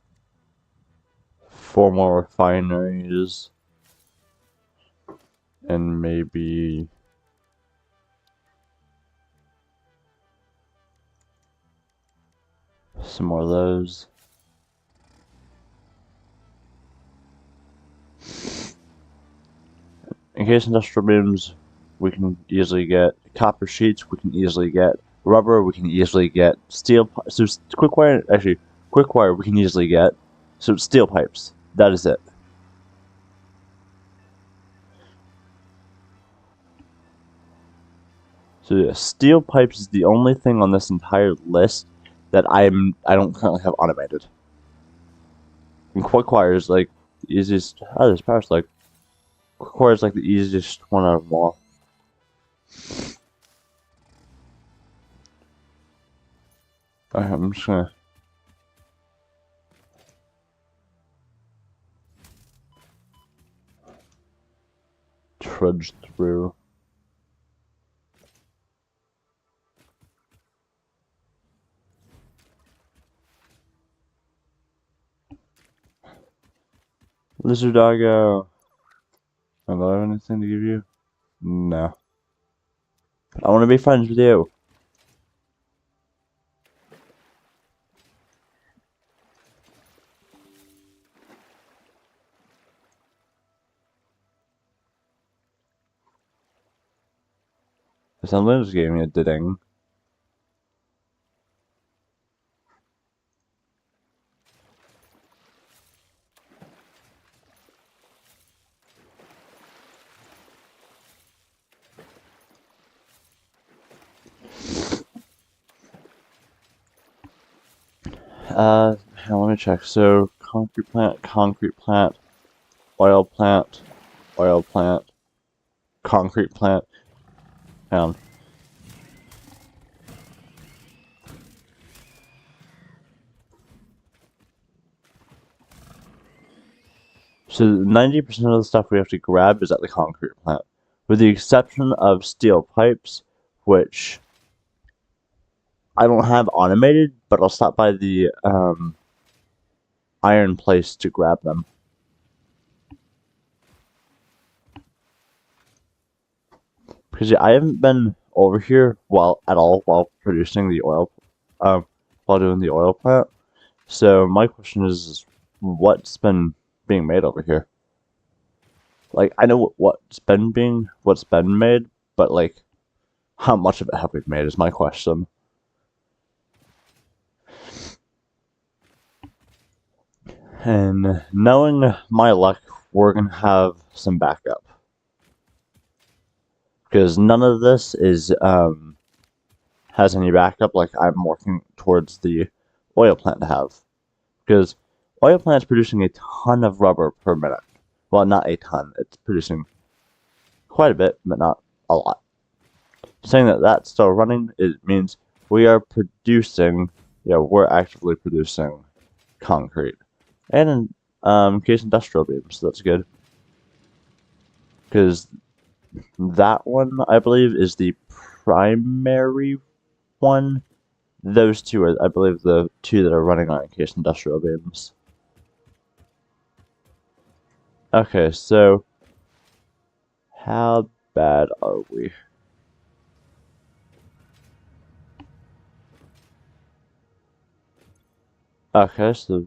Speaker 1: 4 more refineries, and maybe some more of those. In case industrial beams, we can easily get copper sheets, we can easily get rubber, we can easily get steel. So quick wire we can easily get. So steel pipes, that is it. So yeah, steel pipes is the only thing on this entire list that I don't currently have automated. And quick wire is like the easiest. Oh, there's power like quick wire is like the easiest one out of them all. Alright, I'm just gonna trudge through. Lizard doggo. Do I have anything to give you? No. I want to be friends with you. Something just gave me a ding. Let me check. So, concrete plant, oil plant, concrete plant. Hang So 90% of the stuff we have to grab is at the concrete plant, with the exception of steel pipes, which I don't have automated, but I'll stop by the iron place to grab them. Because yeah, I haven't been over here while producing the oil, while doing the oil plant. So my question is, what's been being made over here? Like, I know what's been made, but like, how much of it have we made is my question. And knowing my luck, we're gonna have some backup. because none of this is has any backup like I'm working towards the oil plant to have. Because oil plant's producing a ton of rubber per minute. Well, not a ton. It's producing quite a bit, but not a lot. Saying that that's still running, it means we are producing, we're actively producing concrete. And in case industrial beams, so that's good. Because that one, I believe, is the primary one. Those two are, I believe, the two that are running on encased industrial beams. Okay, so how bad are we? Okay, so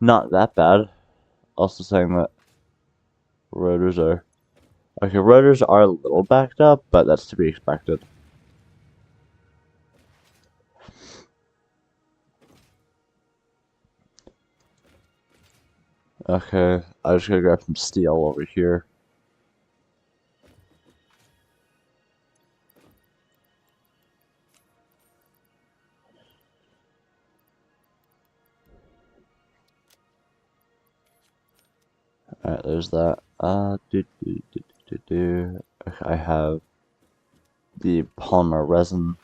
Speaker 1: not that bad. Also saying that rotors are... Okay, rotors are a little backed up, but that's to be expected. Okay, I just gotta grab some steel over here. Alright, there's that. Okay, I have the polymer resin.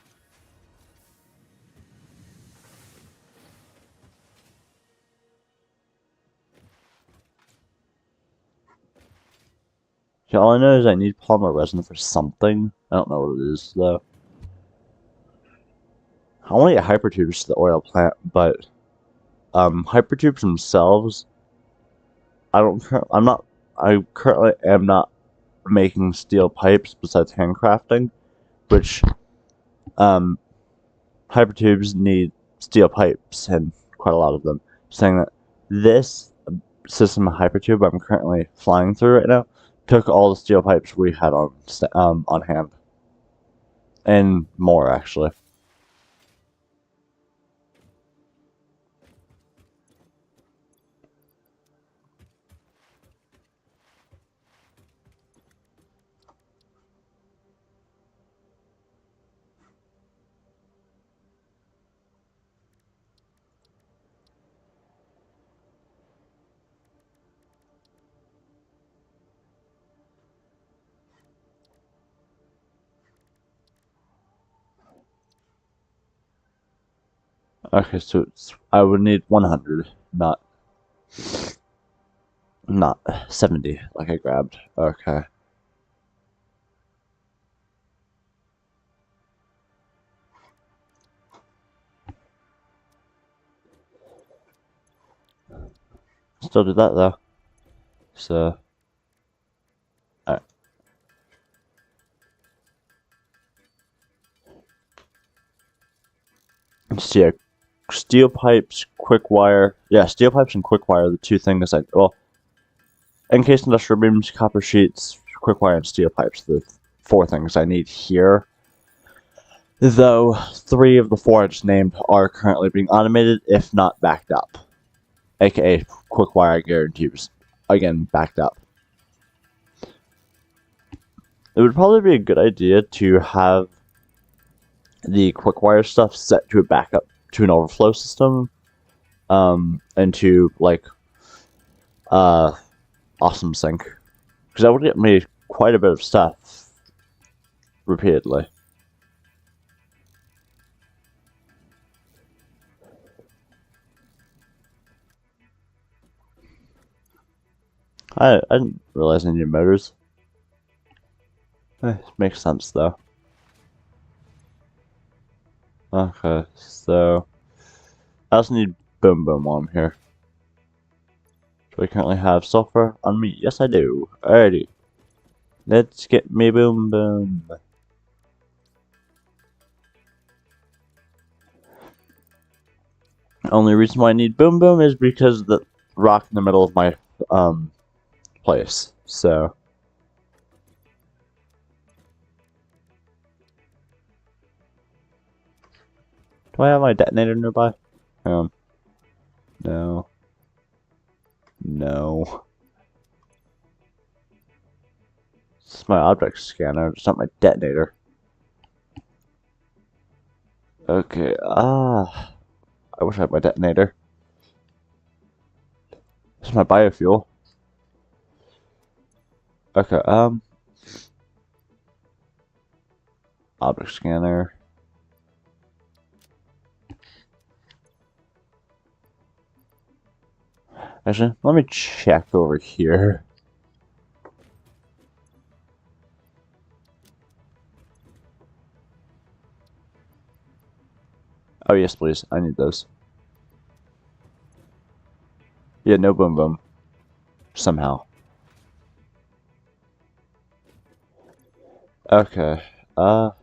Speaker 1: Okay, all I know is I need polymer resin for something. I don't know what it is, though. I want to get hypertubes to the oil plant, but hypertubes themselves, I currently am not making steel pipes besides handcrafting, which hypertubes need steel pipes and quite a lot of them. Saying that this system of hypertube I'm currently flying through right now took all the steel pipes we had on hand, and more actually. Okay, so I would need 100, not 70 like I grabbed. Okay. Still do that though. So, alright. So yeah, steel pipes, quick wire. Yeah, steel pipes and quick wire are the two things encased industrial beams, copper sheets, quick wire, and steel pipes. The 4 things I need here. Though 3 of the 4 I just named are currently being automated, if not backed up. AKA quick wire guarantees. Again, backed up. It would probably be a good idea to have the quick wire stuff set to a backup, to an overflow system, and to, like, awesome sync. Because that would get me quite a bit of stuff repeatedly. I didn't realize I needed motors. It makes sense though. Okay, so I also need boom boom while I'm here. Do I currently have sulfur on me? Yes, I do. Alrighty. Let's get me boom boom. The only reason why I need boom boom is because of the rock in the middle of my place. So do I have my detonator nearby? No. No. It's my object scanner. It's not my detonator. Okay. I wish I had my detonator. This is my biofuel. Okay. Object scanner. Actually, let me check over here. Oh, yes, please. I need those. Yeah, no boom boom. Somehow. Okay. Alright.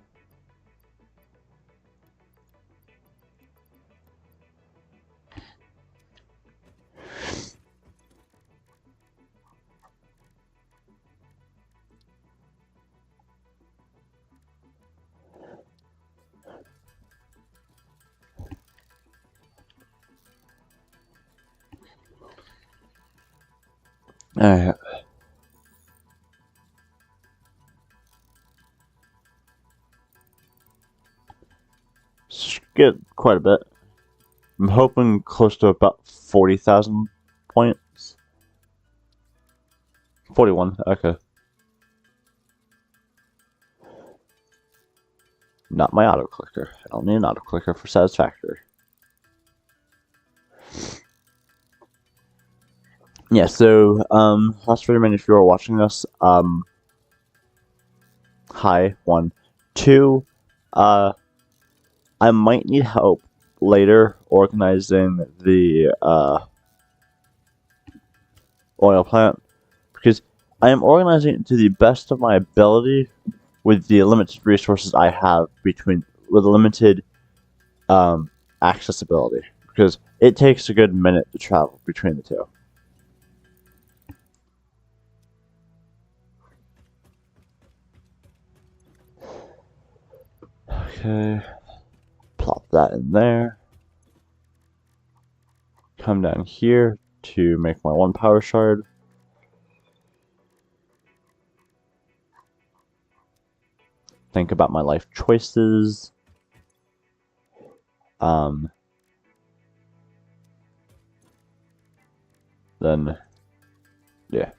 Speaker 1: Get quite a bit. I'm hoping close to about 40,000 points. 41, okay. Not my auto clicker. I don't need an auto clicker for satisfactory. Yeah, so, last video, man, if you are watching this, hi, 1. 2, I might need help later organizing the, oil plant, because I am organizing it to the best of my ability with the limited resources I have with limited, accessibility, because it takes a good minute to travel between the two. Okay, plop that in there. Come down here to make my 1 power shard. Think about my life choices. Then, yeah.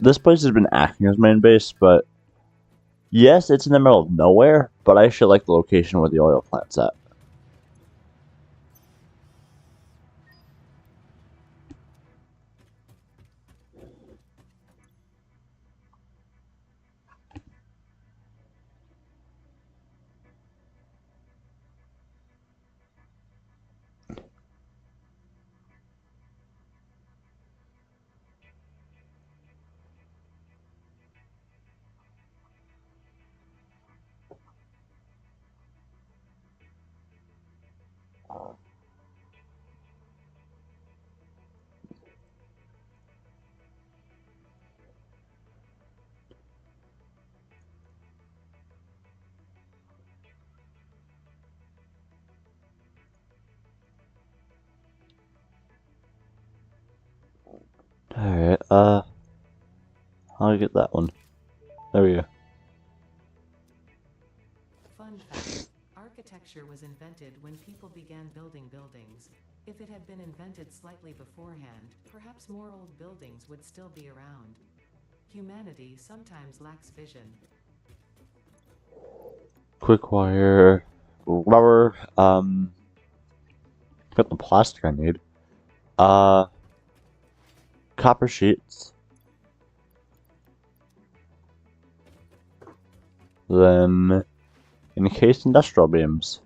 Speaker 1: This place has been acting as main base, but yes, it's in the middle of nowhere, but I actually like the location where the oil plant's at. Alright, how do I get that one? There we go.
Speaker 2: Fun fact: architecture was invented when people began building buildings. If it had been invented slightly beforehand, perhaps more old buildings would still be around. Humanity sometimes lacks vision.
Speaker 1: Quick wire, rubber, got the plastic I need. Copper sheets. Then, encased industrial beams.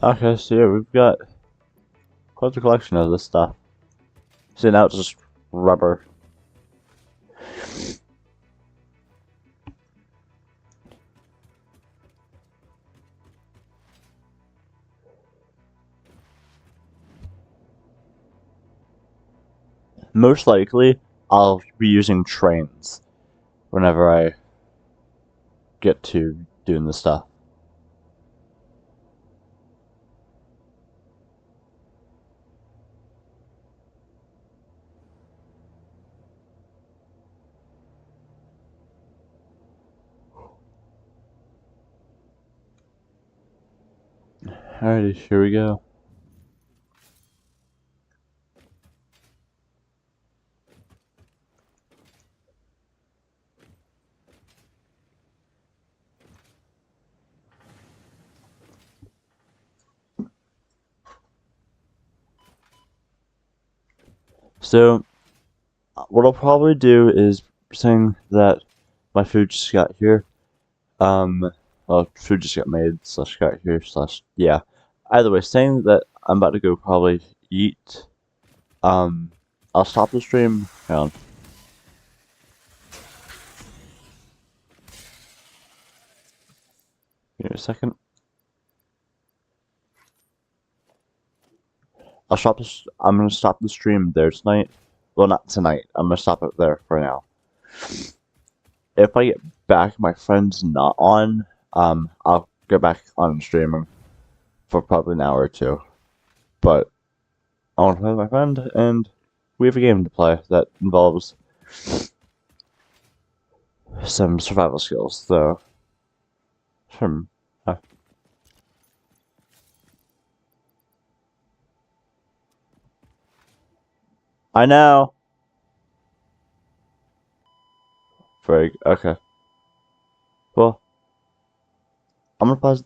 Speaker 1: Okay, so yeah, we've got quite a collection of this stuff. So now it's just rubber. most likely I'll be using trains whenever I get to doing this stuff. Alrighty, here we go. So, what I'll probably do is saying that my food just got here. Well, food just got made, slash got here, slash, yeah. Either way, saying that I'm about to go probably eat. I'll stop the stream. Hang on. Give me a second. I'm gonna stop the stream there tonight. Well, not tonight. I'm gonna stop it there for now. If I get back, my friend's not on. I'll get back on streaming for probably an hour or two. But I want to play with my friend, and we have a game to play that involves some survival skills. So, from I know. Very okay. Well, I'm gonna pause